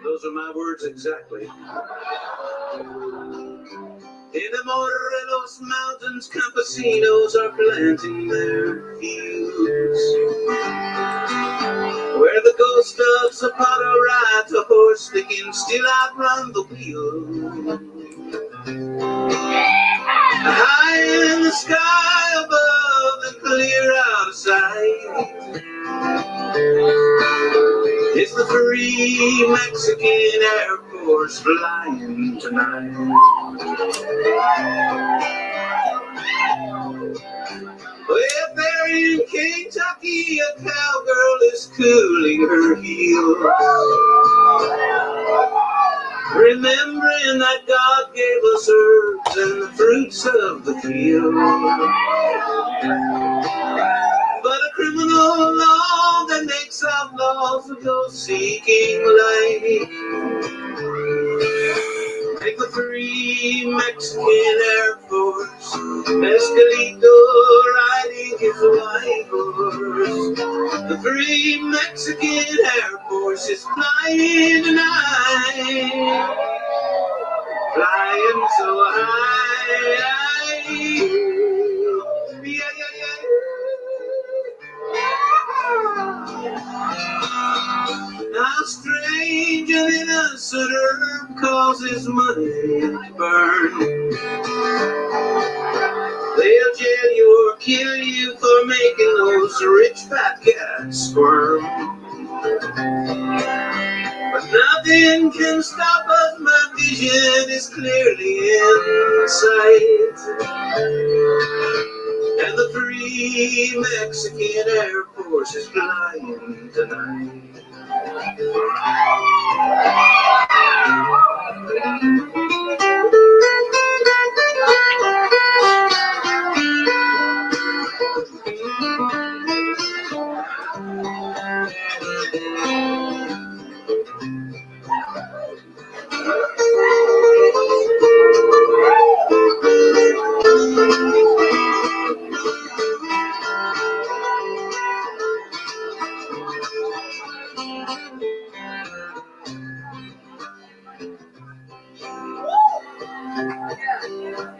Those are my words exactly. In the Morelos Mountains, campesinos are planting their fields, where the ghost of Zapata rides a horse that can still outrun the wheel. High in the sky above and clear out of sight is the free Mexican Air Force flying tonight. Well, there in Kentucky, a cowgirl is cooling her heels, remembering that God gave us herbs and the fruits of the field. But a criminal law that makes outlaws of those seeking life make the free Mexican Air Force Escalito riding his white horse. The free Mexican Air Force is flying tonight, flying so high. Yeah, yeah, yeah. How strange an innocent herb causes money to burn. They'll jail you or kill you for making those rich fat cats squirm. But nothing can stop us, my vision is clearly in sight. And the free Mexican Air Force is flying tonight.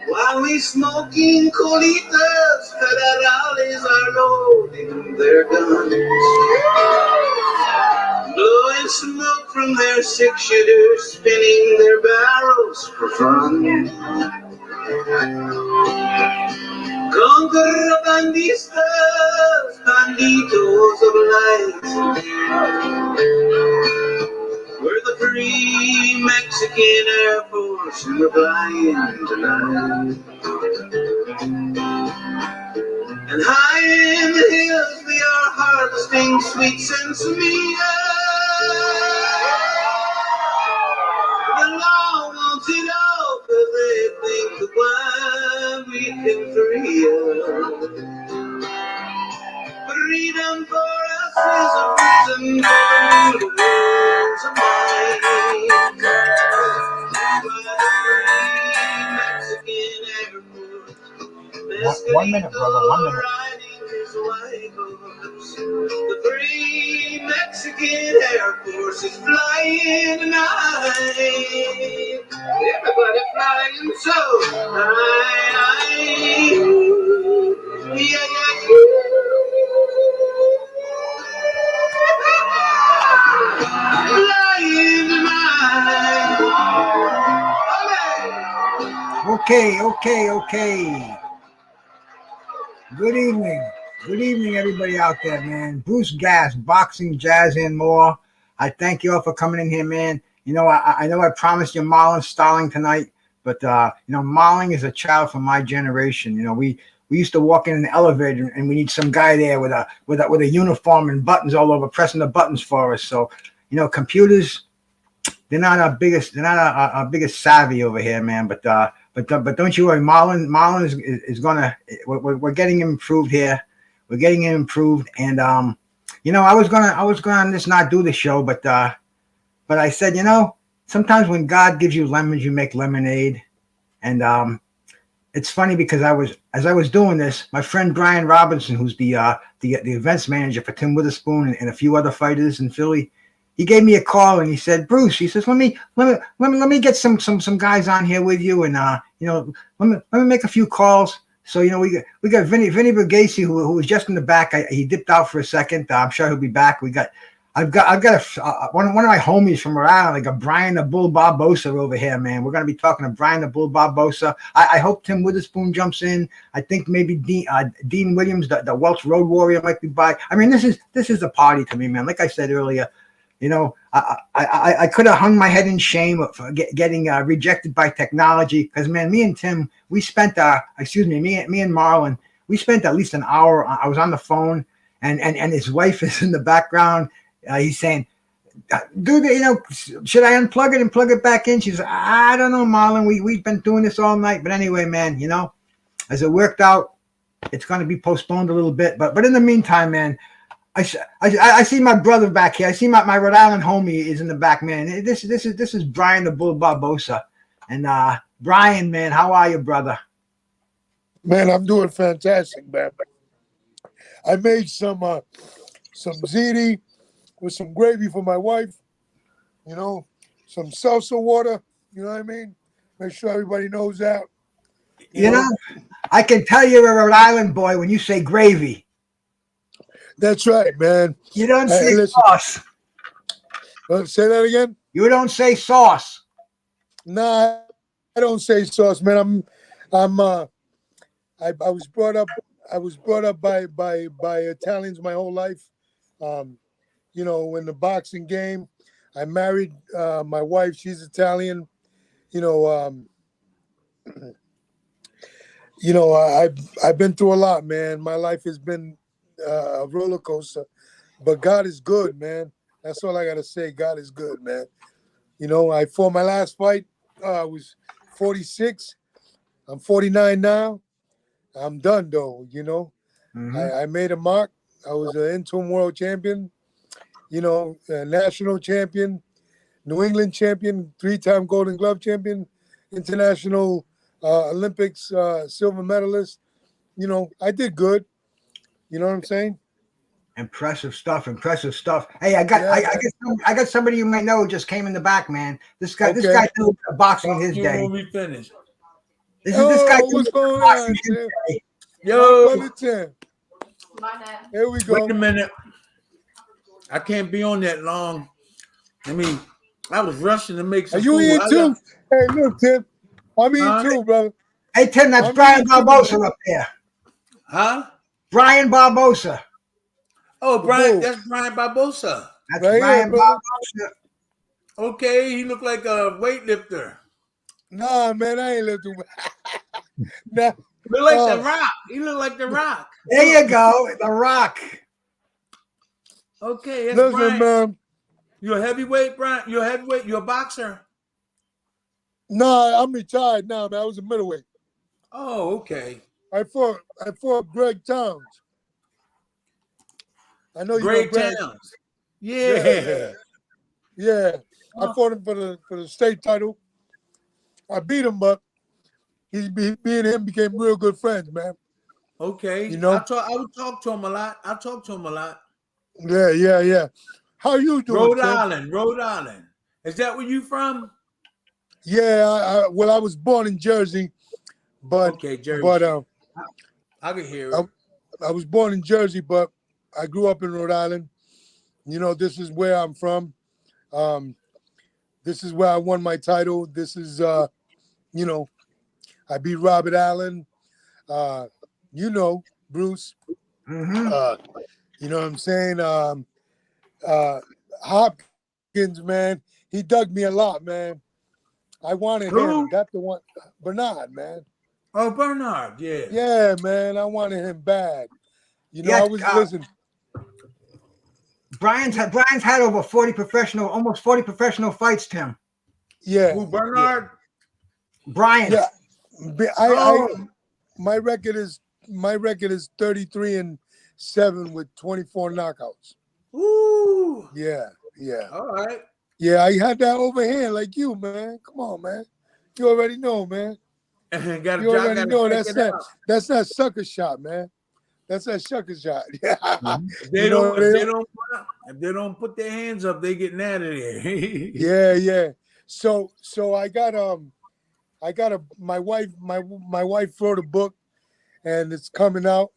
While we smoking colitas, federales are loading their guns, blowing smoke from their six-shooters, spinning their barrels for fun. Contrabandistas, banditos of light, we're the free Mexican Air Force and we're flying tonight. And high in the hills we are harvesting sweet sensimilla. The law wants it all because they think the wine we can free us. Freedom for us is a prison for the world's a mine. Mexican Air Force. 1 minute, brother, 1 minute. The free Mexican Air Force is flying tonight. Everybody flying so high. Yeah, yeah, flying tonight. Okay. Good evening, everybody out there, man. Bruce Gas, boxing, jazz, and more. I thank you all for coming in here, man. You know, I know I promised you Marlon Starling tonight, but Marlon is a child from my generation. You know, we used to walk in an elevator and we need some guy there with a uniform and buttons all over, pressing the buttons for us. So, you know, computers, they're not our biggest savvy over here, man. But don't you worry, Marlon is gonna. We're getting him improved here. We're getting him improved, and you know, I was gonna just not do the show, but I said, you know, sometimes when God gives you lemons, you make lemonade, and it's funny because as I was doing this, my friend Brian Robinson, who's the events manager for Tim Witherspoon and a few other fighters in Philly, he gave me a call and he said, Bruce, he says, let me get some guys on here with you, and let me make a few calls. So we got Vinnie Burgese, who was just in the back. He dipped out for a second. I'm sure he'll be back. I've got one of my homies from Rhode Island, like a Brian the Bull Barbosa over here, man. We're gonna be talking to Brian the Bull Barbosa. I hope Tim Witherspoon jumps in. I think maybe Dean Williams, the Welsh Road Warrior, might be by. I mean, this is a party to me, man. Like I said earlier, I could have hung my head in shame for getting rejected by technology, because, man, me and Tim, we spent me and Marlon, we spent at least an hour. I was on the phone, and his wife is in the background. He's saying, should I unplug it and plug it back in? She's, I don't know, Marlon. We've been doing this all night. But anyway, man, as it worked out, it's going to be postponed a little bit. But in the meantime, man, I see my brother back here. I see my Rhode Island homie is in the back, man. This is Brian the Bull Barbosa. And Brian, man, how are you, brother? Man, I'm doing fantastic, man. I made some ziti with some gravy for my wife, some salsa water, you know what I mean? Make sure everybody knows that. I can tell you're a Rhode Island boy when you say gravy. That's right, man. You don't say sauce. Say that again? You don't say sauce. Nah, I don't say sauce, man. I was brought up by Italians my whole life. In the boxing game, I married my wife. She's Italian. I've been through a lot, man. My life has been a roller coaster, but God is good, man. That's all I gotta say. God is good, man. I fought my last fight. I was 46. I'm 49 now. I'm done though. Mm-hmm. I made a mark. I was an interim world champion. A national champion, New England champion, 3-time Golden Glove champion, international Olympics silver medalist. I did good. You know what I'm saying? Impressive stuff. Hey, I got somebody you might know who just came in the back, man. This guy did boxing in his day. When we finish. This guy. What's going on, Tim? Yo. Tim. Here we go. Wait a minute. I can't be on that long. I was rushing to make some food. Are you eating too? Hey, look, Tim. I'm eating too, brother. Hey, Tim, that's Brian Barbosa up there. Huh? Brian Barbosa. Oh, Brian, that's Brian Barbosa. That's right Brian here, Barbosa. Okay, he looked like a weightlifter. Nah, man, I ain't lifting. Nah. Look like The Rock. He looked like The Rock. There you go, The Rock. Okay, that's listen, Brian. Man. You're a heavyweight, Brian. You're a heavyweight. You're a boxer. Nah, I'm retired now, man. I was a middleweight. Oh, okay. I fought Greg Towns. I know you Greg know Greg Towns. Yeah. I fought him for the state title. I beat him, but me and him became real good friends, man. Okay. I would talk to him a lot. Yeah. How you doing, Rhode Island. Is that where you from? Yeah, I was born in Jersey, but okay, Jersey. But I can hear it. I was born in Jersey, but I grew up in Rhode Island. This is where I'm from. This is where I won my title. This is I beat Robert Allen. Bruce. Mm-hmm. You know what I'm saying? Hopkins, man, he dug me a lot, man. I wanted him. That's the one. Bernard, man. Oh, Bernard, yeah. Yeah, man, I wanted him bad. I was listening. Brian's had over 40 professional fights, Tim. Yeah. Who, Bernard? Yeah. Brian. Yeah. My record is 33-7 with 24 knockouts. Ooh. Yeah. All right. Yeah, I had that overhand like you, man. Come on, man. You already know, man. You already know that's that sucker shot, man. That's that shucker shot. Yeah. If they You know, if they don't put their hands up, they getting out of there. yeah. So I got my wife wrote a book, and it's coming out.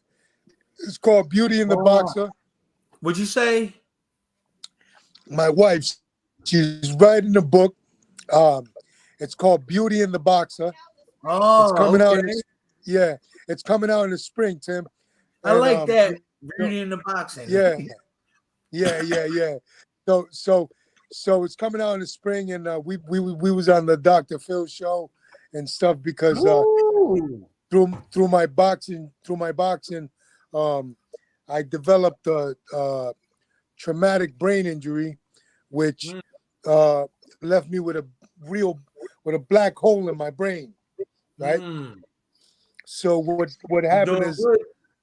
It's called Beauty and the Boxer. What'd you say? My wife, she's writing a book. It's called Beauty and the Boxer. Oh, it's coming okay. out. It's coming out in the spring, Tim. I like that. Beauty in the Boxing. Yeah. So it's coming out in the spring, and we was on the Dr. Phil show and stuff because through my boxing, I developed a traumatic brain injury, which left me with a black hole in my brain, right? So what happened is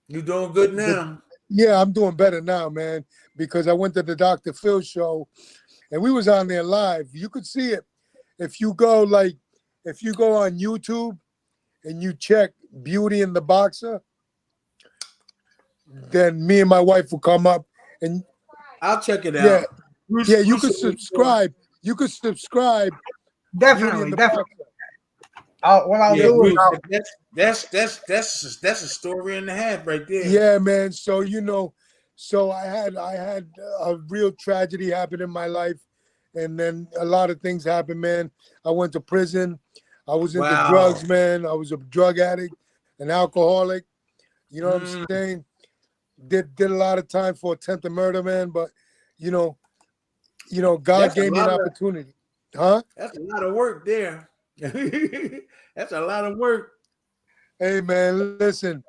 you're doing good now. Yeah, I'm doing better now, man, because I went to the Dr. Phil show, and we was on there live. You could see it if you go on YouTube and you check Beauty and the Boxer. Then me and my wife will come up, and I'll check it out. Yeah, you could subscribe. You could subscribe. Definitely. What I'll do is that's a story and a half right there. Yeah, man. So I had a real tragedy happen in my life, and then a lot of things happened, man. I went to prison. I was into drugs, man. I was a drug addict, an alcoholic. You know what I'm saying? Did a lot of time for attempted murder, man. But God gave me an opportunity. Huh? That's a lot of work there. That's a lot of work. Hey, man, listen.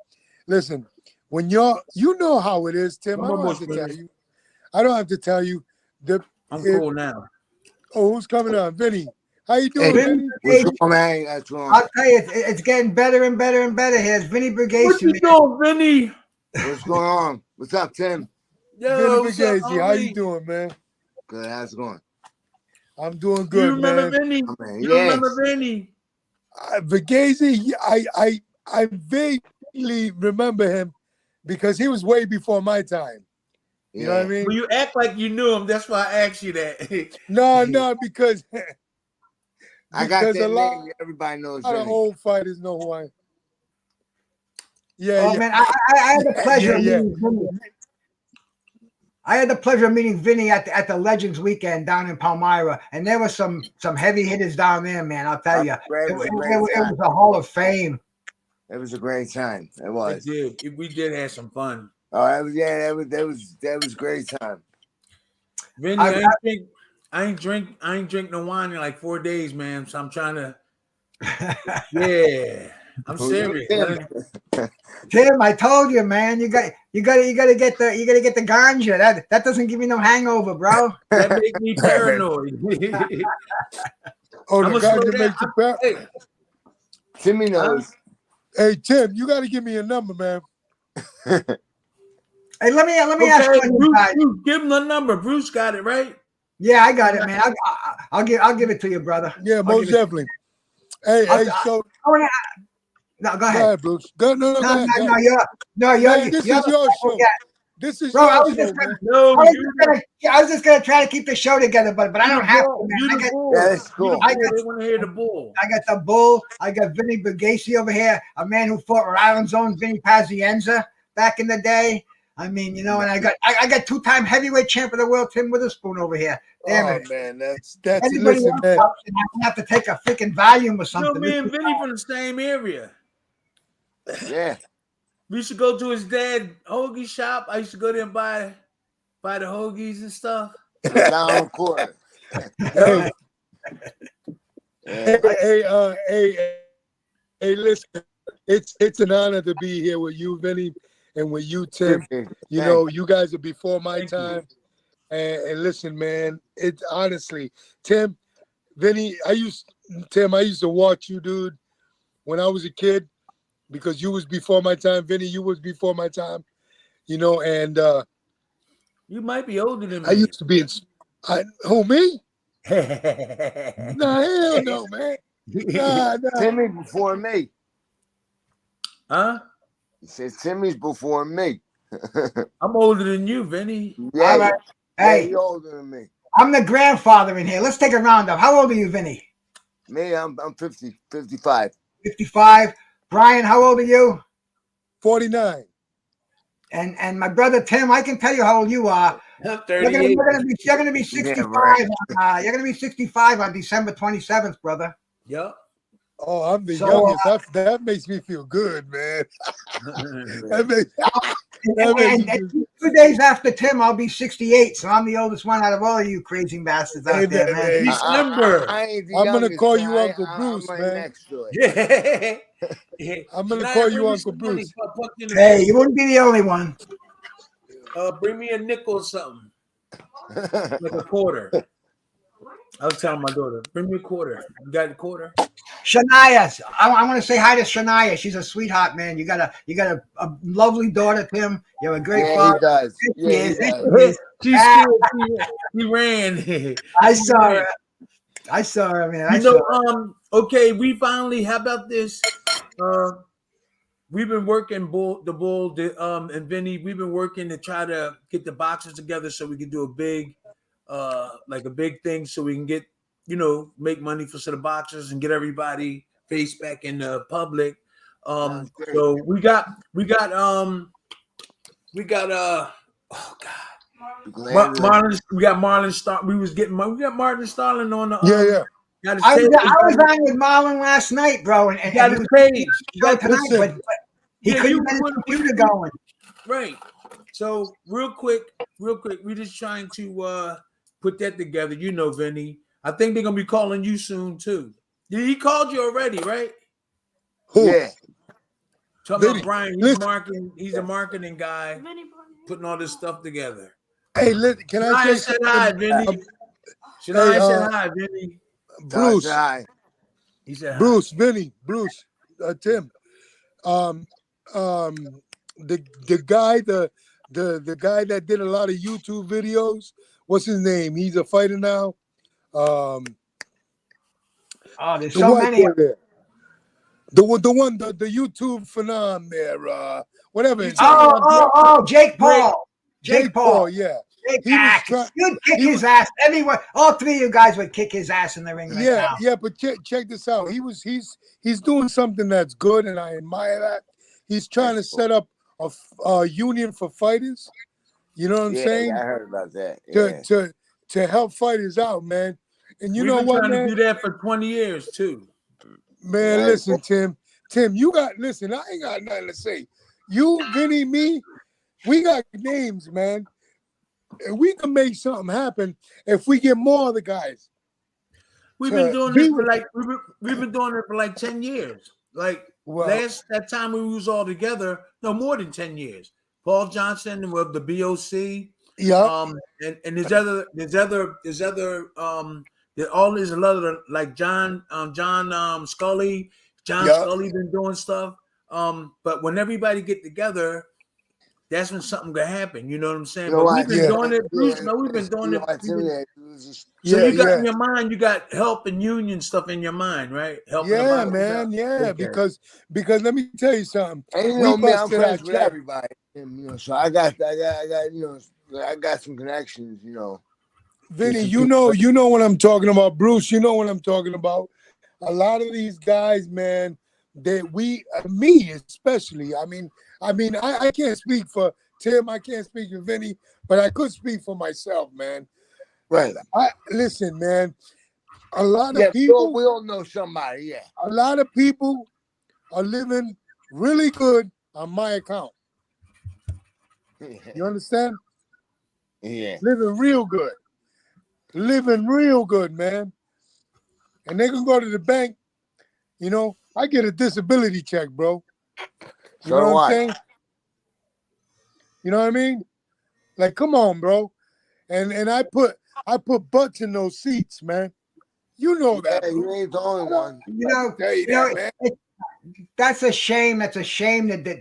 When you know how it is, Tim. I don't have to tell you. I'm cool now. Oh, who's coming on? Vinnie. How you doing, Vinnie? What's wrong, man? I'll tell you, it's getting better and better and better here. It's Vinnie Burgese. What you doing, Vinnie? What's going on? What's up, Tim? Yo, Vinnie Burgese, how you doing, man? Good. How's it going? I'm doing good, you remember man. Vinnie? Oh, man. You remember Vinnie? Burgese, I vaguely remember him because he was way before my time. You know what I mean? Well, you act like you knew him. That's why I asked you that. No, because I got that a lot, name. Everybody knows. A lot of old fighters know who I am. Man, I had the pleasure of meeting Vinnie. I had the pleasure of meeting Vinnie at the Legends weekend down in Palmyra, and there were some heavy hitters down there, man. I'll tell you, it was a Hall of Fame. It was a great time. It was. We did have some fun. Oh, that was a great time. Vinnie, I ain't drink no wine in like 4 days, man. So I'm trying to. Yeah, I'm serious. Tim, I told you, man. You gotta get the ganja. That doesn't give you no hangover, bro. That makes me paranoid. Oh, the ganja makes you paranoid. Timmy knows. Hey, Tim, you got to give me a number, man. Hey, let me ask you. Bruce, give him the number. Bruce got it right. Yeah, I got it, man. I'll give it to you, brother. Yeah, most definitely. Hey, so. No, go Go ahead. ahead, Bruce. Go ahead. This is your show. This is your show, man. I was just gonna try to keep the show together, but I don't have to, man. That's cool. I want to hear the bull. I got the bull. I got Vinnie Burgese over here, a man who fought Rhode Island's own Vinnie Pazienza back in the day. I mean, and I got two-time heavyweight champ of the world, Tim Witherspoon over here. Damn it, man, that's anybody listen, man. I have to take a freaking volume or something. Me and Vinnie from the same area. Yeah. We used to go to his dad hoagie shop. I used to go there and buy the hoagies and stuff. Down court. Hey, listen. It's an honor to be here with you, Vinnie, and with you, Tim. You guys are before my time. And listen, man, it's honestly, Tim, Vinnie, I used to watch you, dude, when I was a kid, because you was before my time. Vinnie, you was before my time, and you might be older than me. I used to be who, me? Nah, hell no, man. Nah. Timmy before me. Huh? He said Timmy's before me. I'm older than you, Vinny. Yeah, All right. Hey, you're older than me. I'm the grandfather in here. Let's take a roundup. How old are you, Vinny? Me, I'm 55. 55. Brian, how old are you? 49. And my brother Tim, I can tell you how old you are. I'm You're 38. gonna be 65. Yeah, right. You're gonna be 65 on December 27th, brother. Yep. Oh, I'm the So, youngest. That makes me feel good, man. That makes me and feel 2 days after Tim, I'll be 68. So I'm the oldest one out of all of you crazy bastards out there, Amen, man. man. December. I ain't the I'm gonna youngest, call man. you Uncle Bruce, I'm right man. next to it. Yeah. I'm gonna Shania, call bring you me Uncle some money Bruce. for a buck in the Hey, bank. you wouldn't be the only one. Bring me a nickel or something, like a quarter. I was telling my daughter, bring me a quarter. You got a quarter? Shania, I want to say hi to Shania. She's a sweetheart, man. You got a lovely daughter, Tim. You have a great Yeah, father. he does. There Yeah, she he is. There does. she is. She's Ah, scared. She ran. I She saw ran. her. I saw her, man. I You saw know, her. okay, we finally, how about this? We've been working and Vinny, we've been working to try to get the boxes together so we can do a big thing so we can get, make money for the boxers and get everybody face back in the public. Sounds great. So we got oh God. Marlon, we got Marlon Star. We got Marlon Starling on the Yeah. got his I page. was on with Marlon last night, bro, and He got he his was page. go tonight, Listen. but he couldn't get his computer going. Right. So real quick, we're just trying to put that together. You know, Vinny. I think they're gonna be calling you soon too. He called you already, right? Who? Yeah. Talking Vinny, about Brian. listen. He's a marketing guy, putting all this stuff together. Hey, can I say Shania said hi, something? Vinny. Hey, Shania said hi, Vinny. Bruce, Hi. He said hi. Bruce, Vinny, Bruce, Tim. The guy, the guy that did a lot of YouTube videos. What's his name? He's a fighter now. Oh, there's The so white many. boy there. The YouTube phenom there. Whatever. His name. Jake Paul. Jake Paul, yeah. He was trying. You'd kick his ass anywhere. All three of you guys would kick his ass in the ring right now. Yeah, but check this out. He's doing something that's good, and I admire that. He's trying to set up a union for fighters. You know what I'm saying? Yeah, I heard about that. Yeah. To help fighters out, man. And you We've know been what, trying man? to do that for 20 years too. Man, Yeah. listen, Tim, listen, I ain't got nothing to say. You, Vinny, me, we got names, man. And we can make something happen if we get more of the guys. We've been doing this for we've been doing it for like 10 years. Like that time we was all together, no more than 10 years. Paul Johnson with the BOC. Yeah. And there's other like John Scully. Scully been doing stuff. But when everybody get together, that's when something could happen. You know what I'm saying? But we've been doing it, Bruce. No, we've been doing it. So you got in your mind, you got help and union stuff in your mind, right? Helping man. Yeah, okay. because let me tell you something. And you know me, I'm friends with everybody. And, so I got I got some connections. Vinny, you know what I'm talking about. Bruce, you know what I'm talking about. A lot of these guys, man, me especially. I mean, I can't speak for Tim. I can't speak for Vinny, but I could speak for myself, man. Right. Listen, man. A lot of people. We all know somebody. Yeah. A lot of people are living really good on my account. You understand? Yeah. Living real good. Living real good, man. And they can go to the bank. You know, I get a disability check, bro. You know what I'm saying? You know what I mean? Like, come on, bro. And I put butts in those seats, man. You know that. You ain't the only one. Man. That's a shame. That's a shame that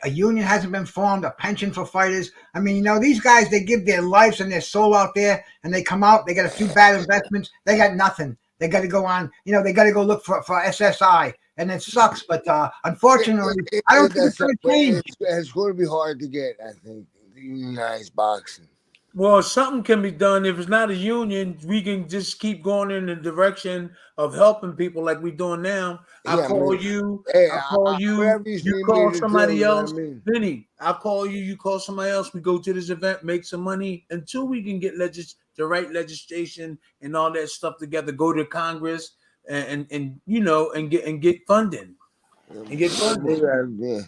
a union hasn't been formed, a pension for fighters. I mean, these guys, they give their lives and their soul out there, and they come out, they got a few bad investments, they got nothing. They got to go on, they got to go look for SSI. and it sucks. But unfortunately, I don't think it's going to change. It's going to be hard to get, I think, unionized boxing. Well, something can be done. If it's not a union, we can just keep going in the direction of helping people like we're doing now. I call you, you call somebody else. Vinnie, I'll call you, you call somebody else. We go to this event, make some money until we can get the right legislation and all that stuff together. Go to Congress and get funding. And get funding.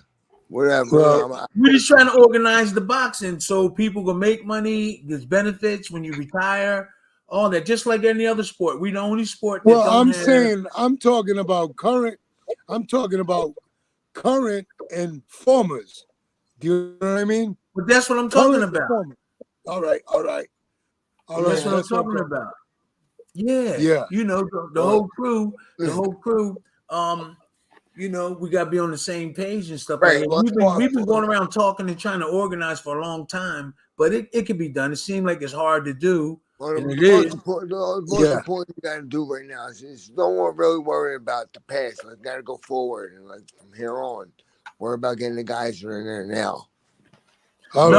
Whatever. We're just trying to organize the boxing so people can make money. There's benefits when you retire, all that. Just like any other sport, we the only sport. That I'm talking about current. I'm talking about current and formers. Do you know what I mean? But that's what I'm talking about. All right. That's what I'm talking about. Yeah. You know, the whole crew. We got to be on the same page and stuff. Right. Like we've been going around talking and trying to organize for a long time, but it can be done. It seems like it's hard to do. The most important you got to do right now is don't really worry about the past. Like, got to go forward and from here on, worry about getting the guys that are in there now. No.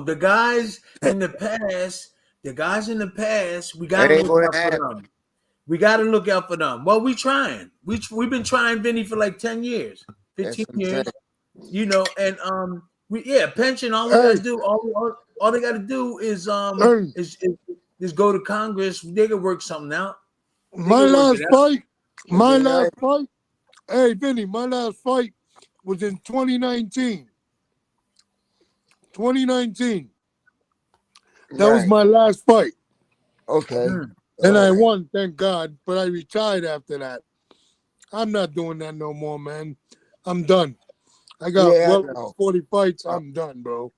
The guys in the past, we got to look out for them. We got to look out for them. Well, we've been trying, Vinnie, for like 10 years, 15 years, and pension. All we got to do, all they got to do is go to Congress. They can work something out. My last fight. Hey, Vinnie, my last fight was in 2019. 2019. That was my last fight. Okay. And I won, thank God, but I retired after that. I'm not doing that no more, man. I'm done. I got 40 fights. I'm done, bro.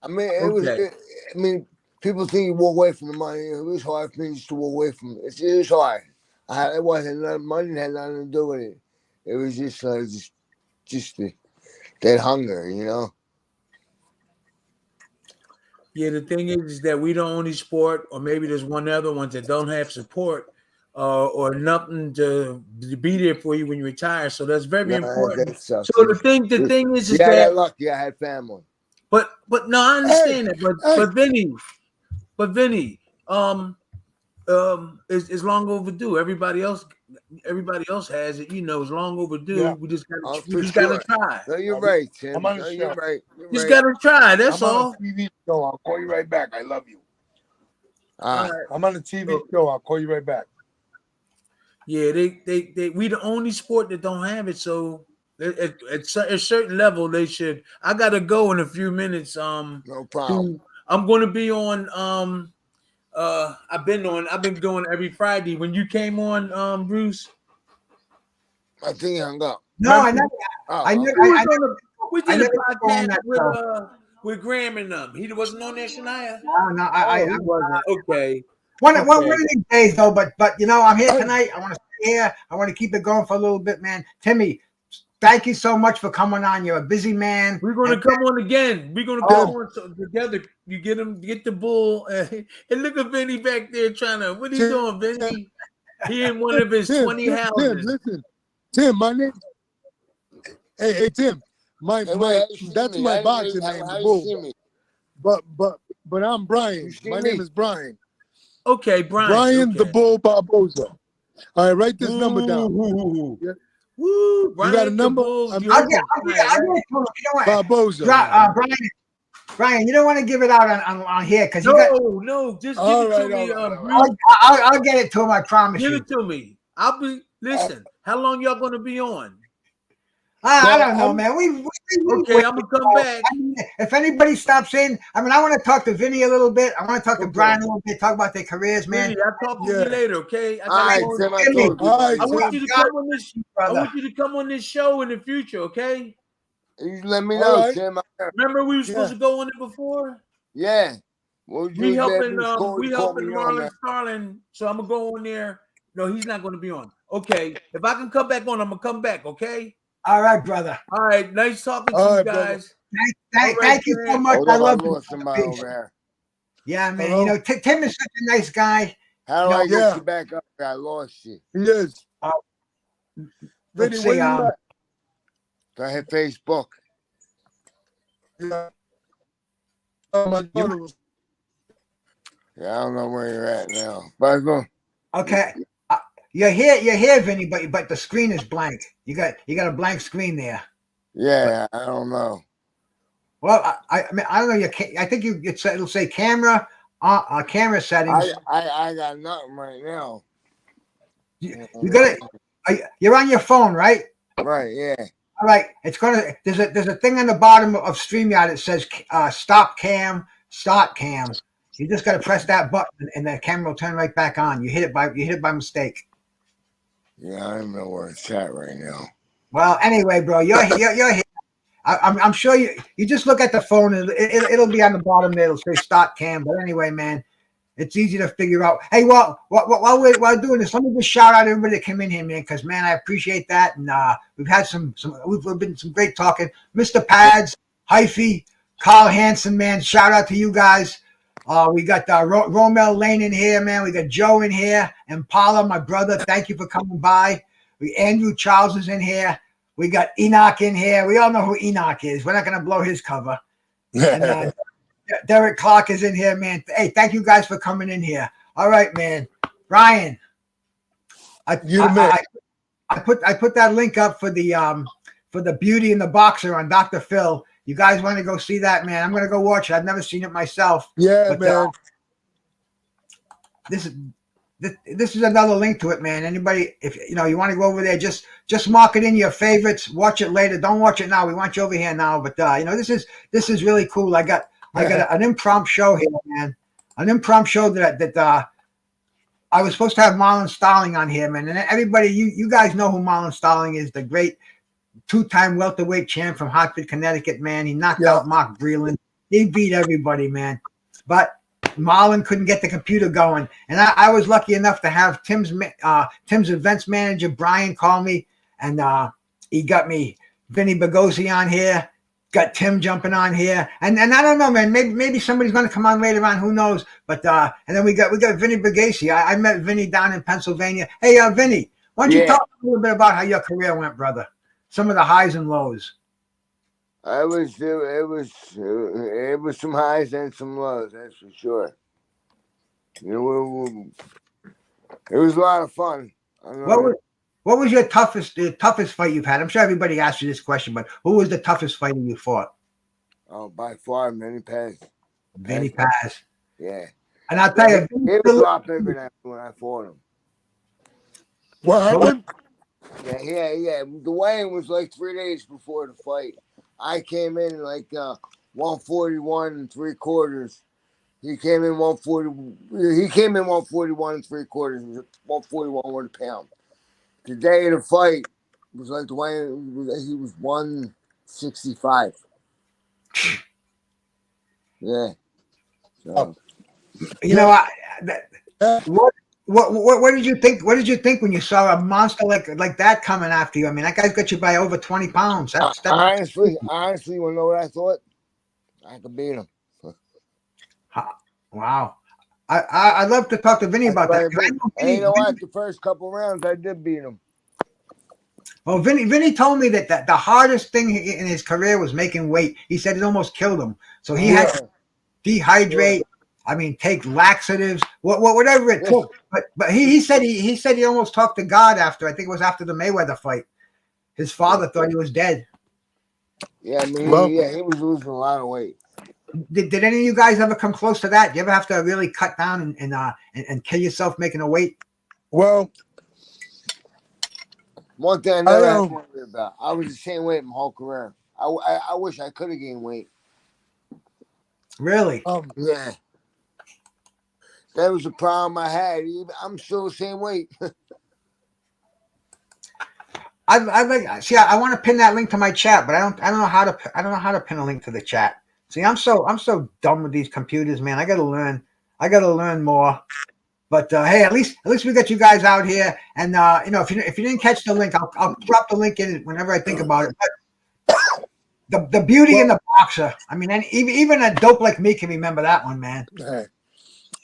I mean, people think you walk away from the money. It was hard for me to walk away from it. It was hard. It wasn't money had nothing to do with it. It was just that hunger, Yeah, the thing is that we the only sport, or maybe there's one other one that don't have support or nothing to be there for you when you retire. So that's very important. So the thing is that I got lucky. I had family. But no, I understand that. But Vinnie, it's long overdue. Everybody else has it. It's long overdue. Yeah. We just gotta try. No, you're right, Tim. You're right. Just gotta try. That's all. On a TV show. I'll call you right back. I love you. All right. I'm on a TV show. I'll call you right back. Yeah, we the only sport that don't have it. So at a certain level, they should. I gotta go in a few minutes. No problem. I'm going to be on. I've been doing every Friday. When you came on, Bruce, I think you hung up. No, I never. We did a podcast with Graham and them. He wasn't on there, Shania. No, I wasn't. Okay. One of these days, though. But I'm here tonight. I want to stay here. I want to keep it going for a little bit, man. Timmy, thank you so much for coming on. You're a busy man. We're going to come on again. We're going to go on together. You get the bull. And look at Vinnie back there trying to. What are you doing, Vinnie? He in one of his 20 houses. Tim, my name. Hey, Tim. That's my boxing name, Bull. But I'm Brian. My name is Brian. Okay, Brian. Brian the Bull Barbosa. All right, write this number down. Woo, you got a number? I'll get it to him. You know what? Barbosa. Brian, you don't want to give it out on here because just give it to me. I'll get it to him. I promise you. Give it to me. Listen. How long y'all gonna be on? I don't know, man. Okay, I'm gonna come back. If anybody stops in, I want to talk to Vinnie a little bit. I want to talk to Brian a little bit, talk about their carees, man. Vinnie, I'll talk to you later, okay? I want you to come on this. I want you to come on this show in the future, okay? You let me know, Tim. Remember we were supposed to go on it before? Yeah. We helping Marlon Starling, so I'm gonna go on there. No, he's not gonna be on. Okay, if I can come back on, I'm gonna come back. Okay. All right, brother. All right, nice talking to you guys. Thank you so much. I love you. Somebody over there. Yeah, man. Hello? Tim is such a nice guy. How do I get you back up? I lost you. Yes. Vinnie, let's where see. you at? I hit Facebook. Yeah. My daughter was. Yeah, I don't know where you're at now. But go. Okay. You're here, Vinny, but the screen is blank. You got a blank screen there. Yeah, I don't know. Well, I mean, I don't know. I think it'll say camera, camera settings. I got nothing right now. You got it. You're on your phone, right? Right, yeah. All right. There's a thing on the bottom of StreamYard that says stop cam, start cam. You just got to press that button, and the camera will turn right back on. You hit it by mistake. Yeah, I don't know where it's at right now. Well, anyway, bro, you're here. I'm sure you just look at the phone, and it'll be on the bottom there. It'll say start cam. But anyway, man, it's easy to figure out. Hey, while we're doing this, let me just shout out everybody that came in here, man, because man, I appreciate that, and we've had we've been some great talking. Mr. Pads, Hyphy, Carl Hansen, man, shout out to you guys. We got Romel Lane in here, man. We got Joe in here, and Paula, my brother. Thank you for coming by. Andrew Charles is in here. We got Enoch in here. We all know who Enoch is. We're not going to blow his cover. And Derek Clark is in here, man. Hey, thank you guys for coming in here. All right, man. Ryan, I put that link up for the Beauty and the Boxer on Dr. Phil. You guys want to go see that, man? I'm going to go watch it. I've never seen it myself. Yeah, but, man. This is another link to it, man. Anybody, if you want to go over there, just mark it in your favorites. Watch it later. Don't watch it now. We want you over here now. But this is really cool. I got an impromptu show here, man. An impromptu show that I was supposed to have Marlon Starling on here, man. And everybody, you guys know who Marlon Starling is, the great two-time welterweight champ from Hartford, Connecticut, man. He knocked out Mark Breland. He beat everybody, man. But Marlon couldn't get the computer going, and I was lucky enough to have Tim's events manager Brian call me, and he got me Vinnie Burgese on here, got Tim jumping on here, and I don't know, man. Maybe somebody's going to come on later on. Who knows? But and then we got Vinnie Burgese. I met Vinnie down in Pennsylvania. Hey, Vinnie, why don't you talk a little bit about how your career went, brother? Some of the highs and lows. It was some highs and some lows, that's for sure. It was a lot of fun. What was your toughest fight you've had? I'm sure everybody asked you this question, but who was the toughest fighter you fought? Oh, by far, Vinnie Paz. Vinnie Paz. Yeah. And I'll tell you, he was a lot bigger than when I fought him. What happened? Yeah. The weigh-in was like 3 days before the fight. I came in like 141 3/4. He came in 140. He came in 141 3/4. 141 with a pound. The day of the fight was like the way he was 165. Yeah. So. What did you think? What did you think when you saw a monster like that coming after you? I mean, that guy's got you by over 20 pounds. Honestly, you want to know what I thought? I could beat him. Wow. I'd love to talk to Vinny about that. You know what? The first couple rounds, I did beat him. Well, Vinny told me that the hardest thing in his career was making weight. He said it almost killed him. So he had to dehydrate. Yeah. I mean, take laxatives, whatever it took. But he said he almost talked to God after. I think it was after the Mayweather fight. His father thought he was dead. Yeah, I mean, he was losing a lot of weight. Did any of you guys ever come close to that? Do you ever have to really cut down and kill yourself making a weight? Well, one thing I never had to worry about. I was the same weight my whole career. I wish I could have gained weight. Really? Yeah. That was the problem I had. I'm still the same weight. I want to pin that link to my chat, but I don't know how to pin a link to the chat. See, I'm so dumb with these computers, man. I gotta learn more. But hey, at least we got you guys out here. And if you didn't catch the link, I'll drop the link in whenever I think about it. But the Beauty and the Boxer. I mean, and even a dope like me can remember that one, man.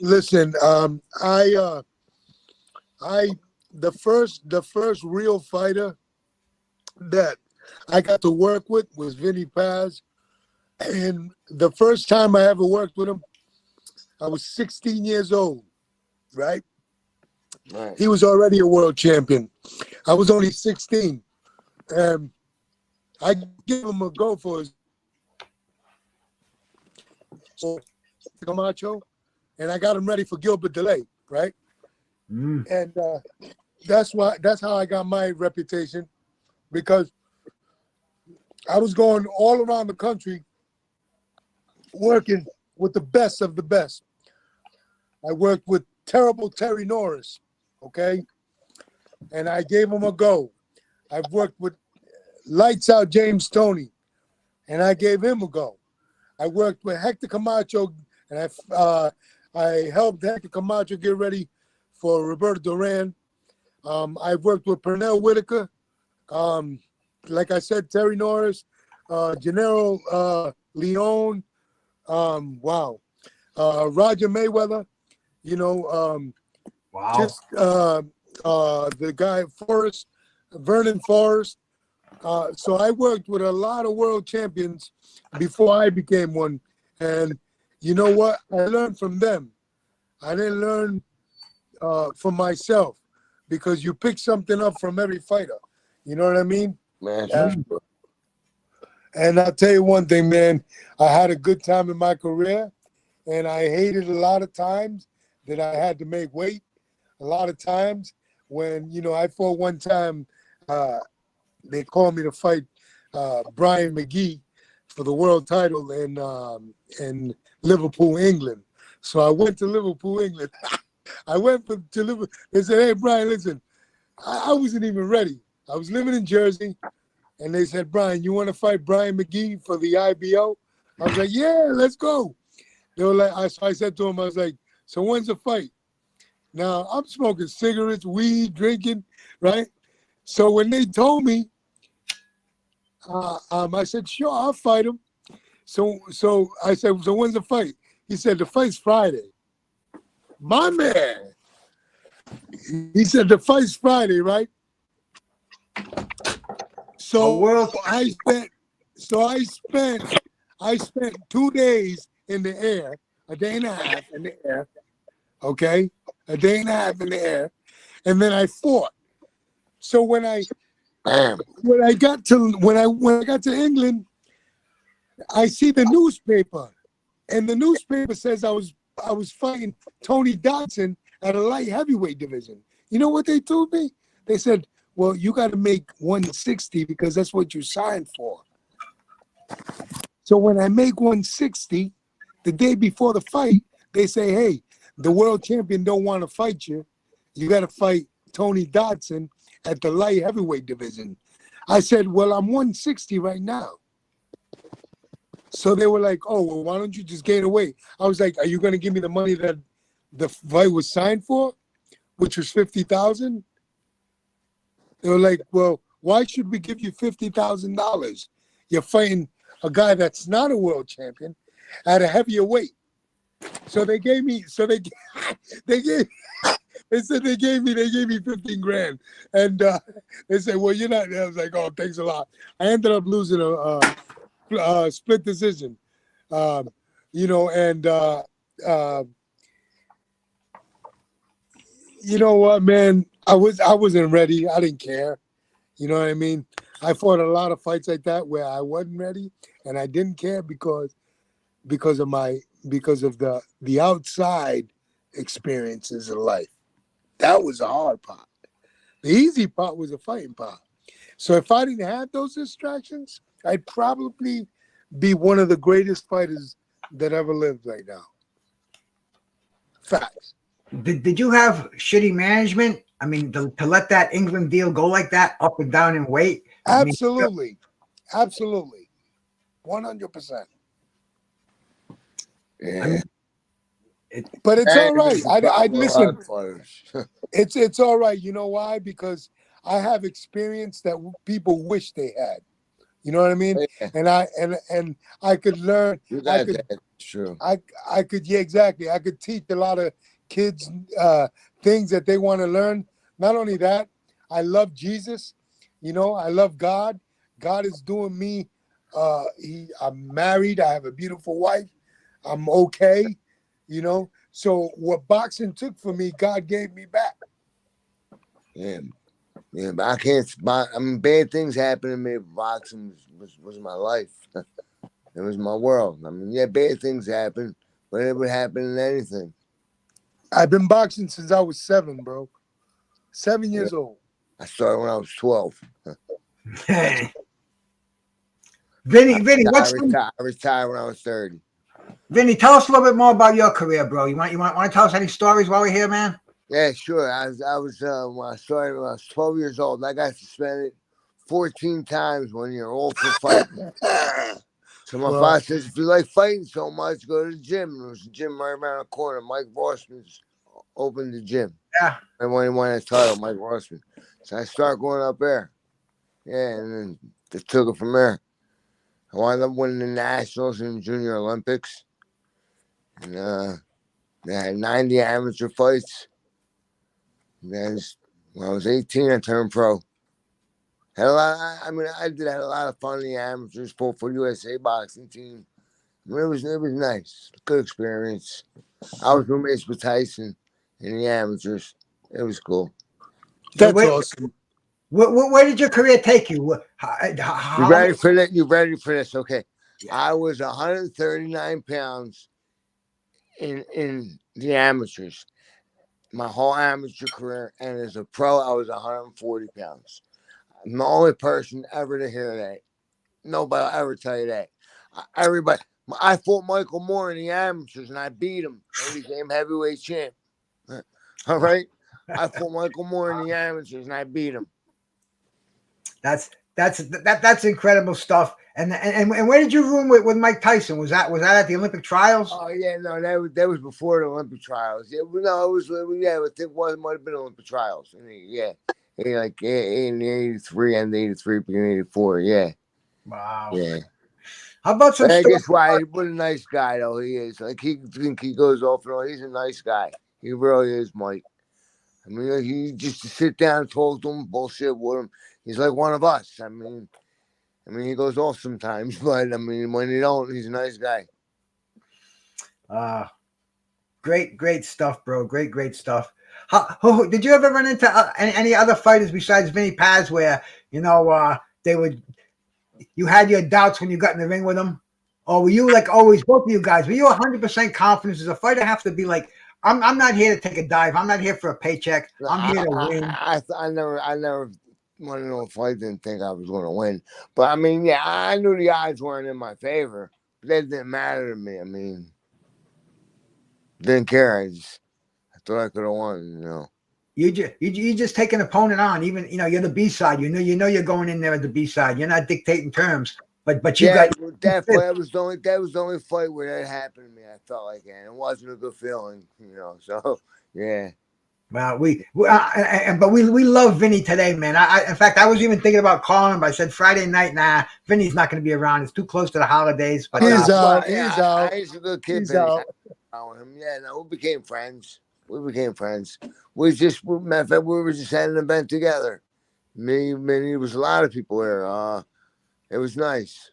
Listen, I the first real fighter that I got to work with was Vinnie Paz. And the first time I ever worked with him, I was 16 years old, right? Right. He was already a world champion. I was only 16. And I gave him a go for his Camacho, and I got him ready for Gilbert Delay, right? And that's how I got my reputation, because I was going all around the country working with the best of the best. I worked with terrible Terry Norris, okay? And I gave him a go. I've worked with lights out James Toney, and I gave him a go. I worked with Hector Camacho, and I helped Hector Camacho get ready for Roberto Duran. I worked with Pernell Whitaker. Like I said, Terry Norris, Gennaro Leone. Wow. Roger Mayweather, you know, Wow. just the guy Forrest, Vernon Forrest. So I worked with a lot of world champions before I became one. And you know what? I learned from them. I didn't learn from myself, because you pick something up from every fighter. You know what I mean? Man, And I'll tell you one thing, man. I had a good time in my career, and I hated a lot of times that I had to make weight. A lot of times when, you know, I fought one time, they called me to fight Brian McGee for the world title in Liverpool, England. So I went to Liverpool, England. I went to Liverpool. They said, hey, Brian, listen, I wasn't even ready. I was living in Jersey, and they said, Brian, you want to fight Brian McGee for the IBO? I was like, yeah, let's go. They were like, so I said to him, I was like, so when's the fight? Now, I'm smoking cigarettes, weed, drinking, right? So when they told me, I said, sure, I'll fight him. So I said, so when's the fight? He said, the fight's Friday. My man. He said, the fight's Friday, right? So I spent 2 days in the air, a day and a half in the air, okay? A day and a half in the air, and then I fought. So when I got to England, I see the newspaper, and the newspaper says I was fighting Tony Dodson at a light heavyweight division. You know what they told me? They said, well, you got to make 160 because that's what you signed for. So when I make 160, the day before the fight, they say, hey, the world champion don't want to fight you. You got to fight Tony Dodson at the light heavyweight division. I said, well, I'm 160 right now. So they were like, oh, well, why don't you just gain weight? I was like, are you going to give me the money that the fight was signed for, which was $50,000? They were like, well, why should we give you $50,000? You're fighting a guy that's not a world champion at a heavier weight. So they gave me, they said they gave me 15 grand. And they said, well, you're not. I was like, oh, thanks a lot. I ended up losing a split decision, you know, and you know what, man, I wasn't ready. I didn't care. You know what I mean? I fought a lot of fights like that where I wasn't ready, and I didn't care because of the outside experiences of life. That was the hard part. The easy part was the fighting part. So if I didn't have those distractions, I'd probably be one of the greatest fighters that ever lived right now. Facts. Did you have shitty management? I mean, to let that England deal go like that, up and down in weight? Absolutely. Absolutely. 100%. Yeah. But it's all right. I listen. Fighters. It's all right. You know why? Because I have experience that people wish they had. You know what I mean? Yeah. And I could learn. You got that. True. I could, yeah, exactly. I could teach a lot of kids things that they want to learn not only that, I love Jesus. You know, I love God. God is doing me. I'm married. I have a beautiful wife. I'm okay. You know, so what boxing took from me, God gave me back. Yeah, yeah, but I can't. I mean, bad things happened to me. Boxing was my life. It was my world. I mean, yeah, bad things happen, but it would happen in anything. I've been boxing since I was 7, bro. 7 years old. I started when I was 12. Vinny, I retired when I was 30. Vinny, tell us a little bit more about your career, bro. You want to tell us any stories while we're here, man? Yeah, sure. I was when I started when I was 12 years old. I got suspended 14 times when you're all for fighting. So my father says, if you like fighting so much, go to the gym. And there was a gym right around the corner. Mike Rossman's opened the gym. Yeah. And when he won his title, Mike Rossman. So I started going up there. Yeah, and then they took it from there. I wound up winning the Nationals and the Junior Olympics. And they had 90 amateur fights. And then when I was 18, I turned pro. Had a lot. I had a lot of fun in the amateurs. Fought for the USA boxing team. I mean, it was nice. Good experience. I was roommates with Tyson in the amateurs. It was cool. That's awesome. Where did your career take you? You ready for that? You ready for this? Okay. Yeah. I was 139 pounds in the amateurs. My whole amateur career, and as a pro, I was 140 pounds. I'm the only person ever to hear that. Nobody will ever tell you that. Everybody. I fought Michael Moore in the amateurs, and I beat him. And he became heavyweight champ. All right? I fought Michael Moore in the amateurs, and I beat him. That's incredible stuff. And where did you room with Mike Tyson? Was that at the Olympic trials? Oh yeah, no, that was before the Olympic trials. Yeah, no, it was might have been Olympic trials. Yeah, like in '83 and '83, beginning '84. Yeah. Wow. Yeah. How about some? I guess why? What a nice guy though he is. Like he goes off and all. He's a nice guy. He really is, Mike. I mean, he just to sit down and talk to him, bullshit with him. He's like one of us. I mean, he goes off sometimes, but I mean, when he don't, he's a nice guy. Great stuff, bro. Great stuff. Did you ever run into any other fighters besides Vinnie Paz where you had your doubts when you got in the ring with them, or were you like always? Both of you guys, were you 100% confident? As a fighter, have to be like, I'm not here to take a dive. I'm not here for a paycheck. I'm here to win. I never wanted to know if I didn't think I was going to win. But I mean, yeah, I knew the odds weren't in my favor. But that didn't matter to me. I mean, didn't care. I thought I could have won. You just take an opponent on. Even you're the B side. You know you're going in there at the B side. You're not dictating terms. But you got that fight. That was the only fight where that happened to me. I felt like that. It wasn't a good feeling. So yeah. Well, we love Vinny today, man. In fact, I was even thinking about calling him, but I said Friday night, nah, Vinny's not going to be around. It's too close to the holidays. But he's out. He's out. He's a good kid. He's out. Yeah, no, we became friends. We were just at an event together. Me, Vinny, there was a lot of people there. It was nice.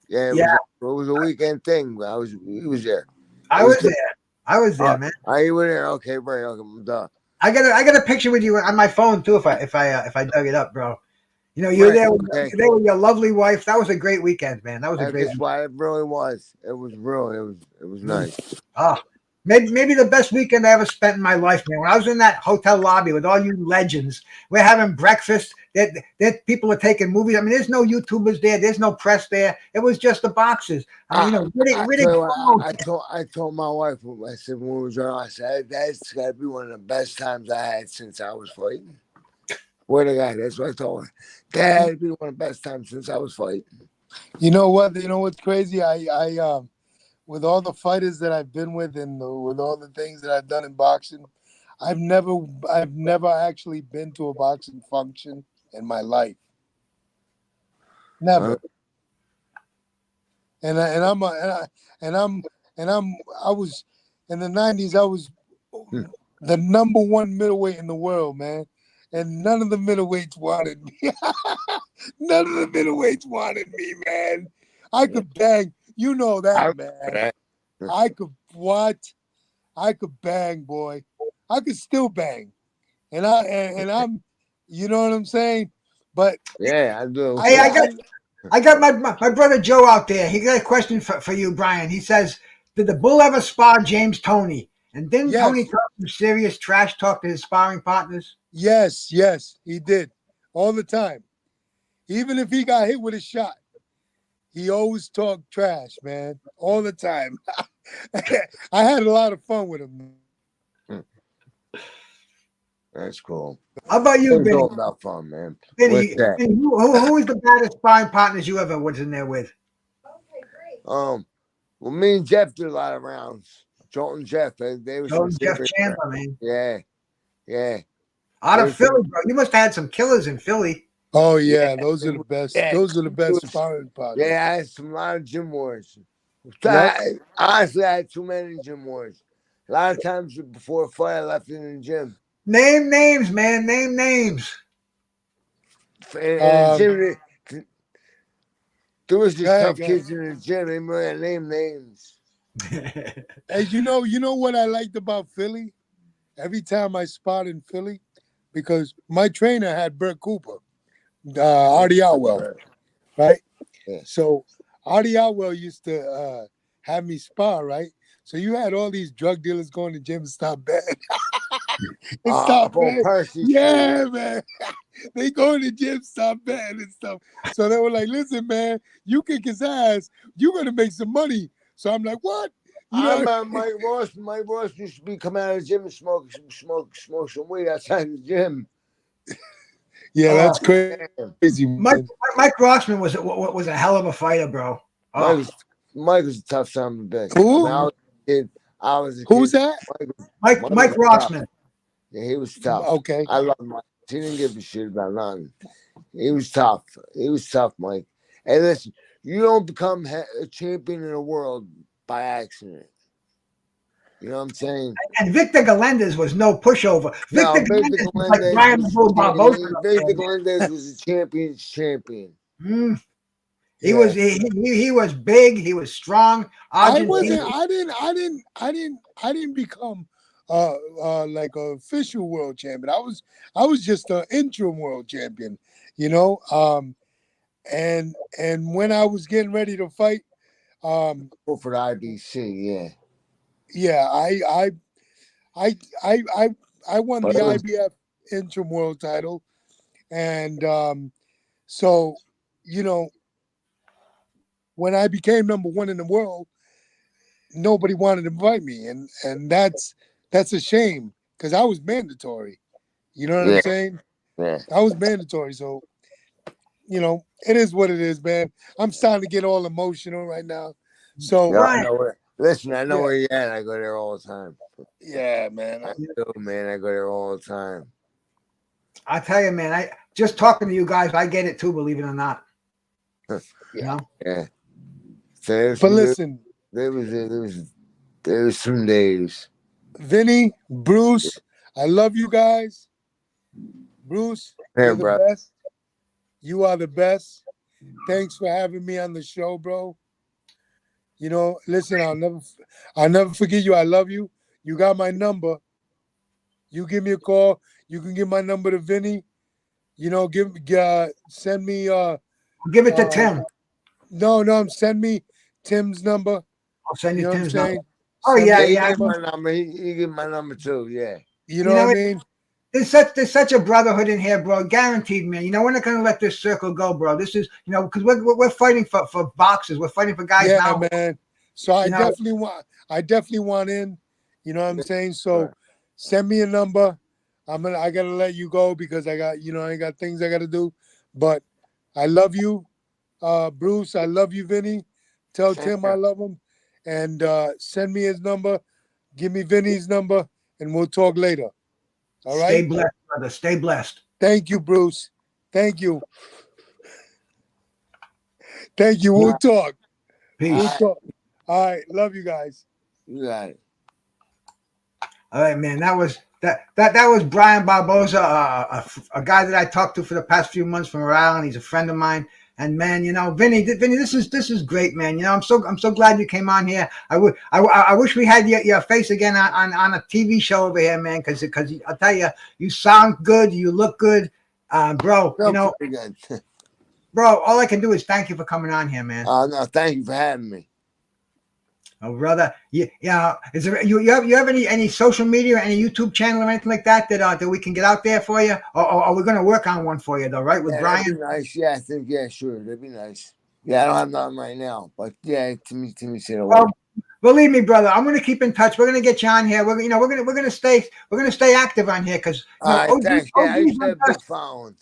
Yeah, it was a weekend thing. He was there. I was there, man. You were there? Okay, right. Okay, duh. I got a picture with you on my phone too. If I dug it up, bro. You're there with your lovely wife. That was a great weekend, man. That was a great. That's why it really was. It was real. It was nice. Maybe the best weekend I ever spent in my life, man. When I was in that hotel lobby with all you legends, we're having breakfast. That people are taking movies. I mean, there's no YouTubers there. There's no press there. It was just the boxers. I told my wife. I said when we was on, I said that's got to be one of the best times I had since I was fighting. Where the guy? That's what I told her. That had to be one of the best times since I was fighting. You know what? You know what's crazy? I with all the fighters that I've been with and with all the things that I've done in boxing, I've never actually been to a boxing function in my life. Never. I was in the 90s. I was the #1 middleweight in the world, man. and none of the middleweights wanted me. None of the middleweights wanted me, man. I could bang. You know that, man. I could what? I could bang, boy. I could still bang, and I'm, you know what I'm saying? But Yeah, I do. Hey, I got my brother Joe out there. He got a question for you, Brian. He says, did the Bull ever spar James Toney? And didn't Yes. Tony talk some serious trash talk to his sparring partners? yes, he did all the time. Even if he got hit with a shot, he always talked trash, man, all the time. I had a lot of fun with him. That's cool. How about you, It's Vinny? all about fun, man. Vinny, What's that? who was the baddest sparring partners you ever was in there with? Well, me and Jeff did a lot of rounds. Joel and Jeff, they were Joe some and Jeff serious Chandler, rounds. man. Yeah. Out of Philly, bro. You must have had some killers in Philly. Oh yeah, those are the best. Yeah. Those are the best sparring partners. Yeah, I had a lot of gym wars. Yep. Honestly, I had too many gym wars. A lot of times before a fight, I left it in the gym. Name names, man. Name names. In the gym, there was these tough kids in the gym. They might name names. Hey, you know what I liked about Philly? Every time I spot in Philly, because my trainer had Burt Cooper, Artie Outwell, right? Yeah. So Artie Outwell used to have me spar, right? So you had all these drug dealers going to gym and stop betting. Yeah, man. They go to the gym, stop betting and stuff. So they were like, listen, man, you kick his ass, you're going to make some money. So I'm like, what? You know, I remember Mike Ross used to be coming out of the gym and smoke some weed outside the gym. Yeah, that's crazy. Mike Rossman was a hell of a fighter, bro. Oh. Mike was a tough son of a bitch. Who? I was a kid. Who's that? Mike Rossman. Yeah, he was tough. Okay. I love Mike. He didn't give a shit about nothing. He was tough. Mike. Hey, listen, you don't become a champion in the world by accident. You know what I'm saying? And Victor Galindez was no pushover. Victor Galindez was like Brian Barbosa. Victor Galindez was a champion's champion. He was big. He was strong. I didn't become like an official world champion. I was just an interim world champion, you know. And when I was getting ready to fight, for the IBC, yeah, I won the IBF interim world title, and so you know, when I became number one in the world, nobody wanted to invite me, and that's a shame because I was mandatory. You know what I'm saying? Yeah. I was mandatory, so you know it is what it is, man. I'm starting to get all emotional right now. So yeah, I know where you're at. I go there all the time. Yeah, man. I do, man. I go there all the time. I tell you, man. I just talking to you guys, I get it too. Believe it or not. Yeah. You know? Yeah. So but listen, there was some days. Vinny, Bruce, I love you guys. Bruce, you're the best. You are the best. Thanks for having me on the show, bro. You know, listen, I'll never forget you. I love you. You got my number. You give me a call. You can give my number to Vinny. You know, send me give it to Tim. No, send me Tim's number. I'll send you Tim's number. Oh yeah. He my number. He give my number too. Yeah. You know what I mean? There's such a brotherhood in here, bro. Guaranteed, man. You know, we're not gonna let this circle go, bro. This is, you know, because we're fighting for boxers. We're fighting for guys now, man. So I definitely want in. You know what I'm saying? So send me a number. I gotta let you go because I got things I gotta do. But I love you, Bruce. I love you, Vinny. Tell Tim I love him, and send me his number. Give me Vinny's number, and we'll talk later. All right. Stay blessed, brother. Stay blessed. Thank you, Bruce. Thank you. Thank you. We'll talk. Peace. We'll talk. All right. Love you guys. You got it. All right, man. That was That was Brian Barbosa, a guy that I talked to for the past few months from Rhode Island. He's a friend of mine. And man, Vinny, this is great, man. I'm so glad you came on here. I wish we had your face again on a TV show over here, man. Because I'll tell you, you sound good, you look good, bro. Pretty good. Bro, all I can do is thank you for coming on here, man. No, thank you for having me. Oh, brother, yeah. Is there you have any social media or any YouTube channel or anything like that that we can get out there for you? Or are we going to work on one for you though, right? With Brian? That'd be nice. Yeah, I think sure, that'd be nice. Yeah, I don't have nothing right now, but yeah, Timmy said it. Well, believe me, brother, I'm going to keep in touch. We're going to get you on here. We're going to stay active on here because. All right, thanks. Yeah, I used to have a big phone.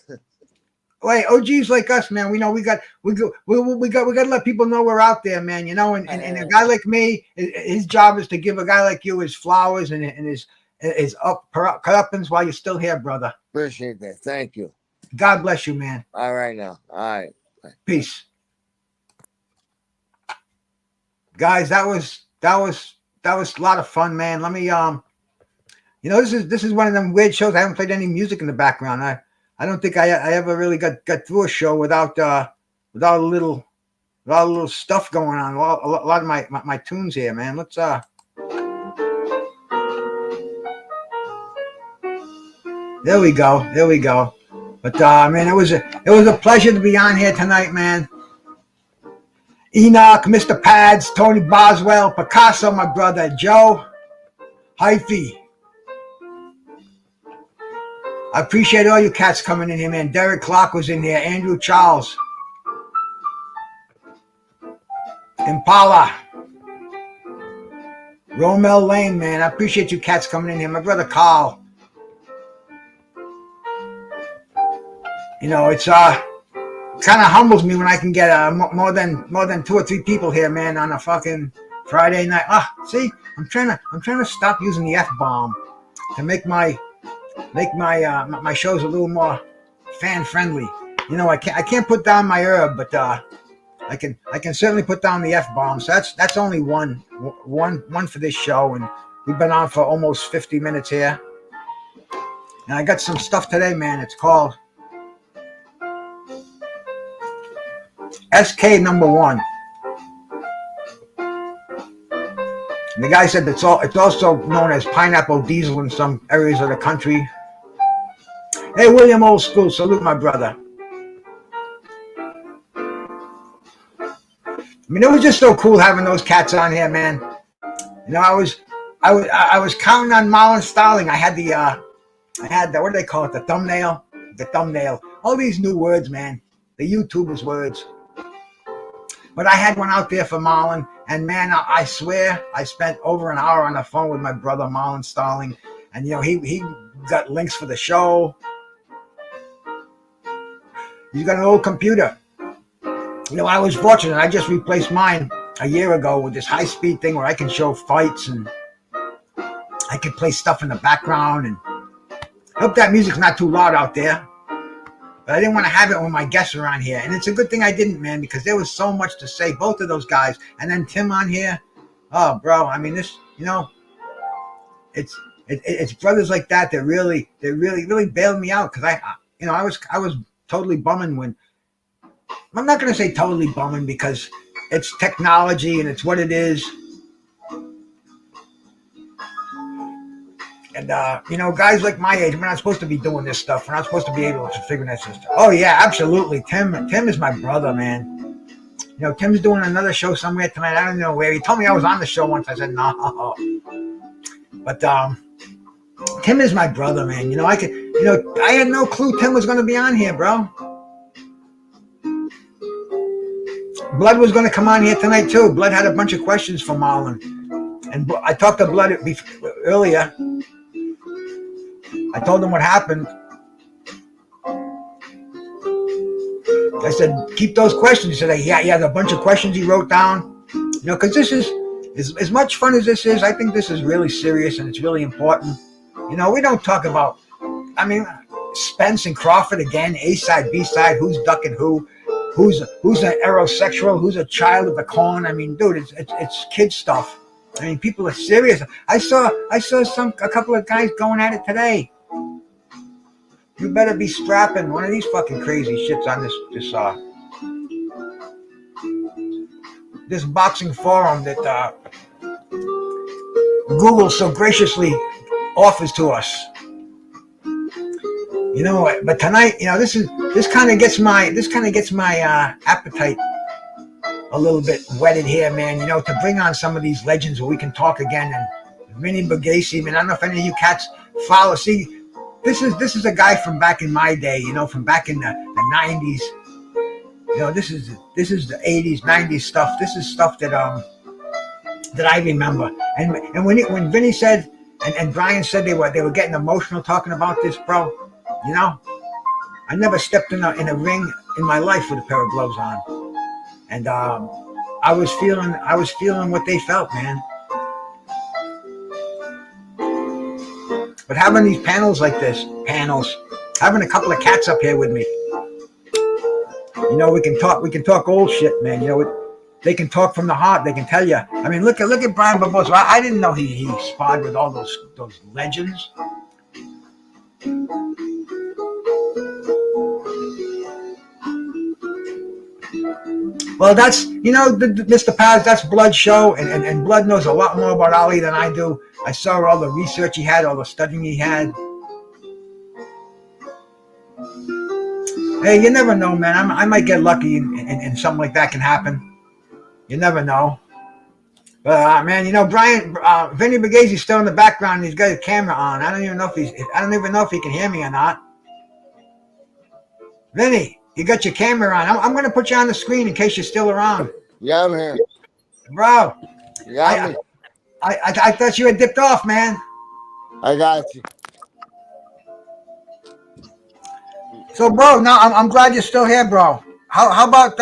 Wait, OGs like us, man. We got to let people know we're out there, man. And a guy like me, his job is to give a guy like you his flowers and his cut-uppins while you're still here, brother. Appreciate that. Thank you. God bless you, man. All right now. All right. Peace, guys. That was a lot of fun, man. Let me this is one of them weird shows. I haven't played any music in the background. I don't think I ever really got through a show without a little stuff going on. A lot of my tunes here, man. Let's There we go. But man, it was a pleasure to be on here tonight, man. Enoch, Mr. Pads, Tony Boswell, Picasso, my brother, Joe, Hyphy. I appreciate all you cats coming in here, man. Derek Clark was in here. Andrew Charles. Impala. Romel Lane, man. I appreciate you cats coming in here. My brother Carl. It's kind of humbles me when I can get more than 2 or 3 people here, man, on a fucking Friday night. See, I'm trying to stop using the F-bomb to make my shows a little more fan friendly. I can't put down my herb, but I can certainly put down the F-bomb. So that's only one for this show, and we've been on for almost 50 minutes here. And I got some stuff today, man. It's called SK #1. And the guy said it's also known as pineapple diesel in some areas of the country. Hey, William Old School, salute my brother. I mean, it was just so cool having those cats on here, man. I was counting on Marlon Starling. I had the what do they call it? The thumbnail. All these new words, man. The YouTubers' words. But I had one out there for Marlon, and man, I swear I spent over an hour on the phone with my brother Marlon Starling, and he got links for the show. He's got an old computer. I was fortunate. I just replaced mine a year ago with this high-speed thing where I can show fights and I can play stuff in the background. And I hope that music's not too loud out there. But I didn't want to have it when my guests are on here. And it's a good thing I didn't, man, because there was so much to say, both of those guys. And then Tim on here. Oh, bro, I mean, this, it's brothers like that that really bailed me out. Because I was totally bumming when, I'm not going to say totally bumming because it's technology and it's what it is. And, guys like my age, we're not supposed to be doing this stuff. We're not supposed to be able to figure this stuff. Oh, yeah, absolutely. Tim is my brother, man. Tim's doing another show somewhere tonight. I don't know where. He told me I was on the show once. I said, no. But Tim is my brother, man. I had no clue Tim was going to be on here, bro. Blood was going to come on here tonight, too. Blood had a bunch of questions for Marlon. And I talked to Blood earlier. I told him what happened. I said, keep those questions. He said, yeah, he had a bunch of questions he wrote down. Because this is, as much fun as this is, I think this is really serious and it's really important. We don't talk about, Spence and Crawford again, A-side, B-side, who's ducking who's an aerosexual, who's a child of the corn. I mean, dude, it's kid stuff. I mean, people are serious. I saw a couple of guys going at it today. You better be strapping one of these fucking crazy shits on this boxing forum that Google so graciously offers to us. You know, but tonight, you know, this kind of gets my appetite a little bit whetted here, man. You know, to bring on some of these legends where we can talk again. And Vinnie Burgese, man, I don't know if any of you cats follow. See, this is a guy from back in my day. You know, from back in the 90s. You know, this is the 80s, 90s stuff. This is stuff that I remember. And when Vinnie said and Brian said they were getting emotional talking about this, bro. You know, I never stepped in a ring in my life with a pair of gloves on, and I was feeling what they felt, man. But having these panels like this, having a couple of cats up here with me, you know, we can talk old shit, man. You know, they can talk from the heart. They can tell you. I mean, look at Brian Barbosa. I didn't know he sparred with all those legends. Well, that's, you know, Mr. Paz, that's Blood's show, and Blood knows a lot more about Ali than I do. I saw all the research he had, all the studying he had. Hey, you never know, man. I might get lucky and something like that can happen. You never know. But man, you know, Vinnie Burgese's still in the background. He's got his camera on. I don't even know if he can hear me or not. Vinnie, you got your camera on. I'm going to put you on the screen in case you're still around. Yeah, I'm here. Bro, Yeah, I thought you had dipped off, man. I got you. So, bro, now I'm glad you're still here, bro. How about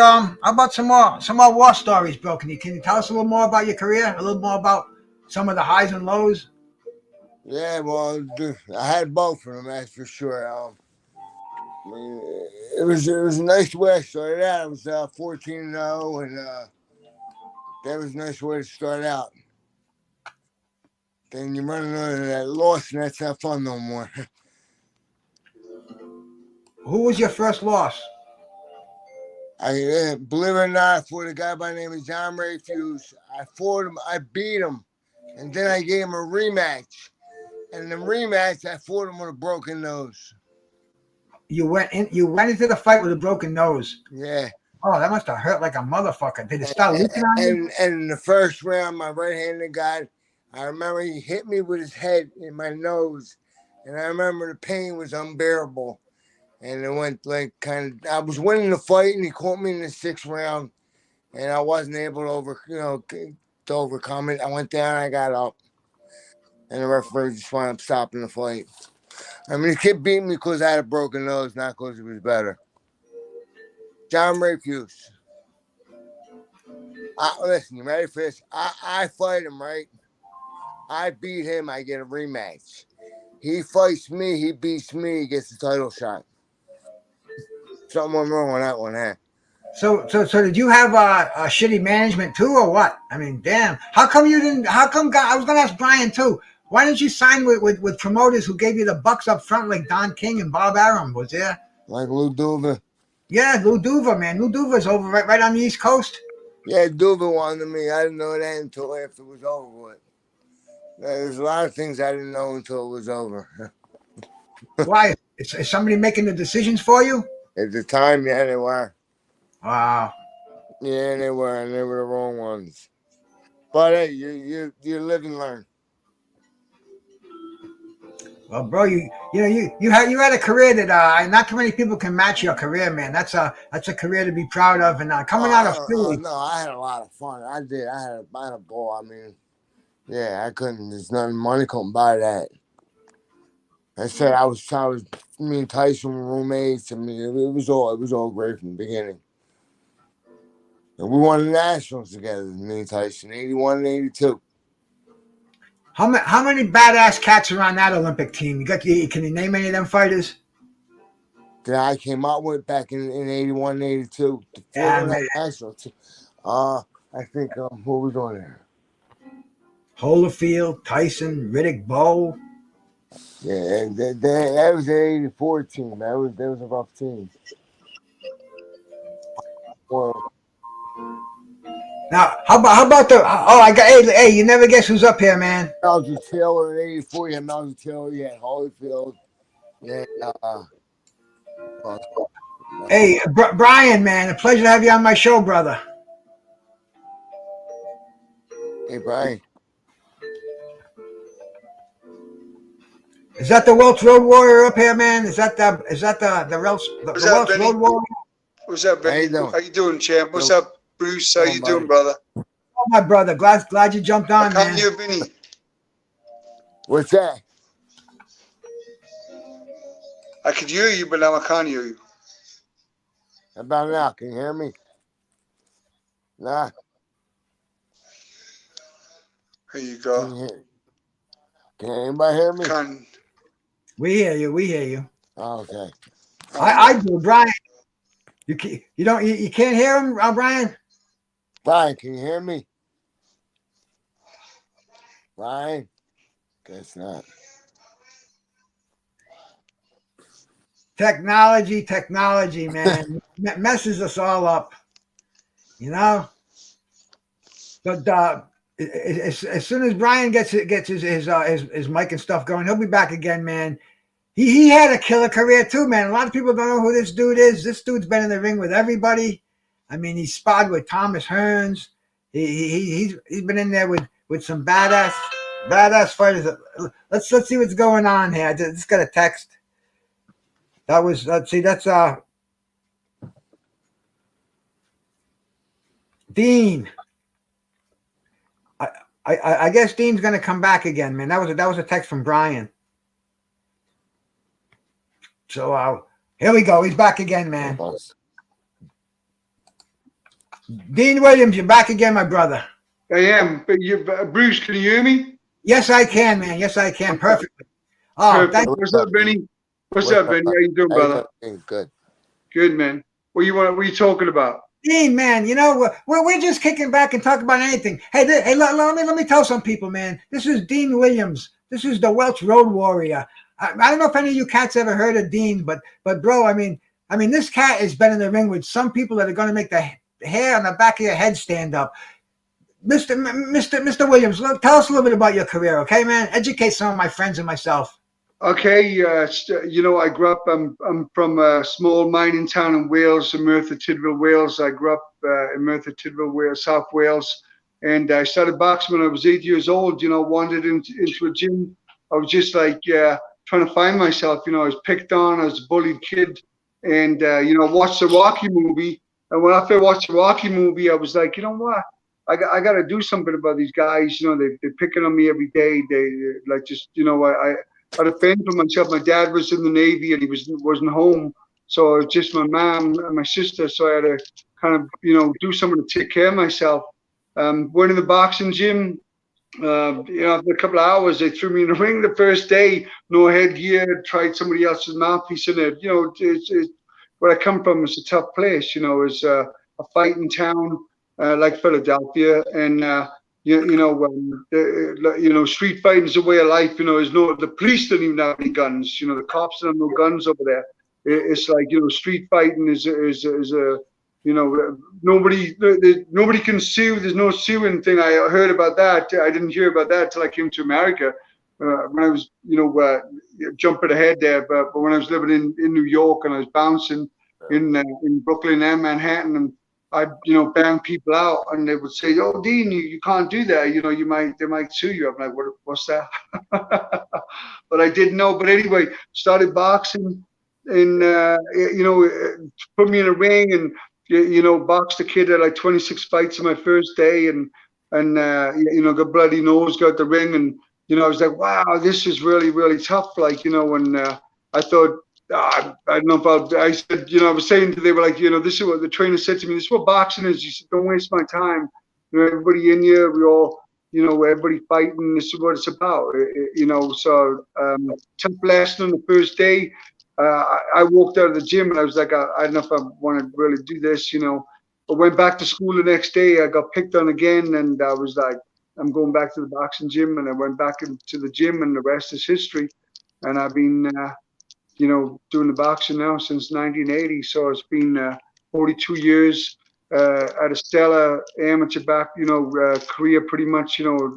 some more war stories, bro? Can you tell us a little more about your career? A little more about some of the highs and lows? Yeah, well, I had both of them, that's for sure. I mean, it was a nice way I started out. I was 14-0, and that was a nice way to start out. Then you run into that loss, and that's not fun no more. Who was your first loss? Believe it or not, I fought a guy by the name of John Rayfuse. I fought him, I beat him, and then I gave him a rematch. And in the rematch, I fought him with a broken nose. You went into the fight with a broken nose. Yeah. Oh, that must have hurt like a motherfucker. Did it start leaking on you? And in the first round, my right-handed guy, I remember he hit me with his head in my nose, and I remember the pain was unbearable. And it went like I was winning the fight, and he caught me in the 6th round, and I wasn't able to overcome it. I went down, I got up, and the referee just wound up stopping the fight. I mean, the kid beat me because I had a broken nose, not because he was better. John Rayfuse. Listen, you ready for this? I fight him, right? I beat him, I get a rematch. He fights me, he beats me, he gets the title shot. Something went wrong on that one, huh? So did you have a shitty management too, or what? I mean, damn. How come you didn't? I was gonna ask Brian too. Why didn't you sign with promoters who gave you the bucks up front like Don King and Bob Arum? Was there? Like Lou Duva. Yeah, Lou Duva, man. Lou Duva's over right on the East Coast. Yeah, Duva wanted me. I didn't know that until after it was over with. There's a lot of things I didn't know until it was over. Why? Is somebody making the decisions for you? At the time, yeah, they were. Wow. Yeah, they were, and they were the wrong ones. But hey, you live and learn. Well, bro, you had a career that not too many people can match your career, man. That's a career to be proud of. And coming out of Philly, no, I had a lot of fun. I did. I had a ball. I mean, yeah, I couldn't. There's nothing. Money couldn't buy that. I said I was. Me and Tyson were roommates. I mean, it was all great from the beginning. And we won the Nationals together, me and Tyson, 81 and 82. How many badass cats are on that Olympic team? Can you name any of them fighters? That I came out with back in 81 and 82. The Yeah, Nationals. I think who was on there? Holyfield, Tyson, Riddick Bowe. Yeah, that was an '84 team. That was a rough team. Well, Now, how about the? Oh, I got. Hey, you never guess who's up here, man. Malcolm Taylor in '84. You had Malcolm Taylor. You had Holyfield. Yeah. Hey, Brian, man, a pleasure to have you on my show, brother. Hey, Brian. Is that the Welch Road Warrior up here, man? Is that the Welch Road Warrior? What's up, Vinnie? How you doing, champ? What's up, Bruce? How you doing, brother? Oh, my brother. Glad you jumped on, man. I can't hear Vinnie. What's that? I could hear you, but now I can't hear you. How about now? Can you hear me? Nah. Here you go. Can anybody hear me? We hear you. Oh, okay. I do, Brian. You can't hear him, Brian? Brian, can you hear me? Brian? Guess not. Technology, man, messes us all up. You know. But as soon as Brian gets his mic and stuff going, he'll be back again, man. He had a killer career too, man. A lot of people don't know who this dude is. This dude's been in the ring with everybody. I mean, he sparred with Thomas Hearns. He's been in there with some badass fighters. Let's see what's going on here. I just got a text. That's Dean. I guess Dean's gonna come back again, man. That was a text from Brian. So here we go. He's back again, man. Dean Williams, you're back again, my brother. I am. But Bruce, can you hear me? Yes, I can, man. Yes, I can. Perfectly. Oh, thank you. What's up, Vinnie? What's up, Vinnie? How you doing, brother? Good. Good, man. What are you talking about? Dean, man, you know, we're just kicking back and talking about anything. Hey, let me tell some people, man. This is Dean Williams. This is the Welch Road Warrior. I don't know if any of you cats ever heard of Dean, but bro, I mean, this cat has been in the ring with some people that are going to make the hair on the back of your head stand up. Mr. Williams, tell us a little bit about your career, okay, man? Educate some of my friends and myself. Okay, you know, I grew up. I'm from a small mining town in Wales, in Merthyr Tydfil, Wales. I grew up in Merthyr Tydfil, Wales, South Wales, and I started boxing when I was 8 years old. You know, wandered into a gym. I was just like trying to find myself. You know, I was picked on. I was a bullied kid, and you know, watched the Rocky movie. And when after I watched the Rocky movie, I was like, you know what? I got to do something about these guys. You know, they're picking on me every day. They like just, you know, I had a fend for myself. My dad was in the Navy and he wasn't home. So it was just my mom and my sister. So I had to kind of, you know, do something to take care of myself. Went in the boxing gym. You know, after a couple of hours, they threw me in the ring the first day. No headgear. Tried somebody else's mouthpiece in it. You know, it's where I come from is a tough place. You know, it's a fighting town like Philadelphia, and you know, street fighting is a way of life. You know, the police don't even have any guns. You know, the cops don't have no guns over there. It's like, you know, street fighting is a you know, nobody can sue. There's no suing thing. I heard about that. I didn't hear about that till I came to America. When I was, you know, jumping ahead there, but when I was living in New York and I was bouncing in Brooklyn and Manhattan, and I, you know, bang people out, and they would say, "Oh, Dean, you can't do that. You know, they might sue you." I'm like, "What's that?" But I didn't know. But anyway, started boxing, and you know, put me in a ring, and you know, boxed a kid at like 26 fights in my first day, and you know, got bloody nose, got the ring, and you know, I was like, "Wow, this is really, really tough." Like, you know, and I thought. I don't know if I said, you know, I was saying they were like, you know, this is what the trainer said to me. This is what boxing is. He said, don't waste my time. You know, everybody in here, we all, you know, everybody fighting. This is what it's about. You know, so tough lesson on the first day. I walked out of the gym and I was like, I don't know if I want to really do this, you know. But went back to school the next day. I got picked on again, and I was like, I'm going back to the boxing gym, and I went back into the gym, and the rest is history. And I've been, doing the boxing now since 1980. So it's been 42 years at a stellar amateur career, pretty much. We're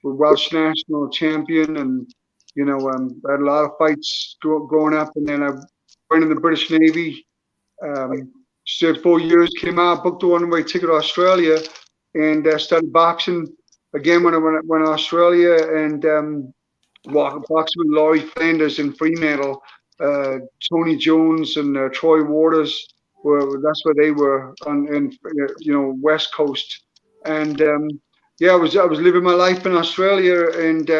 Welsh national champion, and I had a lot of fights growing up, and then I went in the British Navy. Served 4 years, came out, booked a one-way ticket to Australia, and started boxing again when I went to Australia, and boxing with Laurie Flanders in Fremantle, Tony Jones and Troy Waters. That's where they were in West Coast, and I was living my life in Australia, and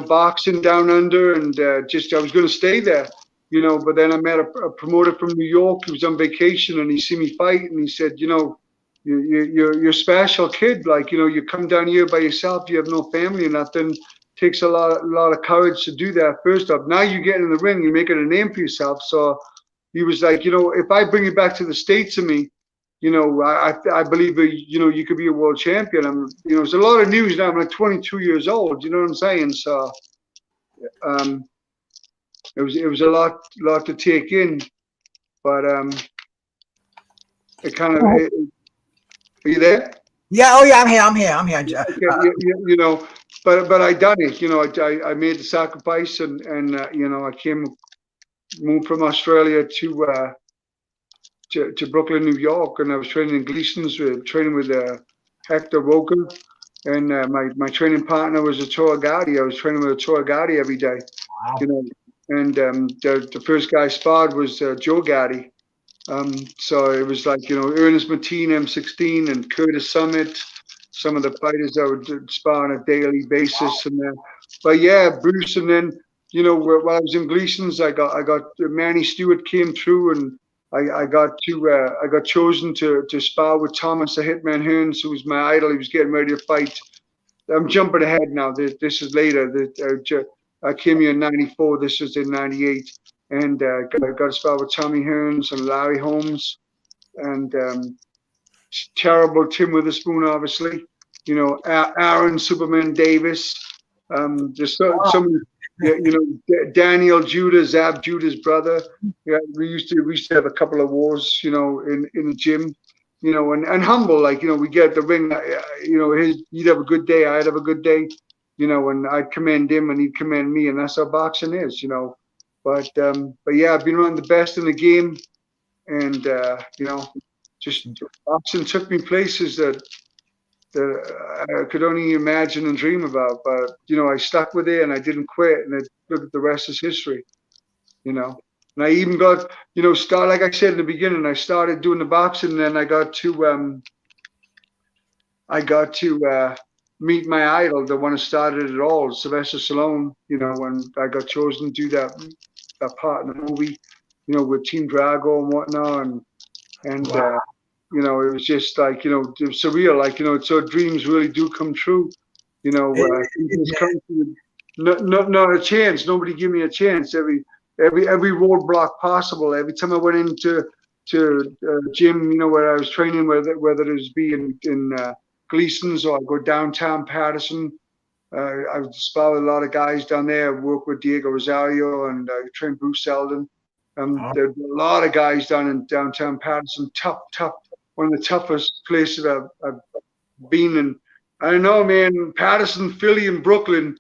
boxing down under, and I was going to stay there. But then I met a promoter from New York who was on vacation, and he see me fight, and he said, you're a special kid. Like, you come down here by yourself, you have no family or nothing. Takes a lot of courage to do that. First off, now you get in the ring, you're making a name for yourself. So he was like, if I bring you back to the States of me, I believe you could be a world champion. There's a lot of news now. I'm like 22 years old. You know what I'm saying? So it was a lot to take in, but it kind of. Are you there? Yeah. Oh, yeah. I'm here. Okay, but I done it. I made the sacrifice, and I moved from Australia to Brooklyn, New York, and I was training in Gleason's, training with Hector Roker, and my training partner was a Toro Gotti. I was training with a Toro Gotti every day. Wow. And the first guy I sparred was Joe Gotti. So it was like, Ernest Mateen, M16, and Curtis Summit, some of the fighters that would spar on a daily basis. But yeah, Bruce, and then, while I was in Gleason's, I got Manny Stewart came through, and I got chosen to spar with Thomas the Hitman Hearns, who was my idol. He was getting ready to fight. I'm jumping ahead now. This is later. I came here in '94. This was in '98. And got to spar with Tommy Hearns and Larry Holmes, and terrible Tim Witherspoon, obviously. Aaron Superman Davis. There's so many. Daniel Judah, Zab Judah's brother. Yeah, we used to have a couple of wars, in the gym, and humble, like, we get at the ring, he'd have a good day, I'd have a good day, and I'd commend him and he'd commend me, and that's how boxing is, But yeah, I've been around the best in the game, and just boxing took me places that I could only imagine and dream about. But I stuck with it, and I didn't quit, and look at the rest is history. And I even got like I said in the beginning, I started doing the boxing, and then I got to meet my idol, the one who started it all, Sylvester Stallone. When I got chosen to do that part in the movie, with Team Drago and whatnot, and Wow. it was just like, it was surreal, like, so dreams really do come true, things come to, not a chance. Nobody give me a chance. Every roadblock possible. Every time I went into gym, where I was training, whether it was be in Gleason's, or I go downtown Patterson. I would spar with a lot of guys down there. I work with Diego Rosario, and I train Bruce Seldon. There's a lot of guys down in downtown Patterson. Tough. One of the toughest places I've been in. I don't know, man. Patterson, Philly, and Brooklyn.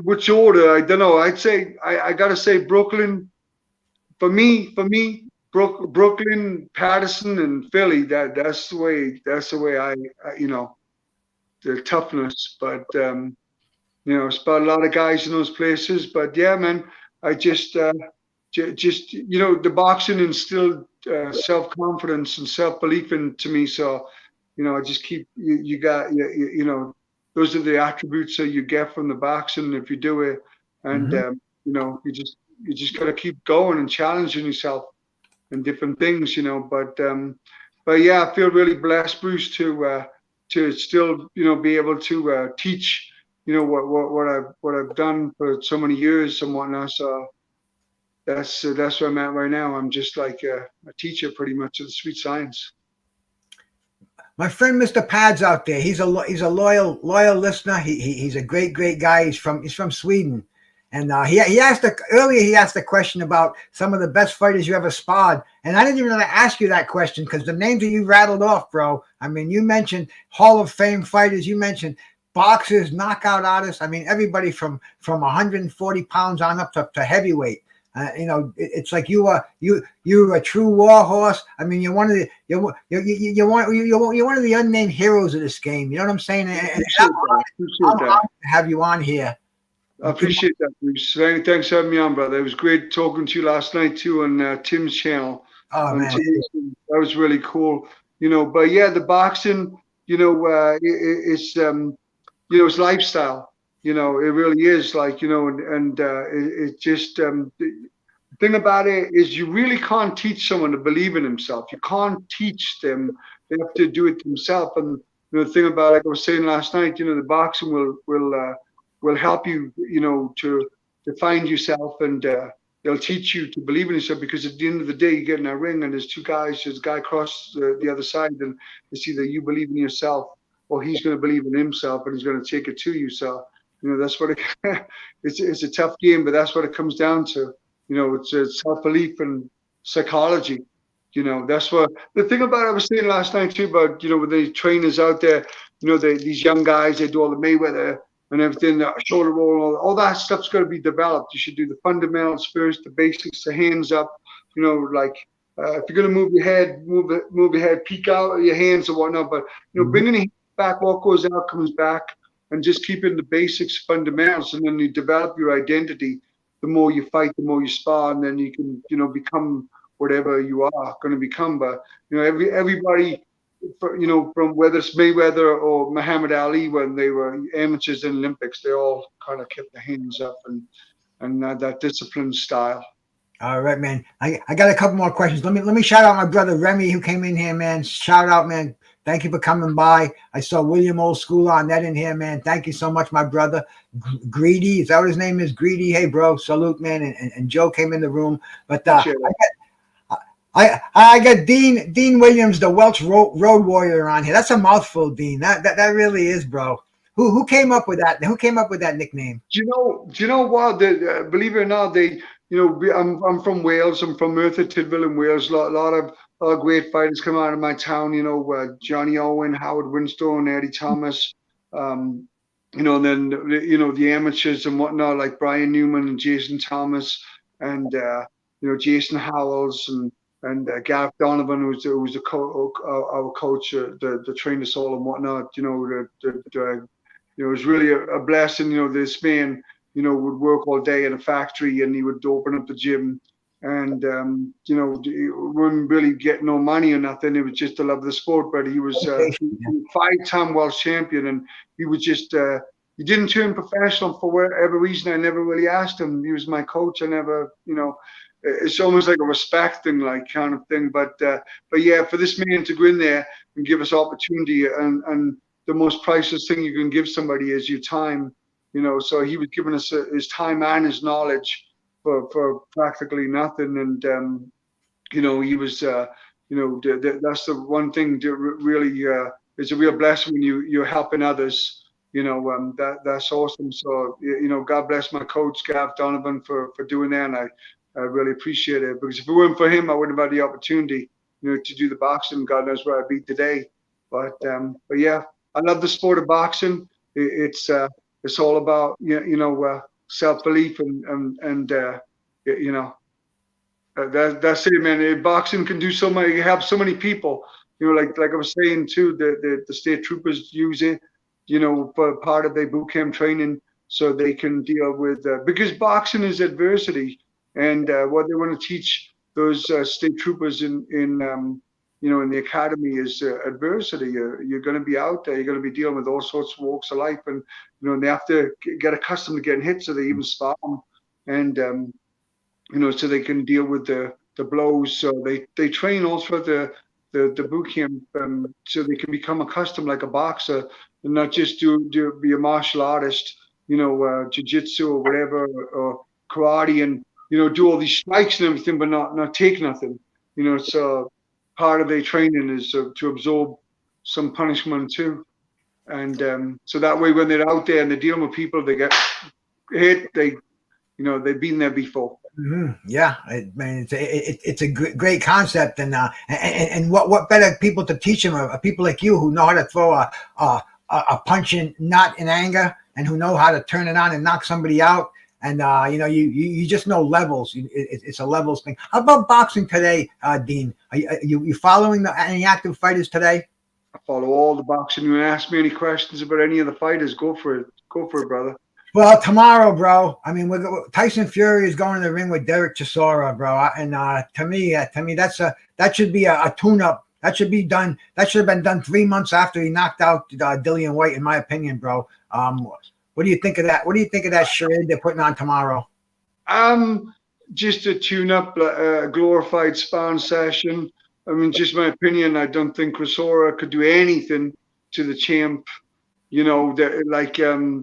Which order? I don't know. I'd say I gotta say Brooklyn. For me, Brooklyn, Patterson, and Philly. That's the way I the toughness, but spot a lot of guys in those places. But yeah, man, I just the boxing instilled self-confidence and self-belief into me. So I just keep those are the attributes that you get from the boxing if you do it, and you just gotta keep going and challenging yourself and different things, but yeah, I feel really blessed, Bruce, to still be able to teach what I've done for so many years and whatnot. So that's where I'm at right now. I'm just like a teacher, pretty much, of the sweet science. my friend Mr. Pads out there. He's a loyal listener. He's a great guy. He's from Sweden, and he asked earlier. He asked a question about some of the best fighters you ever sparred, and I didn't even want to ask you that question because the names that you rattled off, bro. I mean, you mentioned Hall of Fame fighters. You mentioned boxers, knockout artists. I mean, everybody from 140 pounds on up to heavyweight. It's like you're a true war horse. I mean, you're one of the one of the unnamed heroes of this game. You know what I'm saying? And I'm honored to have you on here. I appreciate that, Bruce. Thanks for having me on, brother. It was great talking to you last night too on Tim's channel. Oh man, that was really cool. But yeah, the boxing, it's it's lifestyle. It really is like, it just, the thing about it is you really can't teach someone to believe in himself. You can't teach them. They have to do it themselves. And the thing about, like I was saying last night, the boxing will help you, to find yourself, and they'll teach you to believe in yourself, because at the end of the day, you get in a ring and there's two guys, there's a guy across the other side, and it's either you believe in yourself or he's going to believe in himself and he's going to take it to you. So, that's what it's a tough game, but that's what it comes down to. It's self-belief and psychology. That's what the thing about, I was saying last night too, about, with the trainers out there, these young guys, they do all the Mayweather and everything, the shoulder roll, all that stuff's got to be developed. You should do the fundamentals first, the basics, the hands up, if you're going to move your head, move your head, peek out your hands and whatnot, but, bringing it back, what goes out comes back, and just keeping the basics, fundamentals, and then you develop your identity. The more you fight, the more you spar, and then you can, become whatever you are going to become. But, everybody, from whether it's Mayweather or Muhammad Ali, when they were amateurs in Olympics, they all kind of kept their hands up and that disciplined style. All right, man. I got a couple more questions. Let me shout out my brother Remy, who came in here, man. Shout out, man. Thank you for coming by. I saw William Old School on that in here, man. Thank you so much, my brother. Greedy, is that what his name is? Greedy. Hey, bro. Salute, man. And Joe came in the room. But I got Dean Williams, the Welsh Road Warrior, on here. That's a mouthful, Dean. That really is, bro. Who came up with that? Who came up with that nickname? Do you know what? Believe it or not, I'm from Wales. I'm from Merthyr Tydfil in Wales. A lot of great fighters come out of my town. Johnny Owen, Howard Winstone, Eddie Thomas. And then the amateurs and whatnot, like Brian Newman and Jason Thomas, and Jason Howells and Gareth Donovan, who was our coach, the trained us all and whatnot. It was really a blessing. This man, would work all day in a factory, and he would open up the gym, and wouldn't really get no money or nothing. It was just to love the sport. But he was a 5-time world champion, and he was just he didn't turn professional for whatever reason. I never really asked him. He was my coach. I never, it's almost like a respect thing, like kind of thing. But yeah, for this man to go in there and give us opportunity, and the most priceless thing you can give somebody is your time. So he was giving us his time and his knowledge for practically nothing. And he was that's the one thing that really is a real blessing when you're helping others. That's awesome. So God bless my coach Gareth Donovan for doing that, and I really appreciate it, because if it weren't for him, I wouldn't have had the opportunity to do the boxing. God knows where I'd be today. But yeah, I love the sport of boxing. It's all about self-belief and that's it, man. Boxing can do so many, help so many people. Like I was saying too, the state troopers use it, for part of their boot camp training, so they can deal with because boxing is adversity, and what they want to teach those state troopers in the academy is adversity. You're going to be out there. You're going to be dealing with all sorts of walks of life, and they have to get accustomed to getting hit, so they even spar them, and so they can deal with the blows. So they train all throughout the boot camp, so they can become accustomed like a boxer, and not just be a martial artist, jiu-jitsu or whatever, or karate, and do all these strikes and everything, but not take nothing. So part of their training is to absorb some punishment too. And so that way, when they're out there and they're dealing with people, they get hit. They've been there before. Mm-hmm. Yeah, it's a great concept, and what better people to teach them are people like you who know how to throw a punch in, not in anger, and who know how to turn it on and knock somebody out. And you just know levels. It's a levels thing. How about boxing today, Dean? Are you following any active fighters today? I follow all the boxing. You ask me any questions about any of the fighters, go for it. Go for it, brother. Well, tomorrow, bro. I mean, Tyson Fury is going to the ring with Derek Chisora, bro. And to me, that should be a tune-up. That should be done. That should have been done 3 months after he knocked out Dillian White, in my opinion, bro. What do you think of that? What do you think of that charade they're putting on tomorrow? Just a tune-up, a glorified sparring session. I mean, just my opinion. I don't think Chisora could do anything to the champ. You know,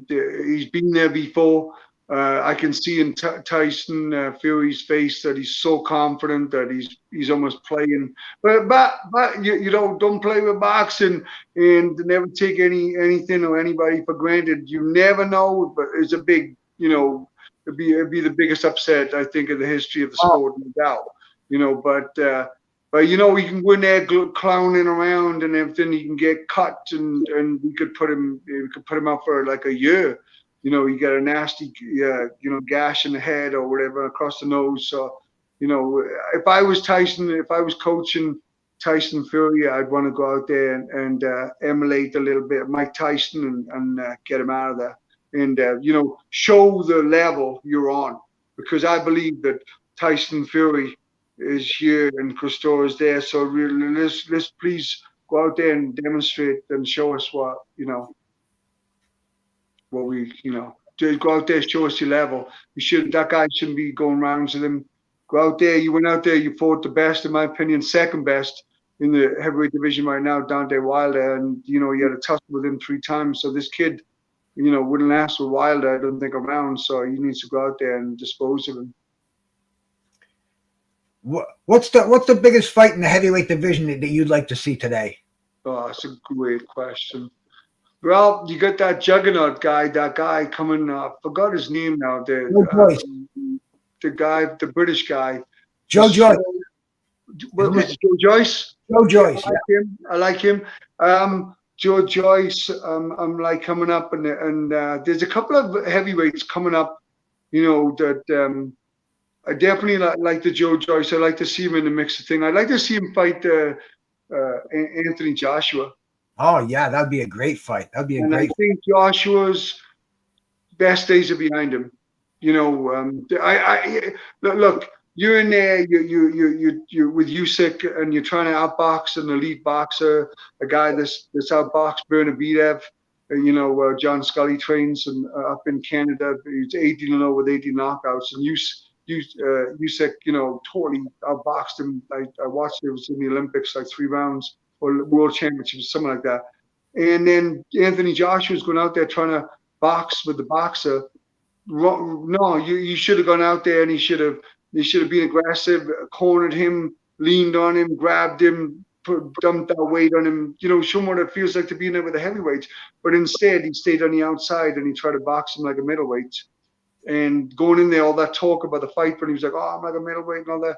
he's been there before. I can see in Tyson Fury's face that he's so confident that he's almost playing. But you know, don't play with boxing and never take anything or anybody for granted. You never know. But it's a big, you know, it'd be the biggest upset I think in the history of the sport, no doubt. You know, but you know, he can go in there clowning around and everything. He can get cut, and we could put him out for like a year. You know, he got a nasty, gash in the head or whatever across the nose. So, you know, if I was coaching Tyson Fury, I'd want to go out there and emulate a little bit of Mike Tyson and get him out of there, and show the level you're on, because I believe that Tyson Fury is here and Chisora is there. So really, let's please go out there and demonstrate and show us what we just go out there, show us your level. That guy shouldn't be going rounds with him. Go out there. You went out there. You fought the best, in my opinion, second best in the heavyweight division right now, Deontay Wilder, and you had a tussle with him 3 times. So this kid, wouldn't last with Wilder, I don't think, around. So he needs to go out there and dispose of him. What's the biggest fight in the heavyweight division that you'd like to see today? Oh, that's a great question. Well, you got that juggernaut guy, coming. Forgot his name now. The British guy. Joe Joyce. What was it, Joe Joyce? Joe Joyce. I like him. Joe Joyce. I'm like coming up, and there's a couple of heavyweights coming up. That I definitely like the Joe Joyce. I like to see him in the mix of thing. I'd like to see him fight Anthony Joshua. Oh yeah, that'd be a great fight. I think Joshua's best days are behind him. Look, you're in there. You're with Usyk, and you're trying to outbox an elite boxer, a guy that's outboxed Bernabiev. John Scully trains up in Canada. He's 18-0 with 80 knockouts, and Usyk, totally outboxed him. I watched it. It was in the Olympics, like 3 rounds. Or World Championships, something like that. And then Anthony Joshua's going out there trying to box with the boxer. No, you should have gone out there, and he should have been aggressive, cornered him, leaned on him, grabbed him, dumped that weight on him. Show him what it feels like to be in there with the heavyweights. But instead, he stayed on the outside and he tried to box him like a middleweight. And going in there, all that talk about the fight, but he was like, "Oh, I'm like a middleweight," and all that.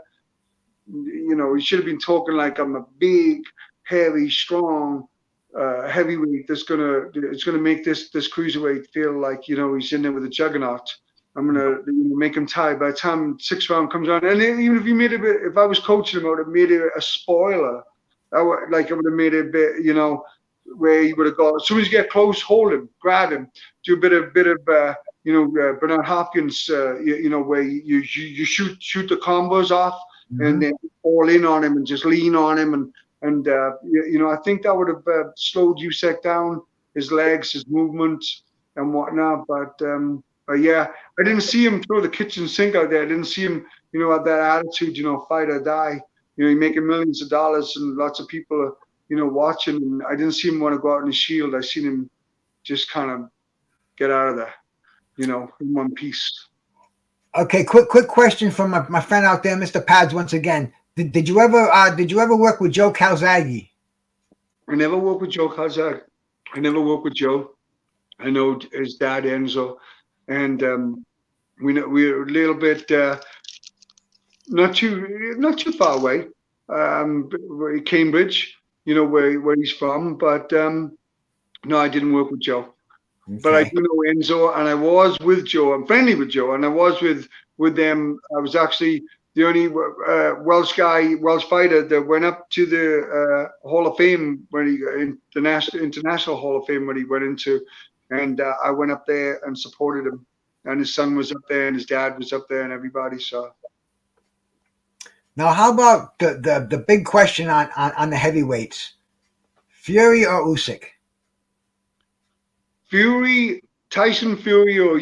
He should have been talking like, "I'm a big, heavy, strong heavyweight it's gonna make this cruiserweight feel like he's in there with a juggernaut. I'm gonna make him tired by the time 6th round comes on." And even if you made it, if I was coaching him, I would have made it a spoiler. I would have made it a bit, where he would have gone as soon as you get close, hold him, grab him, do a bit of Bernard Hopkins, where you shoot the combos off, mm-hmm. and then fall in on him and just lean on him and I think that would have slowed Usyk down, his legs, his movement, and whatnot. But yeah, I didn't see him throw the kitchen sink out there. I didn't see him, have that attitude, fight or die. He's making millions of dollars, and lots of people are, watching. And I didn't see him want to go out in his shield. I seen him just kind of get out of there, in one piece. Okay, quick question from my friend out there, Mr. Pads, once again. Did you ever work with Joe Calzaghe? I never worked with Joe Kazak. I never worked with Joe. I know his dad Enzo, and we're a little bit not too far away. Cambridge, where he's from, but no, I didn't work with Joe. But I Okay. do know Enzo, and I was with Joe. I'm friendly with Joe, and I was with them. I was actually the only Welsh fighter that went up to the Hall of Fame when he in the International Hall of Fame when he went into, and I went up there and supported him. And his son was up there, and his dad was up there, and everybody saw. Now, how about the big question on the heavyweights? Fury or Usyk? Tyson Fury or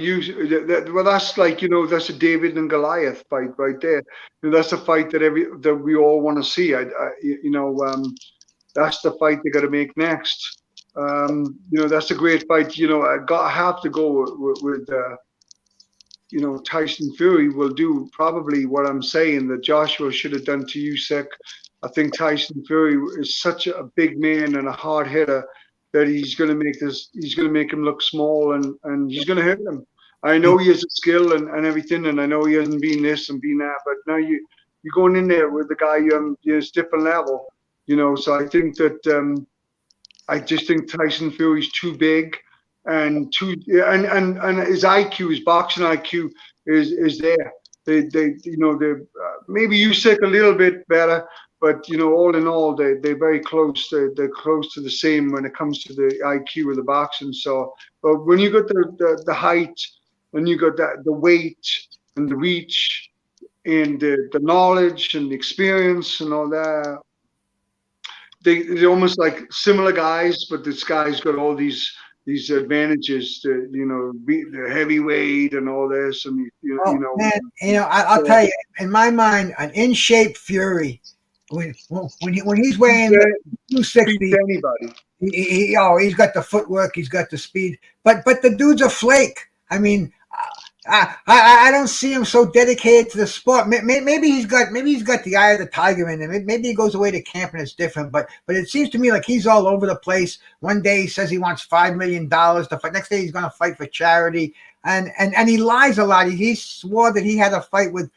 well, that's like, that's a David and Goliath fight right there. That's a fight that we all want to see. That's the fight they got to make next. That's a great fight. I have to go with Tyson Fury will do probably what I'm saying that Joshua should have done to Usyk. I think Tyson Fury is such a big man and a hard hitter that he's going to make him look small, and he's going to hurt him. I know he has a skill and everything, and I know he hasn't been this and been that, but now you're going in there with the guy it's different level, so I think that I just think Tyson Fury's too big and his IQ, his boxing IQ is there. They maybe Usyk a little bit better, but all in all, they're very close. They're close to the same when it comes to the IQ of the boxing. So, but when you got the height, and you got the weight and the reach and the knowledge and the experience and all that, they're almost like similar guys, but this guy's got all these advantages to beat the heavyweight and all this, and Man, I'll tell you, in my mind, an in shape Fury when he's weighing 260, anybody. He's got the footwork, he's got the speed, but the dude's a flake. I mean, I don't see him so dedicated to the sport. Maybe he's got the eye of the tiger in him. Maybe he goes away to camp and it's different. But it seems to me like he's all over the place. One day he says he wants $5 million to fight. Next day he's going to fight for charity, and he lies a lot. He swore that he had a fight with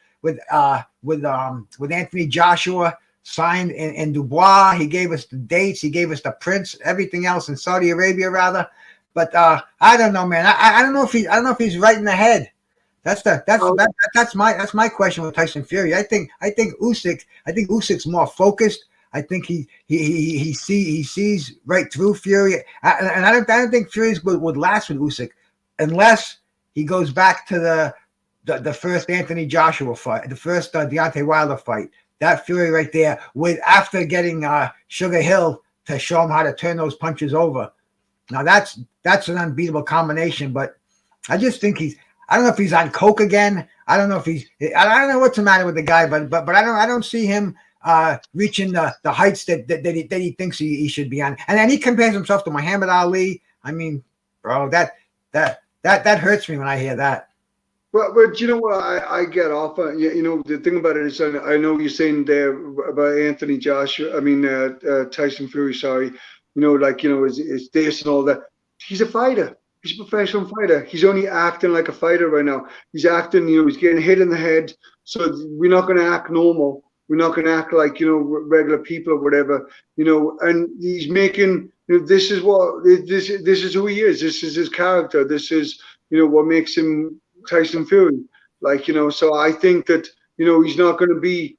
Anthony Joshua signed in Dubois. He gave us the dates. He gave us the prints, everything else in Saudi Arabia rather. But I don't know, man. I don't know if he's right in the head. That's my question with Tyson Fury. I think Usyk's more focused. I think he sees right through Fury, and I don't think Fury would last with Usyk unless he goes back to the first Anthony Joshua fight, the first Deontay Wilder fight. That Fury right there, with after getting Sugar Hill to show him how to turn those punches over. Now that's an unbeatable combination, but I just think I don't know if he's on coke again. I don't know what's the matter with the guy, but I don't see him reaching the heights that he thinks he should be on. And then he compares himself to Muhammad Ali. I mean, bro, that hurts me when I hear that. Well, but you know what I get off on? The thing about it is, I know you're saying there about Anthony Joshua. I mean, Tyson Fury. Sorry, is this and all that. He's a fighter. He's a professional fighter. He's only acting like a fighter right now. He's acting, he's getting hit in the head. So we're not going to act normal. We're not going to act like, regular people or whatever, and he's making, this is who he is. This is his character. This is, what makes him Tyson Fury. So I think that, he's not going to be,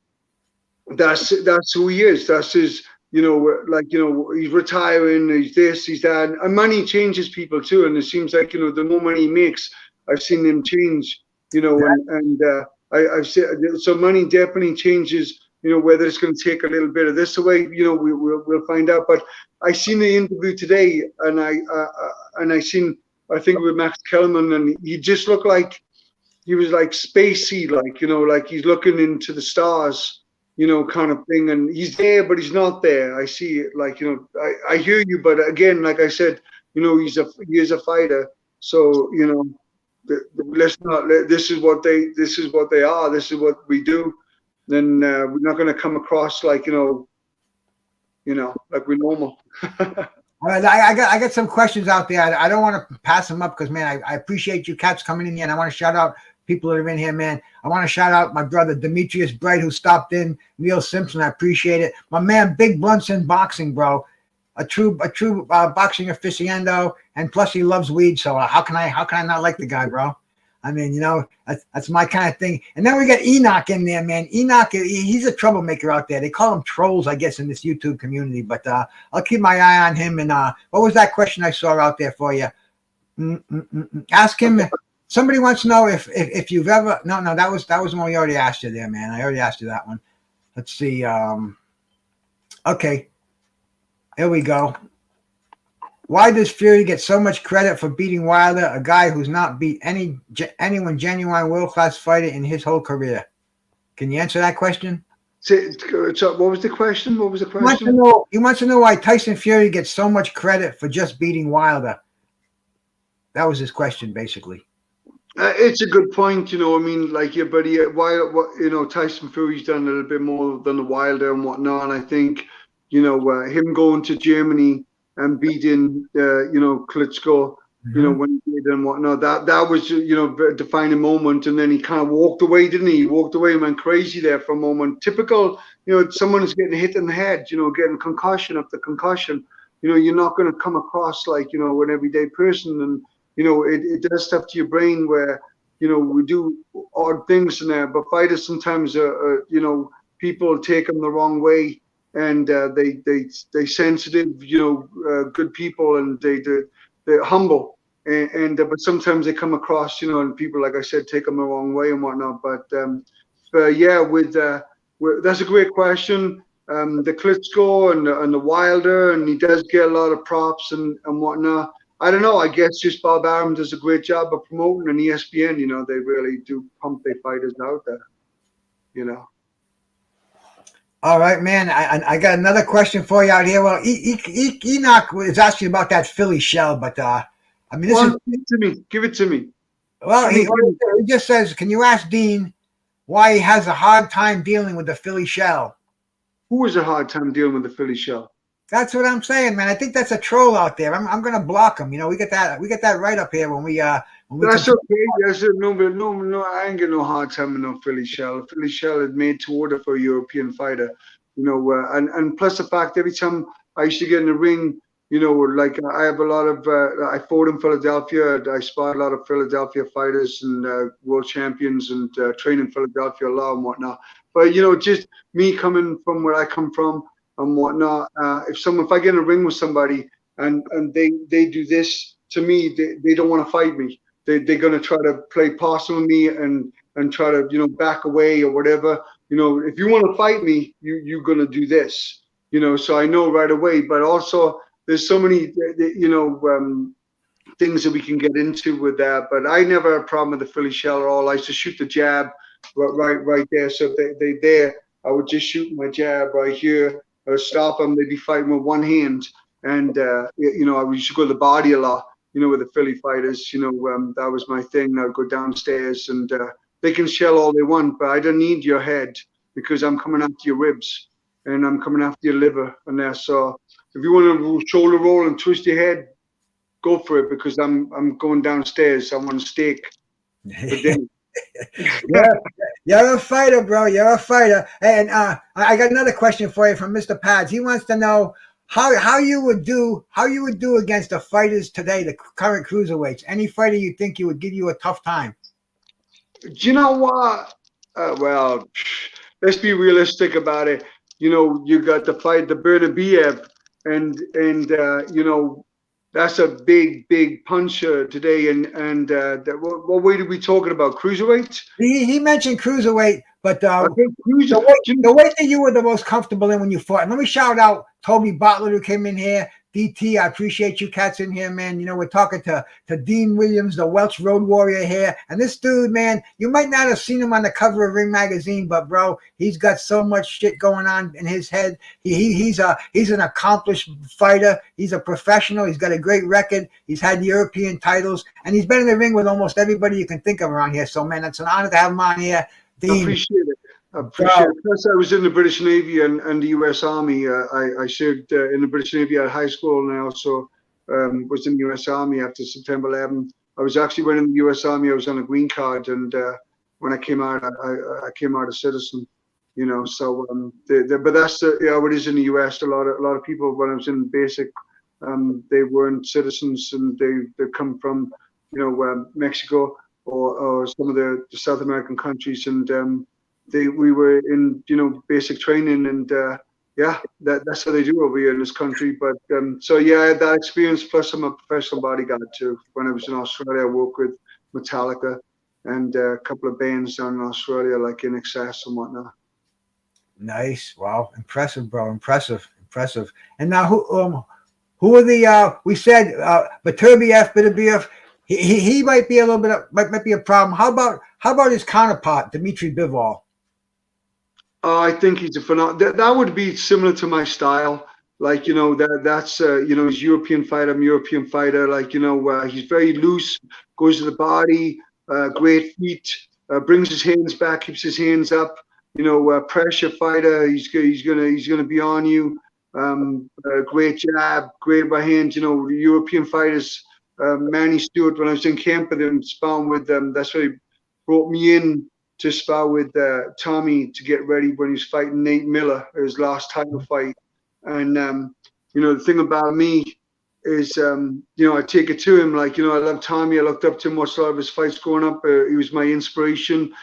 that's who he is. That's his, he's retiring, he's this, he's that. And money changes people too. And it seems like, the more money he makes, I've seen him change, I've said, so money definitely changes, whether it's going to take a little bit of this away, we'll find out. But I seen the interview today, and I think with Max Kellerman, and he just looked like he was like spacey, like he's looking into the stars, kind of thing. And he's there, but he's not there. I see it, I hear you, but again, like I said, he is a fighter. So, let's not. This is what they are. This is what we do. Then we're not going to come across like you know, like we're normal. All right, I got some questions out there. I don't want to pass them up because, man, I appreciate you cats coming in here, and I want to shout out people that are in here, man. I want to shout out my brother Demetrius Bright, who stopped in. Neil Simpson, I appreciate it. My man Big Brunson Boxing, bro, a true boxing aficionado, and plus he loves weed. So how can I not like the guy, bro? I mean, you know, that's my kind of thing. And then we got Enoch in there, man. Enoch, he's a troublemaker out there. They call him trolls, I guess, in this YouTube community. But I'll keep my eye on him. And what was that question I saw out there for you? Ask him. Somebody wants to know if you've ever. No, that was the one we already asked you there, man. I already asked you that one. Let's see. Okay, here we go. Why does Fury get so much credit for beating Wilder, a guy who's not beat anyone genuine world-class fighter in his whole career? Can you answer that question? So what was the question? What was the question? He wants to know why Tyson Fury gets so much credit for just beating Wilder. That was his question, basically. It's a good point, you know. I mean, like your buddy, you know, Tyson Fury's done a little bit more than the Wilder and whatnot. And I think, you know, him going to Germany and beating, you know, Klitschko, you know, when he did and whatnot, that was, you know, a defining moment. And then he kind of walked away, didn't he? He walked away and went crazy there for a moment. Typical, you know, someone is getting hit in the head, you know, getting concussion after concussion. You know, you're not going to come across like, you know, an everyday person. And, you know, it does stuff to your brain where, you know, we do odd things in there. But fighters sometimes, you know, people take them the wrong way. And they sensitive, you know, good people, and they're humble, and but sometimes they come across, you know, and people, like I said, take them the wrong way and whatnot. But yeah, that's a great question. The Klitschko and the Wilder, and he does get a lot of props and whatnot. I don't know. I guess just Bob Arum does a great job of promoting, and ESPN, you know, they really do pump their fighters out there, you know. All right, man. I got another question for you out here. Well, Enoch is asking about that Philly shell, but I mean, give it to me. Well, he just says, can you ask Dean why he has a hard time dealing with the Philly shell? Who has a hard time dealing with the Philly shell? That's what I'm saying, man. I think that's a troll out there. I'm gonna block him. You know, we get that right up here when we That's okay. Yes, no. I ain't getting no hard time with no Philly shell. A Philly shell is made to order for a European fighter. You know, and plus the fact every time I used to get in the ring, you know, like I have a lot of I fought in Philadelphia. I sparred a lot of Philadelphia fighters and world champions, and trained in Philadelphia a lot and whatnot. But you know, just me coming from where I come from and whatnot. If I get in a ring with somebody and they do this to me, they don't want to fight me. They're going to try to play possum with me and try to, you know, back away or whatever. You know, if you want to fight me, you're going to do this. You know, so I know right away. But also, there's so many, you know, things that we can get into with that. But I never had a problem with the Philly shell at all. I used to shoot the jab right there. So if they there, I would just shoot my jab right here or stop them. They'd be fighting with one hand. And, you know, I used to go to the body a lot. You know, with the Philly fighters, you know, that was my thing. I'd go downstairs and they can shell all they want, but I don't need your head because I'm coming after your ribs and I'm coming after your liver. And that's so if you want to shoulder roll and twist your head, go for it because I'm going downstairs. I want a steak. You're a fighter, bro. You're a fighter. And I got another question for you from Mr. Pads. He wants to know how you would do against the fighters today, the current cruiserweights. Any fighter you think would give you a tough time? Do you know what? Well, let's be realistic about it. You know, you got the fight, the Bernabiev, and you know, that's a big puncher today. And what weight are we talking about? Cruiserweight? He mentioned cruiserweight, but the weight that you were the most comfortable in when you fought. And let me shout out Toby Butler who came in here. DT, I appreciate you cats in here, man. You know, we're talking to Dean Williams, the Welsh Road Warrior here. And this dude, man, you might not have seen him on the cover of Ring Magazine, but bro, he's got so much shit going on in his head. He's an accomplished fighter. He's a professional. He's got a great record. He's had European titles, and he's been in the ring with almost everybody you can think of around here. So, man, it's an honor to have him on here. Dean, I appreciate it. I appreciate it. Plus, I was in the British Navy and the U.S. Army. I served in the British Navy at high school, and I also was in the U.S. Army after September 11th. I was actually when in the U.S. Army. I was on a green card, and when I came out, I came out a citizen. You know, so but that's how it is in the U.S. A lot of people when I was in basic, they weren't citizens, and they come from Mexico or some of the South American countries, and we were in basic training, and that's how they do over here in this country. But so yeah, I had that experience. Plus, I'm a professional bodyguard too. When I was in Australia, I worked with Metallica and a couple of bands down in Australia, like In Excess and whatnot. Nice. Wow. Impressive, bro. Impressive. And now who are the we said Beterbiev, Bitterbiev, he might be a little bit might be a problem. How about his counterpart, Dmitry Bivol? I think he's a phenomenal. That would be similar to my style. Like, that's he's European fighter, I'm European fighter. Like, he's very loose, goes to the body, great feet, brings his hands back, keeps his hands up. Pressure fighter. He's gonna be on you. Great jab, great right hand. European fighters. Manny Stewart. When I was in camp with him, sparring with them, that's why he brought me in to spar with Tommy to get ready when he was fighting Nate Miller, his last title fight. And the thing about me is, I take it to him. Like, I love Tommy. I looked up to him, watched a lot of his fights growing up. He was my inspiration.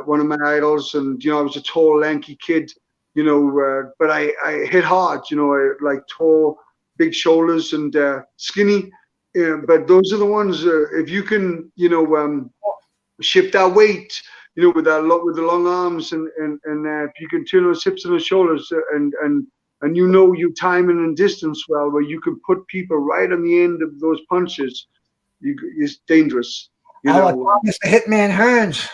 One of my idols, and I was a tall, lanky kid, but I hit hard, I like tall, big shoulders and skinny. But those are the ones. If you can, shift that weight, with the long arms, and if you can turn those hips and those shoulders, and your timing and distance well, where you can put people right on the end of those punches, it's dangerous. Thomas the Hitman Hearns.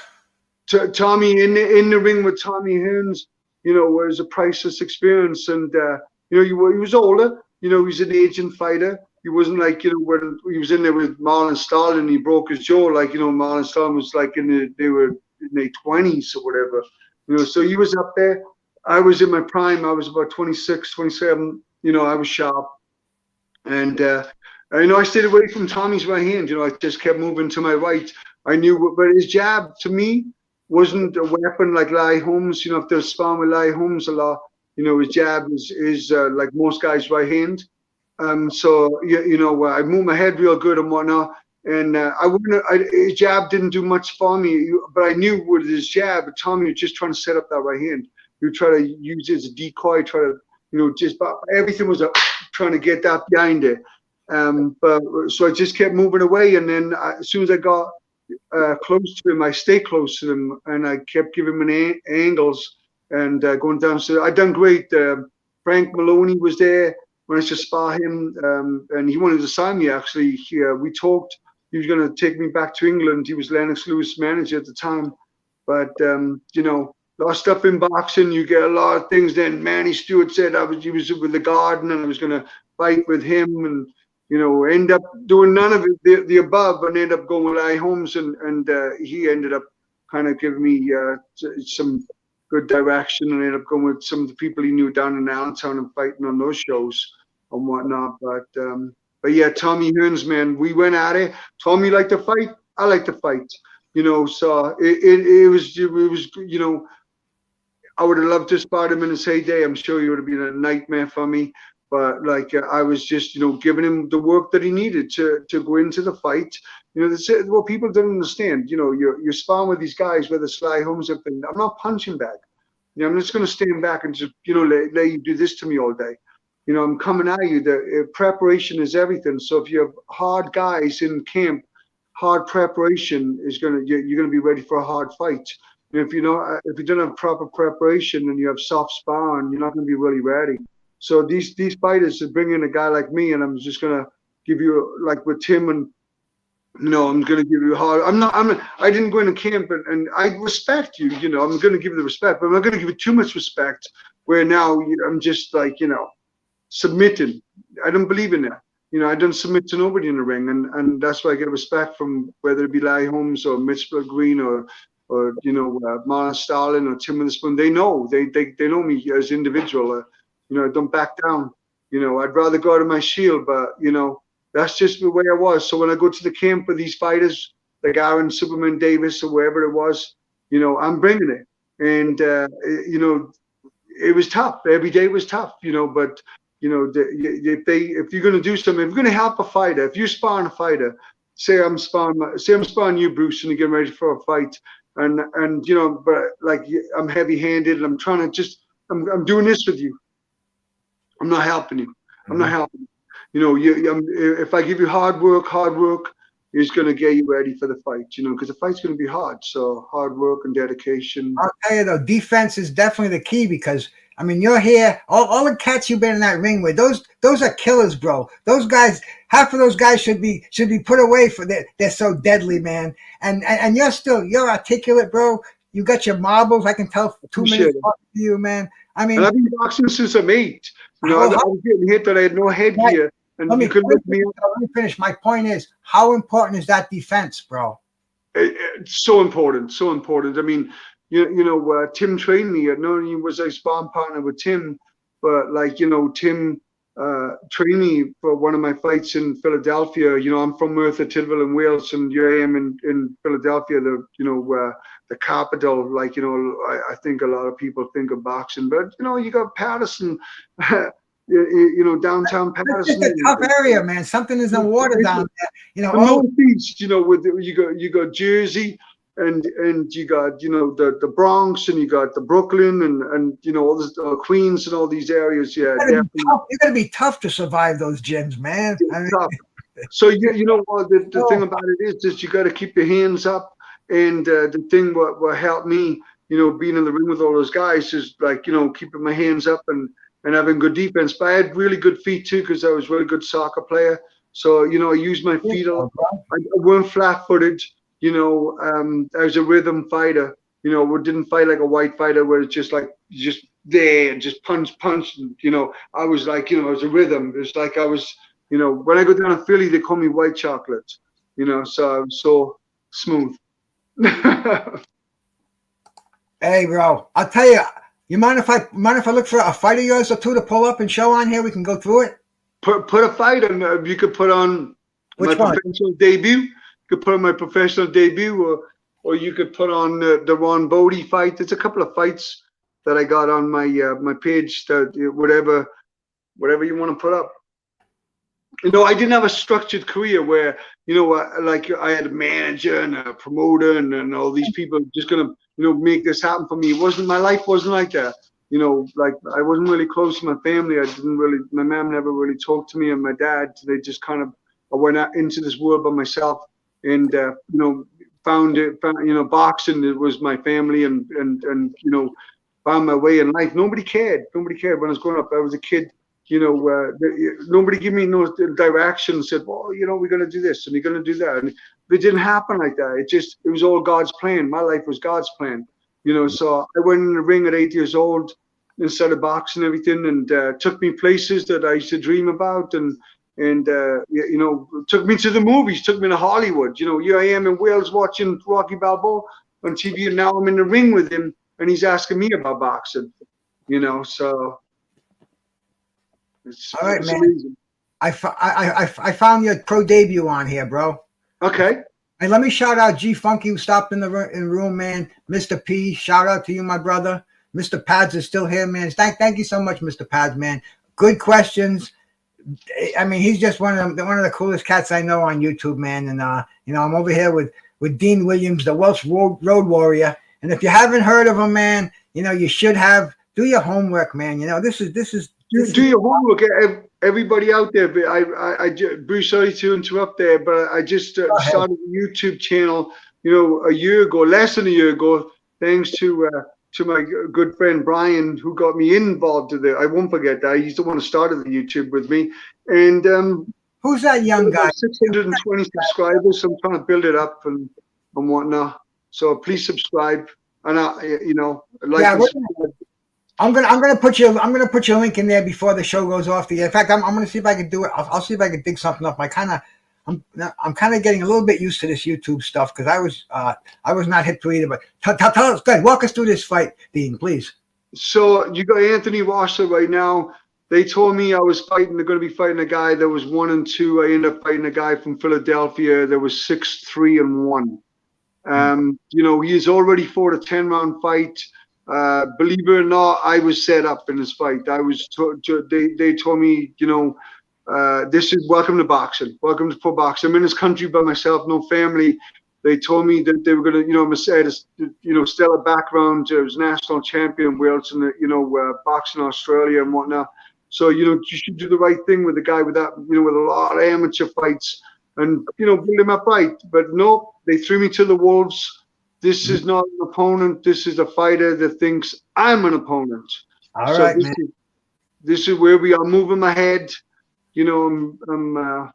Tommy in the ring with Tommy Hearns, was a priceless experience. And he was older. He was an aging fighter. He wasn't like when he was in there with Marlon Starling, he broke his jaw. Like Marlon Starling was like they were in their 20s or whatever. So he was up there. I was in my prime. I was about 26, 27. I was sharp, and I stayed away from Tommy's right hand. I just kept moving to my right. I knew, but his jab to me wasn't a weapon like Larry Holmes. If they're sparring with Larry Holmes a lot, his jab is like most guys' right hand. So I moved my head real good and whatnot, and his jab didn't do much for me. But I knew with his jab, Tommy was just trying to set up that right hand. He would try to use it as a decoy, try to just everything was trying to get that behind it. But so I just kept moving away, and then as soon as I got close to him, I stayed close to him, and I kept giving him angles and going down. So I done great. Frank Maloney was there when I used to spar him, and he wanted to sign me. Actually, we talked. He was going to take me back to England. He was Lennox Lewis' manager at the time, but a lot of stuff in boxing. You get a lot of things. Then Manny Stewart said he was with the Garden, and I was going to fight with him, and end up doing none of it, the above, and end up going with Larry Holmes, and he ended up kind of giving me some good direction, and ended up going with some of the people he knew down in Allentown and fighting on those shows and whatnot. But yeah, Tommy Hearns, man, we went at it. Tommy liked to fight. I like to fight. So it was I would have loved to spot him in his heyday. I'm sure he would have been a nightmare for me. But I was just, giving him the work that he needed to go into the fight. That's what people don't understand. You're sparring with these guys, whether it's Sly Holmes or anything. I'm not punching back. I'm just going to stand back and just, let you do this to me all day. I'm coming at you. The preparation is everything. So if you have hard guys in camp, hard preparation is you're going to be ready for a hard fight. And if you don't have proper preparation and you have soft sparring, you're not going to be really ready. So these fighters are bringing a guy like me, and I'm just gonna give you, like with Tim, and I'm gonna give you hard. I didn't go into camp, and I respect you. I'm gonna give you the respect, but I'm not gonna give you too much respect. Where now I'm just like submitting. I don't believe in that. I don't submit to nobody in the ring, and that's why I get respect from whether it be Larry Holmes or Mitch Green or Marlon Starling or Tim Witherspoon, they know me as individual. I don't back down. I'd rather go out of my shield, but that's just the way I was. So when I go to the camp with these fighters, like Aaron Superman Davis or wherever it was, I'm bringing it. And it was tough. Every day was tough, but if you're going to do something, if you're going to help a fighter, if you're sparring a fighter, say I'm sparring you, Bruce, and you're getting ready for a fight, and but like I'm heavy-handed and I'm trying to I'm doing this with you. I'm not helping you. I'm not helping you. If I give you hard work is going to get you ready for the fight, because the fight's going to be hard. So hard work and dedication. I'll tell you though, defense is definitely the key because I mean you're here. All the cats you've been in that ring with, those are killers, bro. Those guys, half of those guys should be put away for that. They're so deadly, man. And you're articulate, bro. You got your marbles. I can tell 2 minutes talking to you, man. I mean, and I've been boxing since I'm 8. I was getting hit that I had no headgear. And let me finish. My point is, how important is that defense, bro? It's so important, so important. I mean, Tim trained me. Not only was I sparring partner with Tim, but Tim trained me for one of my fights in Philadelphia. I'm from Merthyr Tydfil in Wales, and here I am in Philadelphia, the capital. I think a lot of people think of boxing, but you got Patterson. Downtown Patterson. It's a tough area, man. Something is in the water down there. The Northeast, you got Jersey and you got the Bronx and you got the Brooklyn and all this Queens and all these areas. Yeah, you're gonna be tough to survive those gyms, man. Tough. So the thing about it is you got to keep your hands up. And the thing what helped me, being in the ring with all those guys is keeping my hands up and having good defense. But I had really good feet too because I was a really good soccer player. So, I used my feet a lot. I weren't flat-footed. I was a rhythm fighter. We didn't fight like a white fighter where it's just like just there and just punch. And, I was like, it was a rhythm. It was like I was, when I go down to Philly, they call me white chocolate. So I was so smooth. Hey, bro, I'll tell you. You mind if I look for a fight of yours or two to pull up and show on here? We can go through it. Put a fight on. You could put on my professional debut. You could put on my professional debut, or you could put on the Ron Bodie fight. There's a couple of fights that I got on my my page. That whatever you want to put up. I didn't have a structured career where like I had a manager and a promoter and all these people just gonna make this happen for me. My life wasn't like that. Like I wasn't really close to my family. My mom never really talked to me, and my dad, they just I went out into this world by myself and, found boxing. It was my family and found my way in life. Nobody cared. When I was growing up, I was a kid, nobody gave me no direction, said, well, we're going to do this and we're going to do that. And it didn't happen like that. It was all God's plan. My life was God's plan, so I went in the ring at 8 years old and started boxing and everything, and took me places that I used to dream about, and took me to the movies, took me to Hollywood. Here I am in Wales watching Rocky Balboa on TV, and now I'm in the ring with him and he's asking me about boxing, so. All right, man. Amazing. I found your pro debut on here, bro. Okay. And let me shout out G Funky, who stopped in the room, man. Mr. P, shout out to you, my brother. Mr. Pads is still here, man. Thank you so much, Mr. Pads, man. Good questions. I mean, he's just one of the coolest cats I know on YouTube, man. And I'm over here with Dean Williams, the Welsh Road Warrior. And if you haven't heard of him, man, you should have. Do your homework, man. This is. Do your homework, everybody out there. But I Bruce, sorry to interrupt there, but I just started a YouTube channel, a year ago, less than a year ago, thanks to my good friend Brian, who got me involved with it. I won't forget that. He's the one who started the YouTube with me. And who's that young guy? 620 subscribers. So I'm trying to build it up and whatnot. So please subscribe. And I'm gonna put your link in there before the show goes off the air. In fact, I'm gonna see if I can do it. I'll see if I can dig something up. I kind of I'm kind of getting a little bit used to this YouTube stuff because I was not hip to either. But tell us, good, walk us through this fight, Dean, please. So you got Anthony Wasser right now. They told me I was fighting. They're going to be fighting a guy that was 1-2. I ended up fighting a guy from Philadelphia that was 6-3-1. You know, he's already fought a 10-round fight. Believe it or not, I was set up in this fight. I was they told me, you know, this is welcome to boxing. Welcome to pro boxing. I'm in this country by myself, no family. They told me that they were going to, you know, Mercedes, you know, stellar background. I was national champion, Wales, and you know, boxing Australia and whatnot. So, you know, you should do the right thing with a guy with that, you know, with a lot of amateur fights and, you know, build him up right. But no, they threw me to the wolves. This is not an opponent. This is a fighter that thinks I'm an opponent. All right, man. This is where we are moving my head. You know, I'm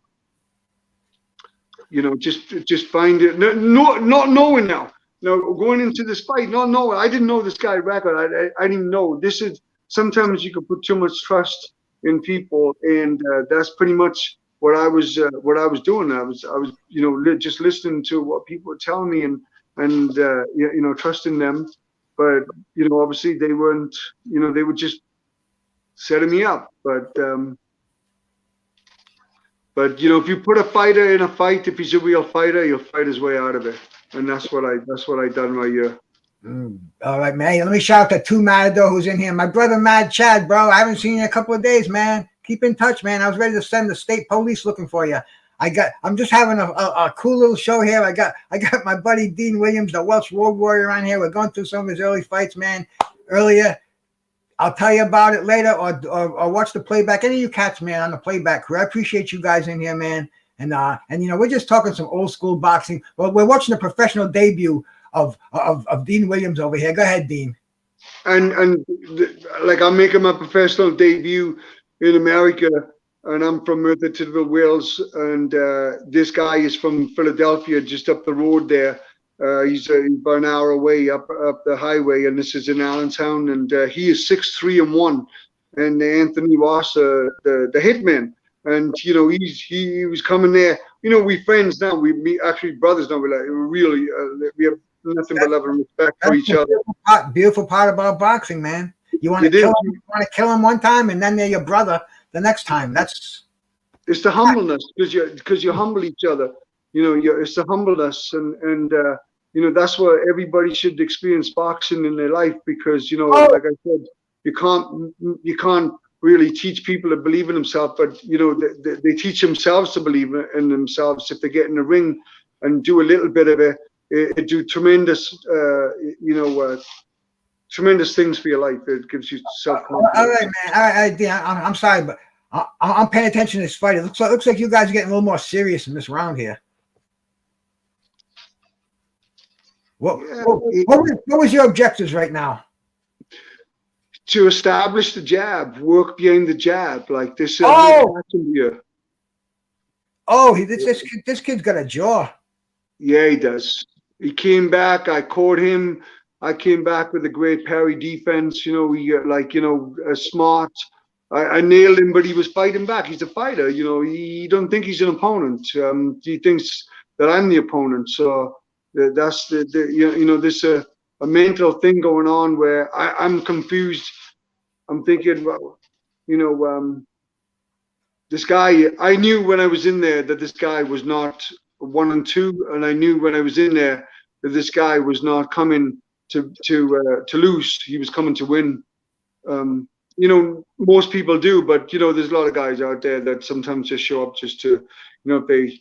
you know, just find it. Not knowing now. No, going into this fight, not knowing. I didn't know this guy's record. I didn't even know. This is sometimes you can put too much trust in people, and that's pretty much what I was doing. I was you know, just listening to what people were telling me and you know, trusting them. But you know, obviously they weren't. You know, they were just setting me up. But you know, if you put a fighter in a fight, if he's a real fighter, he'll fight his way out of it, and that's what I done right here. All right, man. Hey, let me shout out to Two Matador who's in here. My brother Mad Chad, bro. I haven't seen you in a couple of days, man. Keep in touch, man. I was ready to send the state police looking for you. I'm just having a cool little show here. I got my buddy Dean Williams, the Welsh Road Warrior, on here. We're going through some of his early fights, man. Earlier. I'll tell you about it later, or watch the playback. Any of you cats, man, on the playback crew. I appreciate you guys in here, man. And you know, we're just talking some old school boxing. Well, we're watching the professional debut of Dean Williams over here. Go ahead, Dean. And like I'm making my professional debut in America, and I'm from Merthyr Tydfil, Wales, and this guy is from Philadelphia, just up the road there. He's about an hour away up the highway, and this is in Allentown, and he is 6-3-1, and Anthony Wasser, the hitman, and you know he was coming there. You know, we friends now. We actually brothers now. We're really we have nothing but love and respect for each other. Beautiful part about boxing, man. You want to kill him one time, and then they're your brother the next time. It's the humbleness, because you humble each other. You know, it's the humbleness, and you know, that's what everybody should experience boxing in their life, because, you know, like I said, you can't really teach people to believe in themselves, but, you know, they teach themselves to believe in themselves. If they get in the ring and do a little bit of it do tremendous, you know, tremendous things for your life. It gives you self-confidence. All right, man. All right, Dean, I'm sorry, but I'm paying attention to this fight. It looks like you guys are getting a little more serious in this round here. What was your objectives right now? To establish the jab, work behind the jab, like this. This kid's got a jaw. Yeah, he does. He came back. I caught him. I came back with a great parry defense. You know, he smart. I nailed him, but he was fighting back. He's a fighter. You know, he don't think he's an opponent. He thinks that I'm the opponent. So. That's you know, this a mental thing going on where I'm confused. I'm thinking, well, you know, this guy. I knew when I was in there that this guy was not 1-2, and I knew when I was in there that this guy was not coming to lose. He was coming to win. You know, most people do, but you know, there's a lot of guys out there that sometimes just show up just to, you know, if they,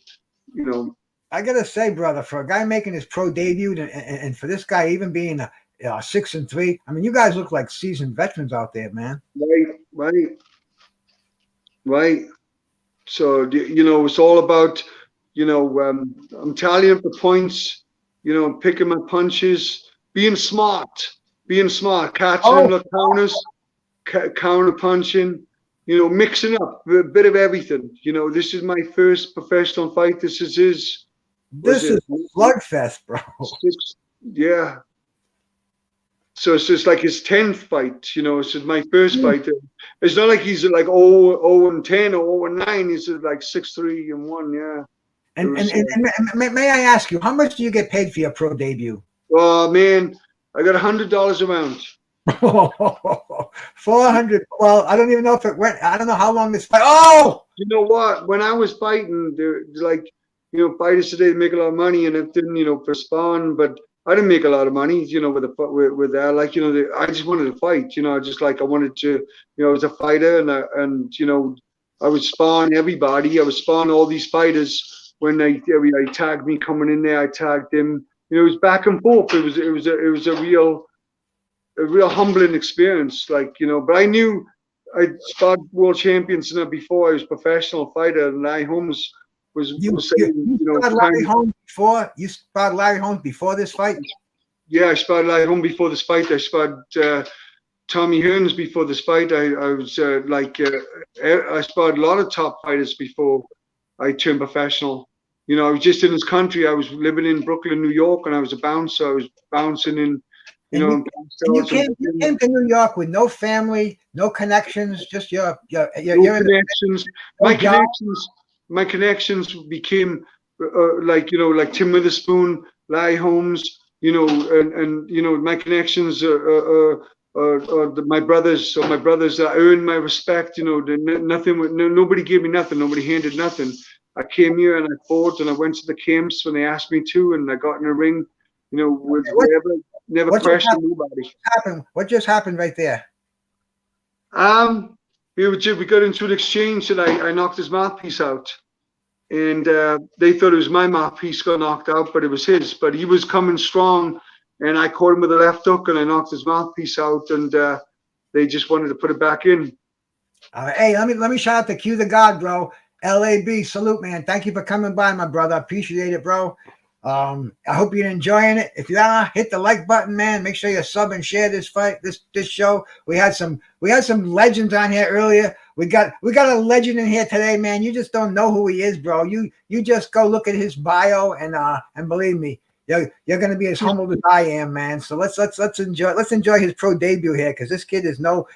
you know. I gotta say, brother, for a guy making his pro debut, and for this guy even being 6-3, I mean, you guys look like seasoned veterans out there, man. Right. So you know, it's all about, you know, I'm tallying up the points, you know, picking my punches, being smart, catching the counters, counter punching, you know, mixing up a bit of everything. You know, this is my first professional fight. This is his. This is a slugfest, bro. Yeah. So it's just like his 10th fight, you know. It's just my first fight. It's not like he's like 0-10 or 0-9. He's like 6-3-1. Yeah. And may I ask you, how much do you get paid for your pro debut? Oh man, I got $100 a round. 400. Well, I don't even know if it went. I don't know how long this fight. Oh, you know what? When I was fighting, they're like, fighters today make a lot of money, and it didn't, for spawn, but I didn't make a lot of money, with that. Like, I just wanted to fight, I wanted to, I was a fighter, and I would spawn everybody. I would spawn all these fighters when they tagged me coming in there. I tagged them. It was back and forth. It was a real humbling experience. Like, but I knew I'd sparred world champions before I was a professional fighter, and Larry Holmes was saying, sparred Larry Holmes before you sparred Larry Holmes before this fight. Yeah, I sparred Larry Holmes before this fight. I sparred Tommy Hearns before this fight. I was I sparred a lot of top fighters before I turned professional. I was just in this country. I was living in Brooklyn, New York, and I was a bouncer. I was bouncing in. You came to New York with no family, no connections, just your connections. My connections became like Tim Witherspoon, Larry Holmes, and my connections are my brothers. So my brothers that earned my respect. Nobody gave me nothing. Nobody handed nothing. I came here and I fought, and I went to the camps when they asked me to, and I got in the ring. With whatever. Never questioned nobody. What just happened right there? We got into an exchange, and I knocked his mouthpiece out, and they thought it was my mouthpiece got knocked out, but it was his. But he was coming strong, and I caught him with a left hook, and I knocked his mouthpiece out, and they just wanted to put it back in. Hey, let me shout out to Q the God, bro. LAB, salute, man. Thank you for coming by, my brother. Appreciate it, bro. I hope you're enjoying it. If you're not, hit the like button, man. Make sure you sub and share this show. We had some legends on here earlier. We got a legend in here today, man. You just don't know who he is, bro. You just go look at his bio, and believe me, you're gonna be as humble as I am, man. So let's enjoy his pro debut here, because this kid is no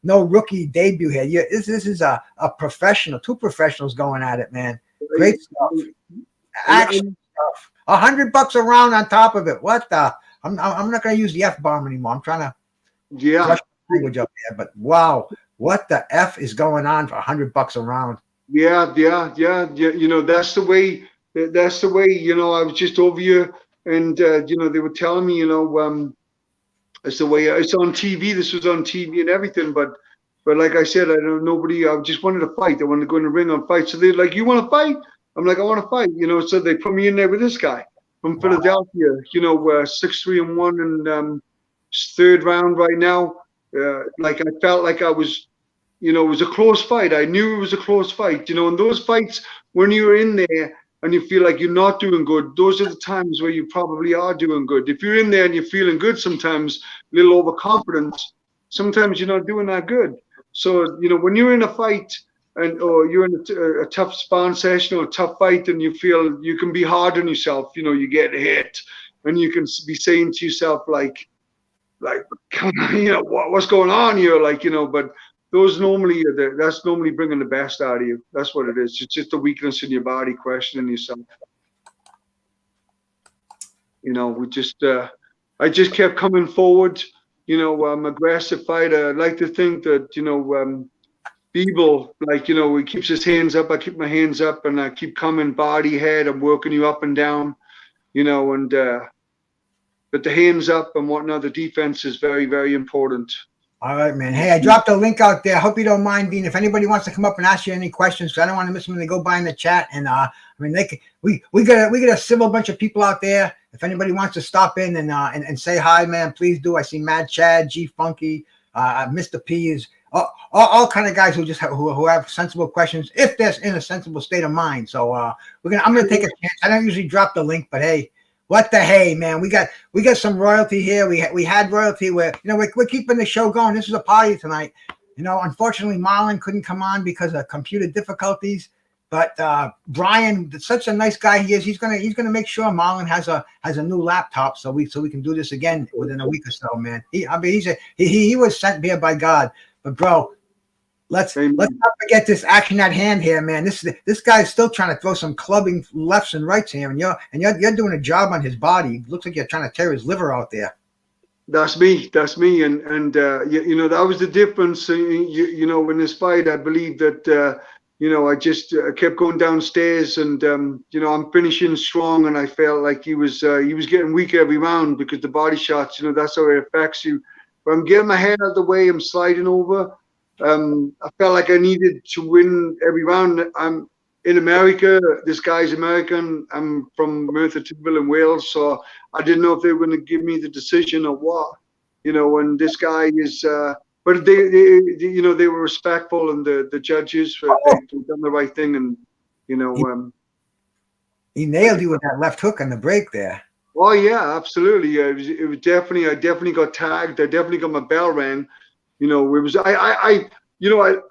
rookie debut here. This is a professional, two professionals going at it, man. Great stuff. Action. $100 a round on top of it. What the? I'm not gonna use the F-bomb anymore. I'm trying to brush the language up there. But wow, what the F is going on for $100 a round? Yeah. That's the way. I was just over here, and they were telling me, it's the way it's on TV. This was on TV and everything, but like I said, I just wanted to fight. I wanted to go in the ring and fight. So they're like, "You want to fight?" I'm like, I want to fight, so they put me in there with this guy from Philadelphia, 6-3-1 and third round right now. Like I felt like I was, it was a close fight. I knew it was a close fight, and those fights when you're in there and you feel like you're not doing good, those are the times where you probably are doing good. If you're in there and you're feeling good, sometimes a little overconfident, sometimes you're not doing that good. So, when you're in a fight, or you're in a tough spawn session or a tough fight, and you feel you can be hard on yourself, you get hit, and you can be saying to yourself like, come on, what's going on here, but those that's normally bringing the best out of you. That's what it is. It's just a weakness in your body, questioning yourself. I just kept coming forward. I'm an aggressive fighter. I like to think that Beeble, he keeps his hands up. I keep my hands up, and I keep coming body, head. I'm working you up and down, but the hands up and whatnot, the defense is very, very important. All right, man. Hey, I dropped a link out there. I hope you don't mind, Dean. If anybody wants to come up and ask you any questions, because I don't want to miss them when they go by in the chat. And we got a civil bunch of people out there. If anybody wants to stop in and say hi, man, please do. I see Mad Chad, G Funky, Mr. P is. All kind of guys who have sensible questions, if they're in a sensible state of mind. So I'm gonna take a chance. I don't usually drop the link, but hey, what the hey, man? We got some royalty here. We had royalty where we're keeping the show going. This is a party tonight. Unfortunately, Marlon couldn't come on because of computer difficulties. But Brian, such a nice guy he is. He's gonna make sure Marlon has a new laptop so we can do this again within a week or so, man. He was sent here by God. But bro, Let's Amen. not forget this action at hand here, man. This guy's still trying to throw some clubbing lefts and rights here, and you're doing a job on his body. Looks like you're trying to tear his liver out there. That's me, and you know, that was the difference. You know, in this fight, I believe that you know, I just kept going downstairs, and you know, I'm finishing strong, and I felt like he was getting weak every round because the body shots, you know, that's how it affects you. But I'm getting my head out of the way. I'm sliding over. I felt like I needed to win every round. I'm in America. This guy's American. I'm from Merthyr Tydfil in Wales, so I didn't know if they were going to give me the decision or what, you know. And this guy is, but they you know, they were respectful, and the judges, they've done the right thing, and you know, he nailed you with that left hook on the break there. Oh yeah, absolutely. It was definitely. I definitely got tagged. I definitely got my bell rang. You know, it was you know, it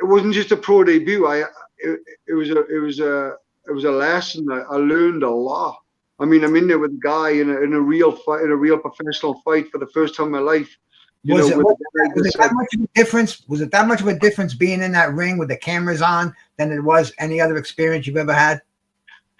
wasn't just a pro debut. It was a lesson. I learned a lot. I mean, I'm in there with a guy in a real fight, in a real professional fight for the first time in my life. Was it that much of a difference? Was it that much of a difference being in that ring with the cameras on than it was any other experience you've ever had?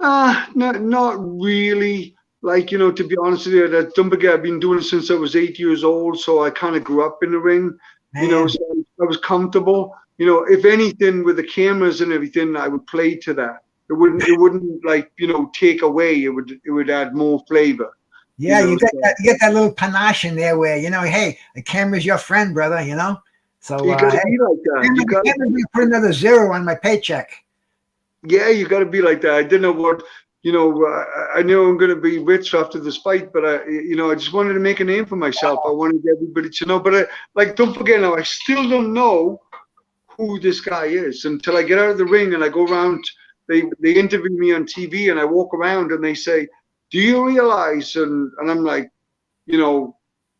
Not really. Like, you know, to be honest with you, don't forget, I've been doing it since I was 8 years old, so I kind of grew up in the ring. Man. You know, so I was comfortable. You know, if anything, with the cameras and everything, I would play to that. It wouldn't like, you know, take away. It would add more flavor. Yeah, you get that little panache in there where, you know, hey, the camera's your friend, brother. You know, so you gotta be like that. You gotta put another zero on my paycheck. Yeah, you gotta be like that. I didn't know what. You know, I knew I'm going to be rich after this fight, but I just wanted to make a name for myself. I wanted everybody to know. But don't forget now, I still don't know who this guy is until I get out of the ring and I go around. They interview me on TV, and I walk around and they say, "Do you realize?" And I'm like, you know,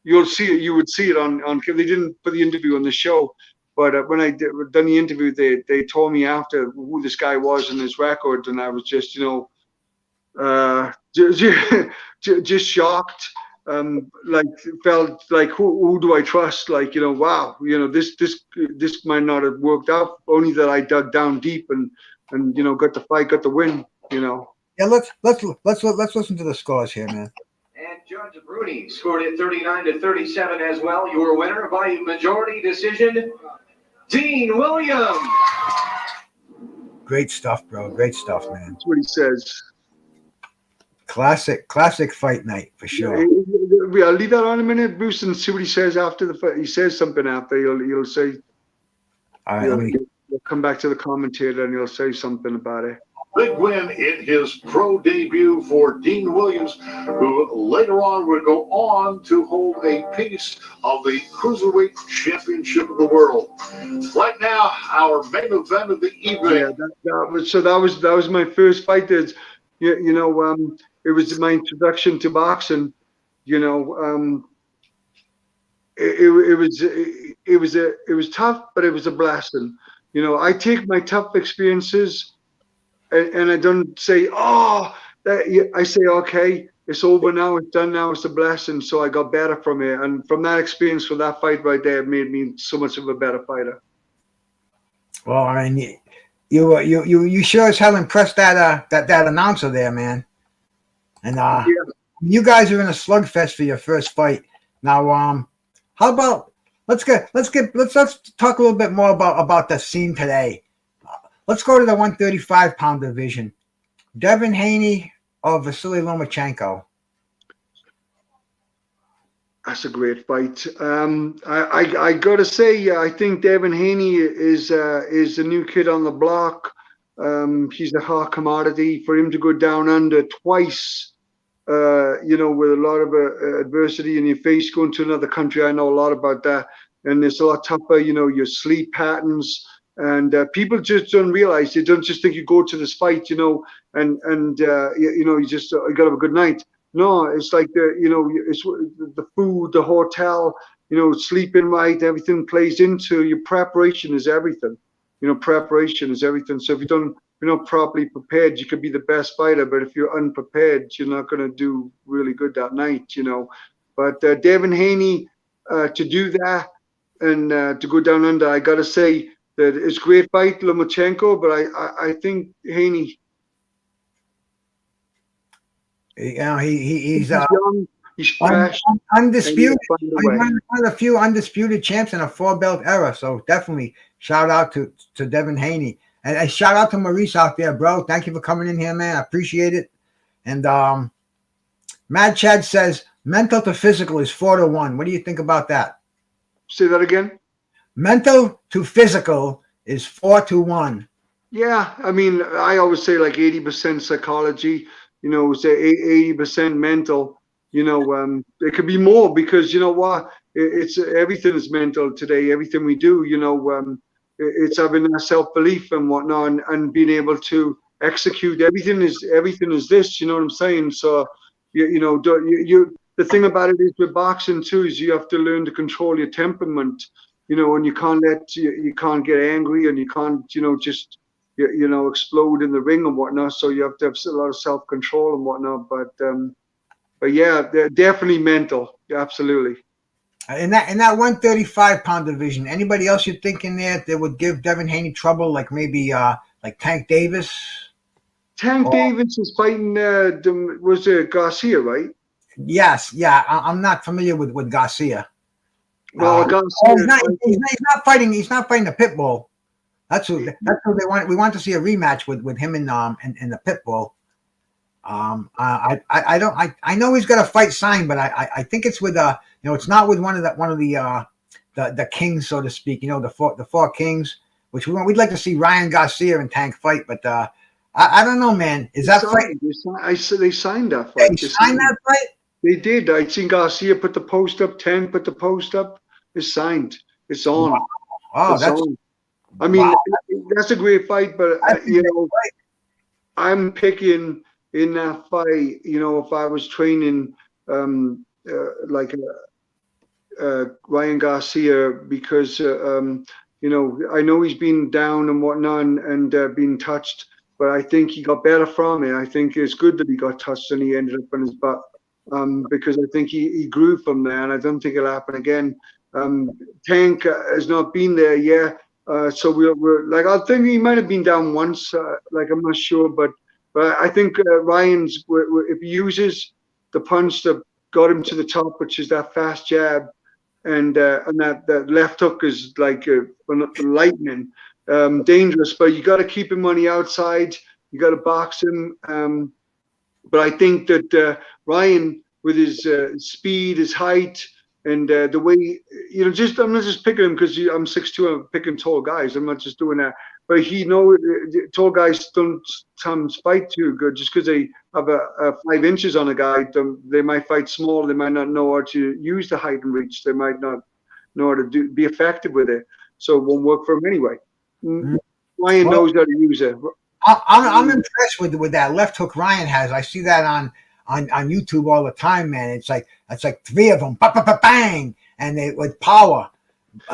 you'll see it. You would see it on. They didn't put the interview on the show, but when I done the interview, they told me after who this guy was and his record, and I was just, you know. Just shocked. Like, felt like who do I trust? Like, you know, wow, you know, this might not have worked out. Only that I dug down deep and you know, got the fight, got the win. You know. Yeah, let's listen to the scores here, man. And Judge Bruni scored it 39-37 as well. Your winner by majority decision, Dean Williams. Great stuff, bro. Great stuff, man. That's what he says. Classic fight night for sure. Yeah, I'll leave that on a minute, Bruce, and see what he says after the fight. He says something after. He'll say. All right, he'll come back to the commentator and he'll say something about it. Big win in his pro debut for Dean Williams, who later on would go on to hold a piece of the Cruiserweight Championship of the world. Right now, our main event of the evening. Yeah, that was my first fight. There's, you know, it was my introduction to boxing. You know, it was tough, but it was a blessing. You know, I take my tough experiences, and I don't say, I say, okay, it's over now, it's done now, it's a blessing. So I got better from it, and from that experience, from that fight right there, it made me so much of a better fighter. Well, I mean, you sure as hell impressed that announcer there, man. And you guys are in a slugfest for your first fight. Now, how about let's talk a little bit more about the scene today. Let's go to the 135-pound division. Devin Haney or Vasily Lomachenko? That's a great fight. I gotta say, I think Devin Haney is the new kid on the block. He's a hot commodity. For him to go down under twice, you know, with a lot of adversity in your face, going to another country, I know a lot about that, and it's a lot tougher. You know, your sleep patterns, and people just don't realize. They don't just think you go to this fight, you know, and you know, you just you gotta have a good night. No, it's like it's the food, the hotel, you know, sleeping right, everything plays into your preparation is everything. You know, preparation is everything. So if you're not properly prepared, you could be the best fighter, but if you're unprepared, you're not going to do really good that night, you know. But Devin Haney, to do that and to go down under, I got to say, that it's great fight, Lomachenko, but I think Haney. He's young, he's fresh, undisputed. and He's one of the few undisputed champs in a 4-belt era. So definitely shout out to Devin Haney, and shout out to Maurice out there, bro. Thank you for coming in here, man. I appreciate it. And Mad Chad says mental to physical is 4-1. What do you think about that? Say that again. Mental to physical is 4-1. Yeah, I mean, I always say like 80% psychology, say 80% mental. It could be more because you know what? It's everything is mental today. Everything we do, it's having that self-belief and whatnot, and being able to execute. Everything is this. You know what I'm saying? So, the thing about it is with boxing too is you have to learn to control your temperament. And you can't you can't get angry, and you can't just explode in the ring and whatnot. So you have to have a lot of self-control and whatnot. But yeah, they're definitely mental. Yeah, absolutely. In that 135-pound division, anybody else you think in there that would give Devin Haney trouble, like maybe like Tank Davis? Tank Davis is fighting was Garcia, right? Yes, yeah. I'm not familiar with Garcia. Well, Garcia, he's not fighting. He's not fighting the Pitbull. That's who they want. We want to see a rematch with him in the Pitbull. I know he's got a fight signed, but I think it's with it's not with one of the kings, so to speak. The four kings, which we'd like to see Ryan Garcia and Tank fight, but I don't know, man. Is that fight? I said they signed that fight. They signed that fight. They did. I seen Garcia put the post up. Tank put the post up. It's signed. It's on. Oh, it's on. I mean, that's a great fight, but I'm picking in that fight. If I was training like Ryan Garcia, because I know he's been down and whatnot and been touched, but I think he got better from it. I think it's good that he got touched and he ended up on his butt, because I think he grew from there, and I don't think it'll happen again. Tank has not been there yet. So we're like, I think he might have been down once. Like, I'm not sure, but I think Ryan's, if he uses the punch that got him to the top, which is that fast jab, and that left hook is like lightning, dangerous. But you got to keep him on the outside. You got to box him. But I think that Ryan, with his speed, his height, and the way, I'm not just picking him because I'm 6'2", I'm picking tall guys. I'm not just doing that. But tall guys don't sometimes fight too good just because they have a 5 inches on a guy. They might fight small. They might not know how to use the height and reach. They might not know how to be effective with it. So it won't work for him anyway. Ryan knows how to use it. I'm impressed with that left hook Ryan has. I see that on YouTube all the time, man. It's like 3 of them, bang, and they with power.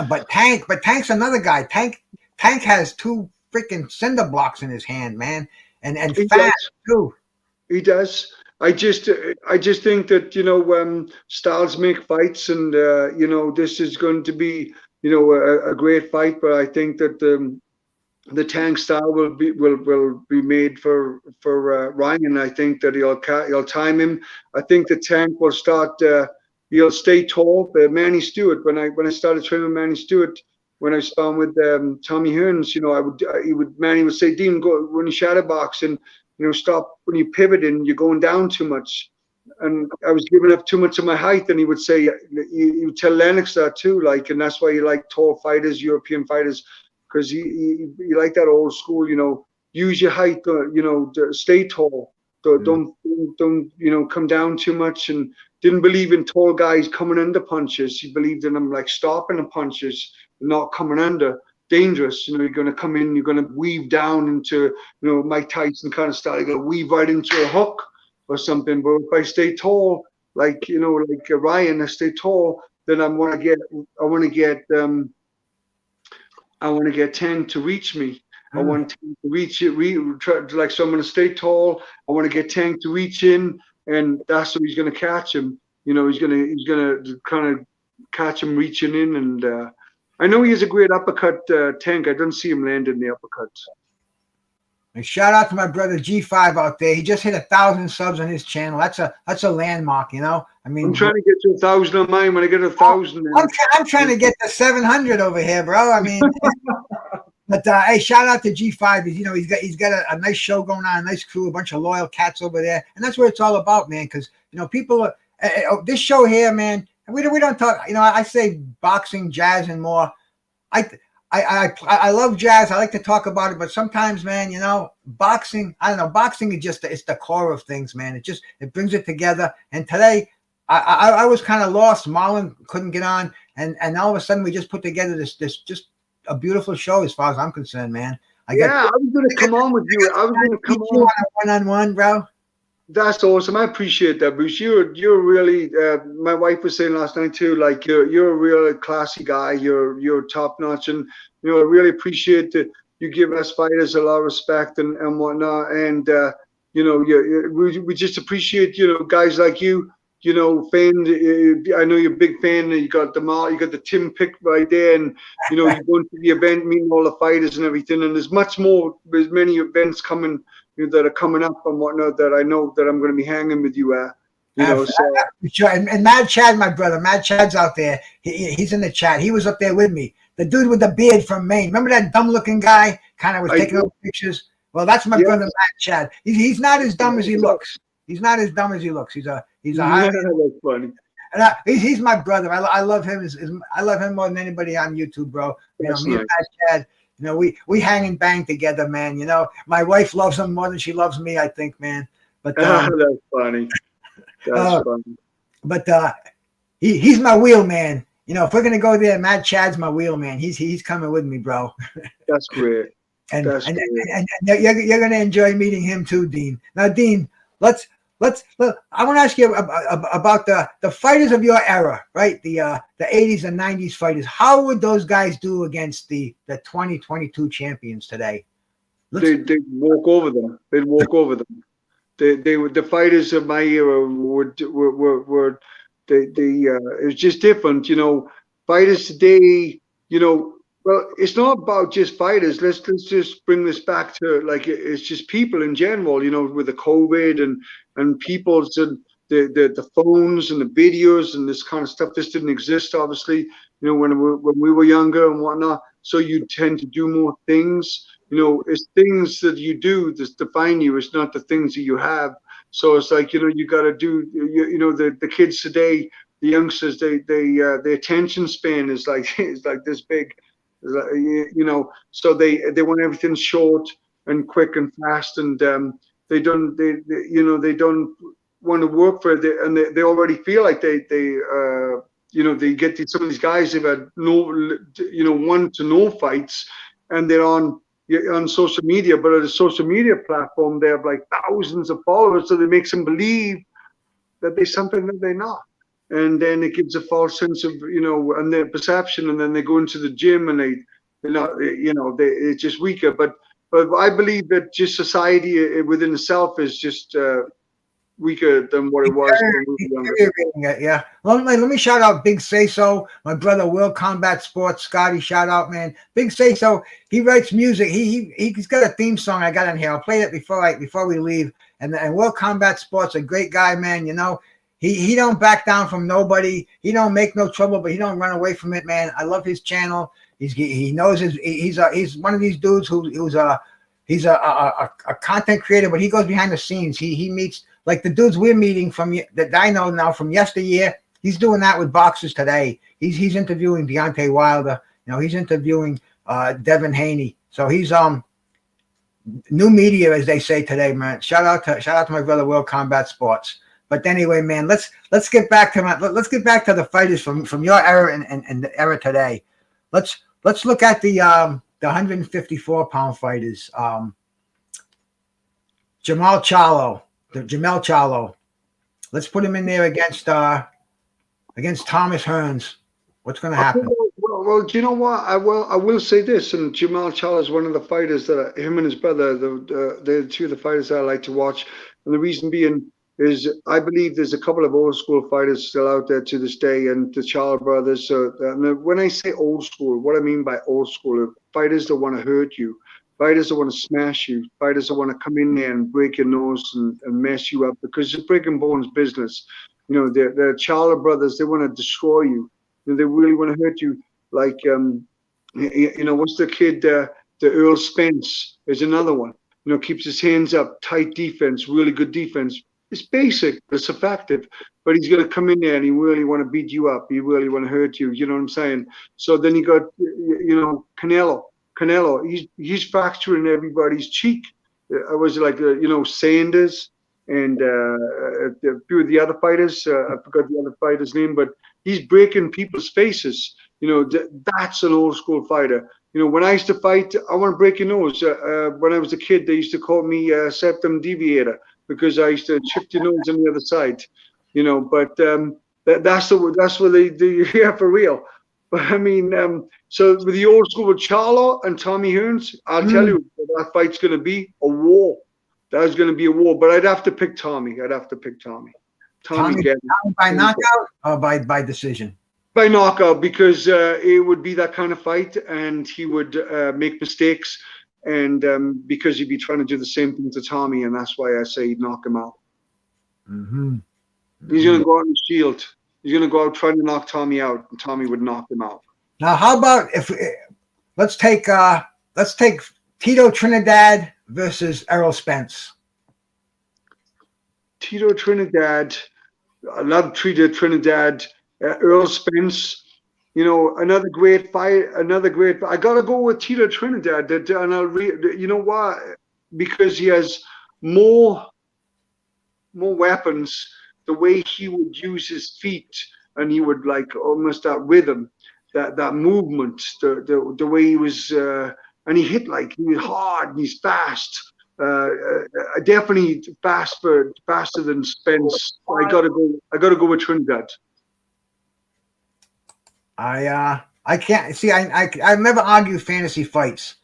But Tank's another guy. Tank has 2 freaking cinder blocks in his hand, man, and fast too. He does. I just think that styles make fights, and this is going to be a great fight. But I think that the Tank style will be made for Ryan. I think that he'll time him. I think the Tank will start. He'll stay tall. Manny Stewart. When I started training with Manny Stewart, when I sparred with Tommy Hearns, Manny would say, Dean, go when you shadow box and stop when you pivot and you're going down too much. And I was giving up too much of my height, and he would say, he would tell Lennox that too, and that's why he liked tall fighters, European fighters. Because he like that old school, use your height, stay tall, don't come down too much, and didn't believe in tall guys coming under punches. He believed in them like stopping the punches, not coming under. Dangerous, you're going to come in, you're going to weave down into, Mike Tyson kind of style. You're going to weave right into a hook or something. But if I stay tall, like Ryan, I stay tall, then I want to get Tank to reach me. I want Tank to reach it. So I'm going to stay tall. I want to get Tank to reach in, and that's how he's going to catch him. He's going to kind of catch him reaching in, and I know he's a great uppercut tank. I don't see him landing the uppercuts. And shout out to my brother G5 out there. He just hit 1,000 subs on his channel. That's a landmark, you know. I mean, I'm trying to get to 1,000 on mine. When I get 1,000, I'm trying to get to 700 over here, bro. I mean, but hey, shout out to G5. He's got a nice show going on, a nice crew, a bunch of loyal cats over there, and that's what it's all about, man. Because people are this show here, man. We don't talk. I say boxing, jazz, and more. I love jazz. I like to talk about it, but sometimes, man, boxing. I don't know. Boxing is just it's the core of things, man. It brings it together. And today, I was kind of lost. Marlon couldn't get on, and all of a sudden we just put together this just a beautiful show as far as I'm concerned, man. I was going to come on with you. I was going to come on one-on-one, bro. That's awesome. I appreciate that, Bruce. You're really. My wife was saying last night too. Like you're a real classy guy. You're top notch, and I really appreciate that you give us fighters a lot of respect and whatnot. And we just appreciate guys like you. Fan. I know you're a big fan. You got the Tim pick right there, and you're going to the event, meeting all the fighters and everything. And there's there's many events coming. That are coming up and whatnot that I know that I'm going to be hanging with you at. Sure. And Mad Chad, my brother, Mad Chad's out there. He's in the chat. He was up there with me. The dude with the beard from Maine. Remember that dumb-looking guy? Kind of was taking over pictures. Well, that's my brother, Mad Chad. He's not as dumb as he looks. He's not as dumb as he looks. He's a high. That's funny. And he's my brother. I love him. I love him more than anybody on YouTube, bro. Me and Mad Chad. We hang and bang together, man. My wife loves him more than she loves me, I think, man. But that's funny. That's funny. But he's my wheel man. If we're gonna go there, Mad Chad's my wheel man. He's coming with me, bro. That's great. And you're gonna enjoy meeting him too, Dean. Now, Dean, I want to ask you about the fighters of your era, right? The 80s and 90s fighters. How would those guys do against the 2022 champions today? They'd walk over them. They'd walk over them. The fighters of my era were it was just different, Fighters today, well, it's not about just fighters. Let's just bring this back to it's just people in general, with the COVID and people's and the phones and the videos and this kind of stuff. This didn't exist, obviously, when we were younger and whatnot. So you tend to do more things. It's things that you do that define you. It's not the things that you have. So it's like you got to do. The kids today, the youngsters, their attention span is like this big. So they want everything short and quick and fast, and they don't want to work for it, and they already feel like they get some of these guys who've had no 1 to no fights, and they're on social media, but at a social media platform they have like thousands of followers, so they make them believe that they're something that they're not. And then it gives a false sense of, and their perception, and then they go into the gym and it's just weaker. But I believe that just society within itself is just weaker than what it was when we were younger. Yeah. Well, let me shout out Big Say So, my brother World Combat Sports, Scotty. Shout out, man. Big Say So. He writes music. He's got a theme song I got in here. I'll play it before we leave. And World Combat Sports, a great guy, man. He don't back down from nobody. He don't make no trouble, but he don't run away from it, man. I love his channel. He knows he's one of these dudes who's a content creator, but he goes behind the scenes. He meets like the dudes we're meeting that I know now from yesteryear. He's doing that with boxers today. He's interviewing Deontay Wilder. He's interviewing Devin Haney. So he's new media, as they say today, man. Shout out to my brother World Combat Sports. But anyway, man, let's get back to the fighters from your era and the era today. Let's look at the 154-pound fighters. Jamel Charlo. Let's put him in there against Thomas Hearns. What's going to happen? Well, do you know what? I will say this, and Jamel Charlo is one of the fighters that him and his brother, the two of the fighters that I like to watch, and the reason being, is I believe there's a couple of old school fighters still out there to this day, and the Charles brothers. So when I say old school, what I mean by old school are fighters that want to hurt you, fighters that want to smash you, fighters that want to come in there and break your nose and mess you up, because it's breaking bones business. You know, the Charles brothers, they want to destroy you. You know, they really want to hurt you. Like you know, what's the kid? The Earl Spence is another one. You know, keeps his hands up, tight defense, really good defense. It's basic, but it's effective. But he's going to come in there and he really want to beat you up. He really want to hurt you. You know what I'm saying? So then you got, you know, Canelo. He's fracturing everybody's cheek. I was like, you know, Sanders and a few of the other fighters. I forgot the other fighter's name, but he's breaking people's faces. You know, that's an old school fighter. You know, when I used to fight, I want to break your nose. When I was a kid, they used to call me septum deviator, because I used to chip your nose on the other side, you know. But that's what they do. Yeah, for real. But I mean, so with the old school with Charlo and Tommy Hearns, I'll tell you, that fight's going to be a war. That was going to be a war. But I'd have to pick Tommy. Tommy by knockout or by decision? By knockout, because it would be that kind of fight, and he would make mistakes. And because he'd be trying to do the same thing to Tommy, and that's why I say he'd knock him out. Mm-hmm. He's going to go out and shield. He's going to go out trying to knock Tommy out, and Tommy would knock him out. Now, how about if let's take Tito Trinidad versus Errol Spence. Tito Trinidad, I love Tito Trinidad. Earl Spence. You know, another great fight. I gotta go with Tito Trinidad. And you know why? Because he has more weapons. The way he would use his feet, and he would like almost that rhythm, that movement, the way he was, and he hit like he was hard and he's fast. Definitely faster than Spence. I gotta go with Trinidad. I can't see. I never argue fantasy fights.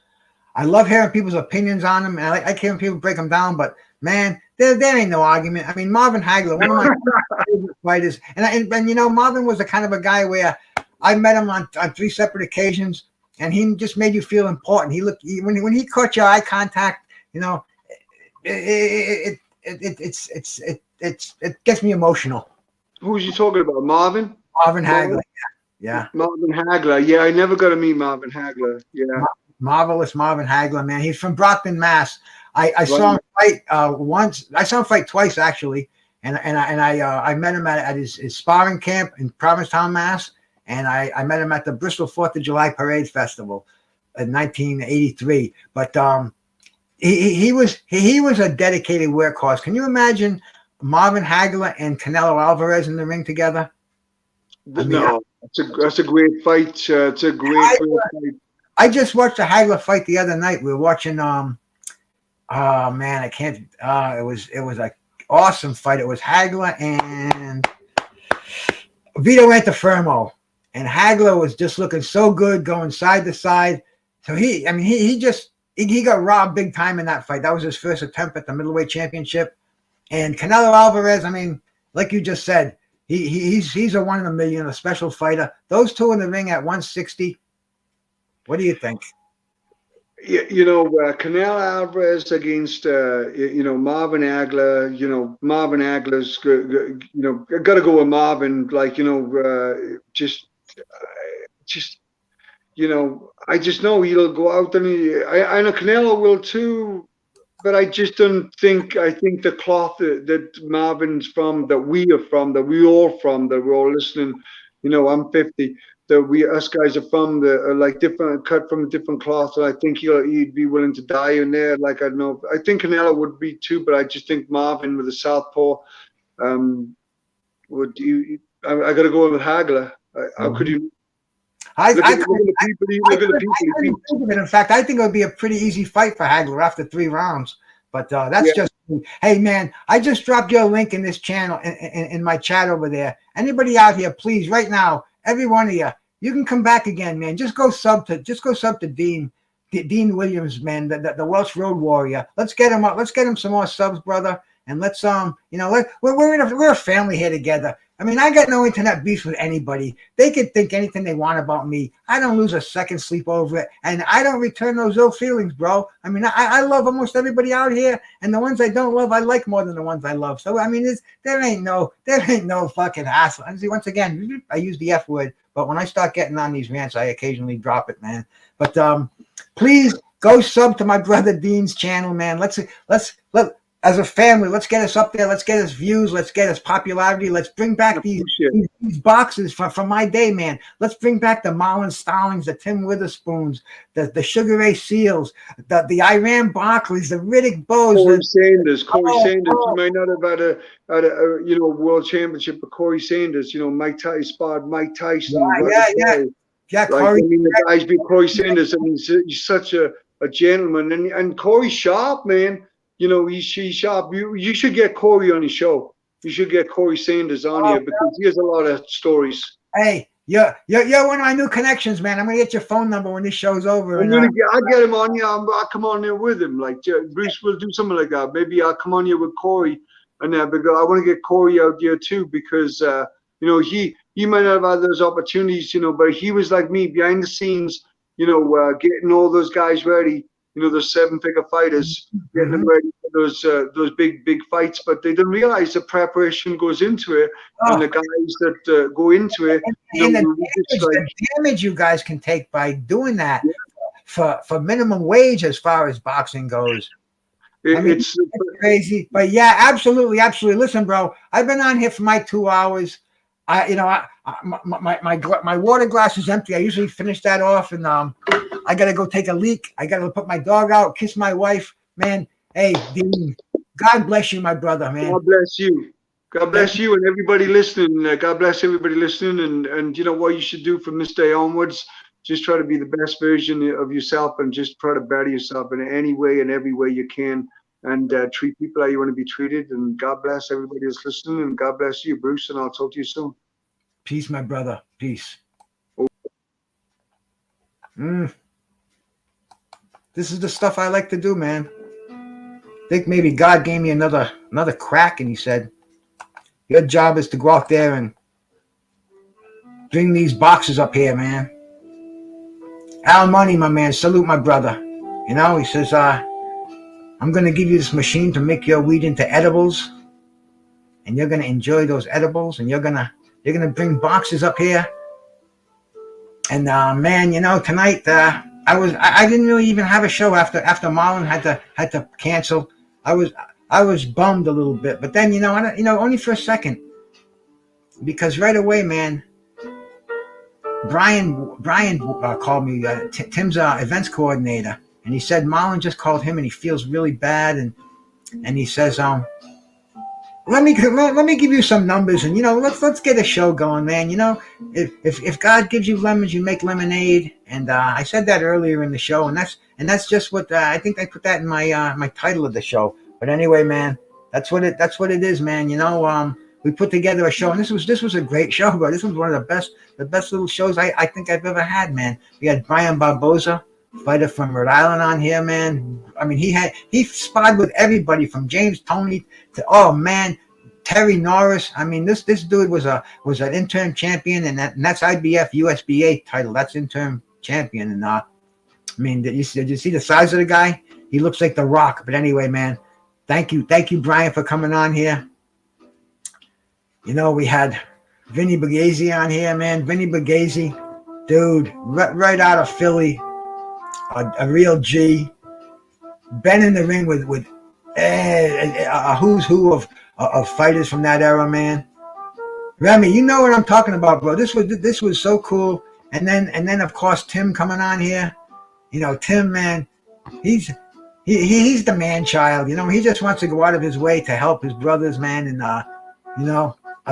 I love hearing people's opinions on them, and I like hearing people break them down. But man, there ain't no argument. I mean, Marvin Hagler, one of my favorite fighters, and you know, Marvin was the kind of a guy where I met him on 3 separate occasions, and he just made you feel important. When he caught your eye contact, you know, it gets me emotional. Who's you talking about, Marvin? Marvin Hagler. Yeah. Marvin Hagler. Yeah, I never got to meet Marvin Hagler. Yeah. Marvelous Marvin Hagler, man. He's from Brockton, Mass. I saw him fight once. I saw him fight twice, actually. And I met him at his sparring camp in Provincetown, Mass. And I met him at the Bristol 4th of July Parade Festival in 1983. But he was a dedicated workhorse. Can you imagine Marvin Hagler and Canelo Alvarez in the ring together? I mean, no, that's a great fight. It's a great fight. I just watched a Hagler fight the other night. We were watching. Oh man, I can't. It was an awesome fight. It was Hagler and Vito Antuofermo, and Hagler was just looking so good, going side to side. So he got robbed big time in that fight. That was his first attempt at the middleweight championship. And Canelo Alvarez, I mean, like you just said. He's a 1 in a million, a special fighter. Those two in the ring at 160. What do you think? You know, Canelo Alvarez against Marvin Hagler. You know, Marvin Hagler's got to go with Marvin. Like, you know, just you know, I just know he'll go out and I know Canelo will too. But I just don't think. I think the cloth that Marvin's from, that we are from, that we all from, that we're all listening. You know, I'm 50. That us guys are from like different, cut from a different cloth. And I think he'd be willing to die in there. Like I don't know. I think Canelo would be too, but I just think Marvin with the southpaw. I got to go with Hagler. How could you? In fact, I think it would be a pretty easy fight for Hagler after 3 rounds. But that's just me. Hey, man, I just dropped your link in this channel, in my chat over there. Anybody out here, please, right now, every one of you can come back again, man. Just go sub to Dean Williams, man, the Welsh Road Warrior. Let's get him up. Let's get him some more subs, brother. and let's we're a family here together. I mean, I got no internet beef with anybody. They can think anything they want about me. I don't lose a second sleep over it, and I don't return those ill feelings, bro. I mean, I love almost everybody out here, and the ones I don't love, I like more than the ones I love. So I mean, there ain't no fucking hassle. And see, once again, I use the F word, but when I start getting on these rants, I occasionally drop it, man. But please go sub to my brother Dean's channel, man. Let's as a family, let's get us up there. Let's get us views. Let's get us popularity. Let's bring back these boxes from my day, man. Let's bring back the Marlon Starlings, the Tim Witherspoons, the Sugar Ray Seals, the Iran Barkleys, the Riddick Bows. Corey Sanders. You might not have had a world championship, but Corey Sanders. Mike Tyson spot Mike Tyson. Yeah, Corey. I mean, the guys beat Corey Sanders. I mean, he's such a gentleman, and Corey's sharp, man. He's sharp. You should get Corey on his show. You should get Corey Sanders on here because he has a lot of stories. Hey, you're one of my new connections, man. I'm gonna get your phone number when this show's over. I'll get him on here. I'll come on there with him. Like Bruce will do something like that. Maybe I'll come on here with Corey, and because I want to get Corey out here too because he might not have had those opportunities, but he was like me behind the scenes, getting all those guys ready. Those 7-figure fighters, getting them ready for those big fights, but they don't realize the preparation goes into it, and the guys that go into it, and the damage you guys can take by doing that for minimum wage as far as boxing goes. It's crazy, but yeah, absolutely. Listen, bro, I've been on here for my 2 hours. My water glass is empty. I usually finish that off, and I gotta go take a leak. I gotta put my dog out, kiss my wife, man. Hey, Dean, God bless you, my brother, man. God bless you. God bless you and everybody listening. God bless everybody listening. And you know what you should do from this day onwards? Just try to be the best version of yourself, and just try to better yourself in any way and every way you can, and treat people how you want to be treated. And God bless everybody who's listening, and God bless you, Bruce. And I'll talk to you soon. Peace, my brother. Peace. This is the stuff I like to do, man. I think maybe God gave me another crack, and he said, your job is to go out there and bring these boxes up here, man. Al Money, my man, salute my brother. He says, I'm going to give you this machine to make your weed into edibles, and you're going to enjoy those edibles, and you're going to bring boxes up here. And man, tonight I didn't really even have a show after Marlon had to cancel. I was bummed a little bit, but then only for a second, because right away, man, Brian called me, Tim's events coordinator, and he said Marlon just called him and he feels really bad, and he says let me give you some numbers, and let's get a show going, man. If God gives you lemons, you make lemonade. And I said that earlier in the show, and that's just what I think I put that in my title of the show. But anyway, man, that's what it is, man. We put together a show, and this was a great show, bro. This was one of the best little shows I think I've ever had, man. We had Brian Barbosa, fighter from Rhode Island, on here, man. I mean, he sparred with everybody from James Toney to Terry Norris. I mean, this dude was an interim champion, and that's IBF USBA title. That's interim champion, and I mean, did you see the size of the guy? He looks like The Rock. But anyway, man, thank you, Brian, for coming on here. We had Vinnie Burgese on here, man. Vinnie Burgese, dude, right out of Philly, a real G. Been in the ring with a who's who of fighters from that era, man. Remy, you know what I'm talking about, bro. This was so cool. And then of course Tim coming on here. Tim, man, he's the man child. He just wants to go out of his way to help his brothers, man. And I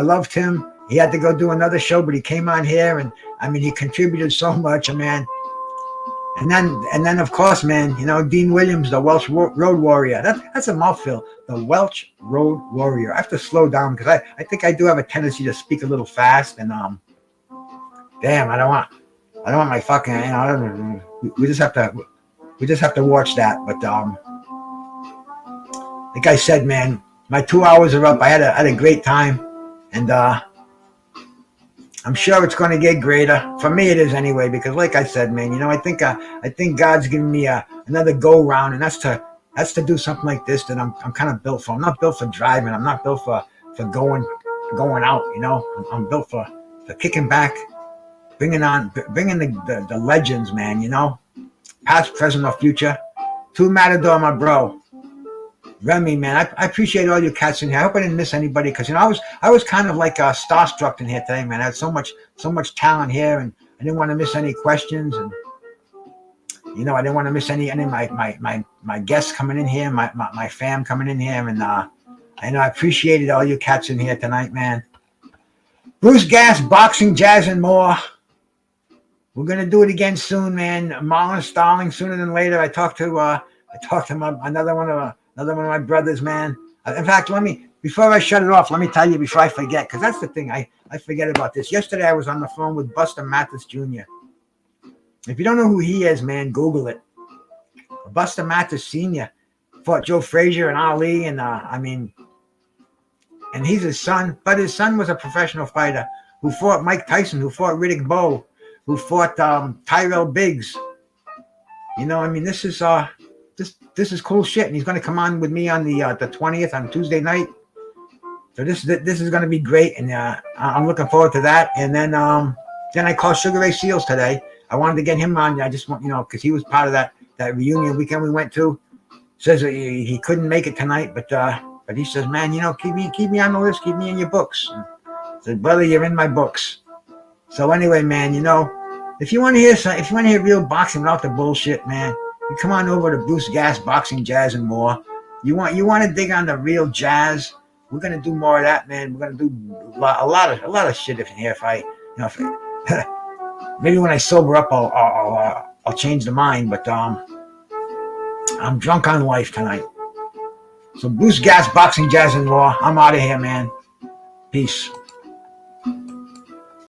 loved him. He had to go do another show, but he came on here, and I mean, he contributed so much, man. And then of course, man, Dean Williams, the Welsh Road Warrior. That's a mouthful. The Welsh Road Warrior. I have to slow down because I think I do have a tendency to speak a little fast, and damn, I don't want my fucking, we just have to watch that. But like I said, man, my 2 hours are up. I had a great time, and I'm sure it's going to get greater. For me, it is anyway. Because, like I said, man, I think God's giving me another go round, and that's to do something like this that I'm kind of built for. I'm not built for driving. I'm not built for going out. I'm built for kicking back, bringing the legends, man. Past, present, or future. To Matador, my bro. Remy, man, I appreciate all you cats in here. I hope I didn't miss anybody, because I was kind of like starstruck in here today, man. I had so much talent here, and I didn't want to miss any questions, and I didn't want to miss any of my guests coming in here, my fam coming in here, and I appreciated all you cats in here tonight, man. Bruce Gas, boxing, jazz, and more. We're gonna do it again soon, man. Marlon Starling, sooner than later. I talked to another one of my brothers, man. In fact, before I shut it off, let me tell you before I forget, because that's the thing, I forget about this. Yesterday, I was on the phone with Buster Mathis Jr. If you don't know who he is, man, Google it. Buster Mathis Sr. fought Joe Frazier and Ali, and and he's his son, but his son was a professional fighter who fought Mike Tyson, who fought Riddick Bowe, who fought Tyrell Biggs. This is cool shit, and he's going to come on with me on the 20th on Tuesday night. So this is going to be great, and I'm looking forward to that. And then I called Sugar Ray Seals today. I wanted to get him on. I just want because he was part of that reunion weekend we went to. Says he couldn't make it tonight, but he says, man, keep me on the list, keep me in your books. And I said, brother, you're in my books. So anyway, man, if you want to hear real boxing without the bullshit, man, you come on over to Bruce Gas, Boxing, Jazz, and More. You want to dig on the real jazz? We're gonna do more of that, man. We're gonna do a lot of shit in here. Maybe when I sober up, I'll change the mind. But I'm drunk on life tonight. So Bruce Gas, Boxing, Jazz, and More. I'm out of here, man. Peace.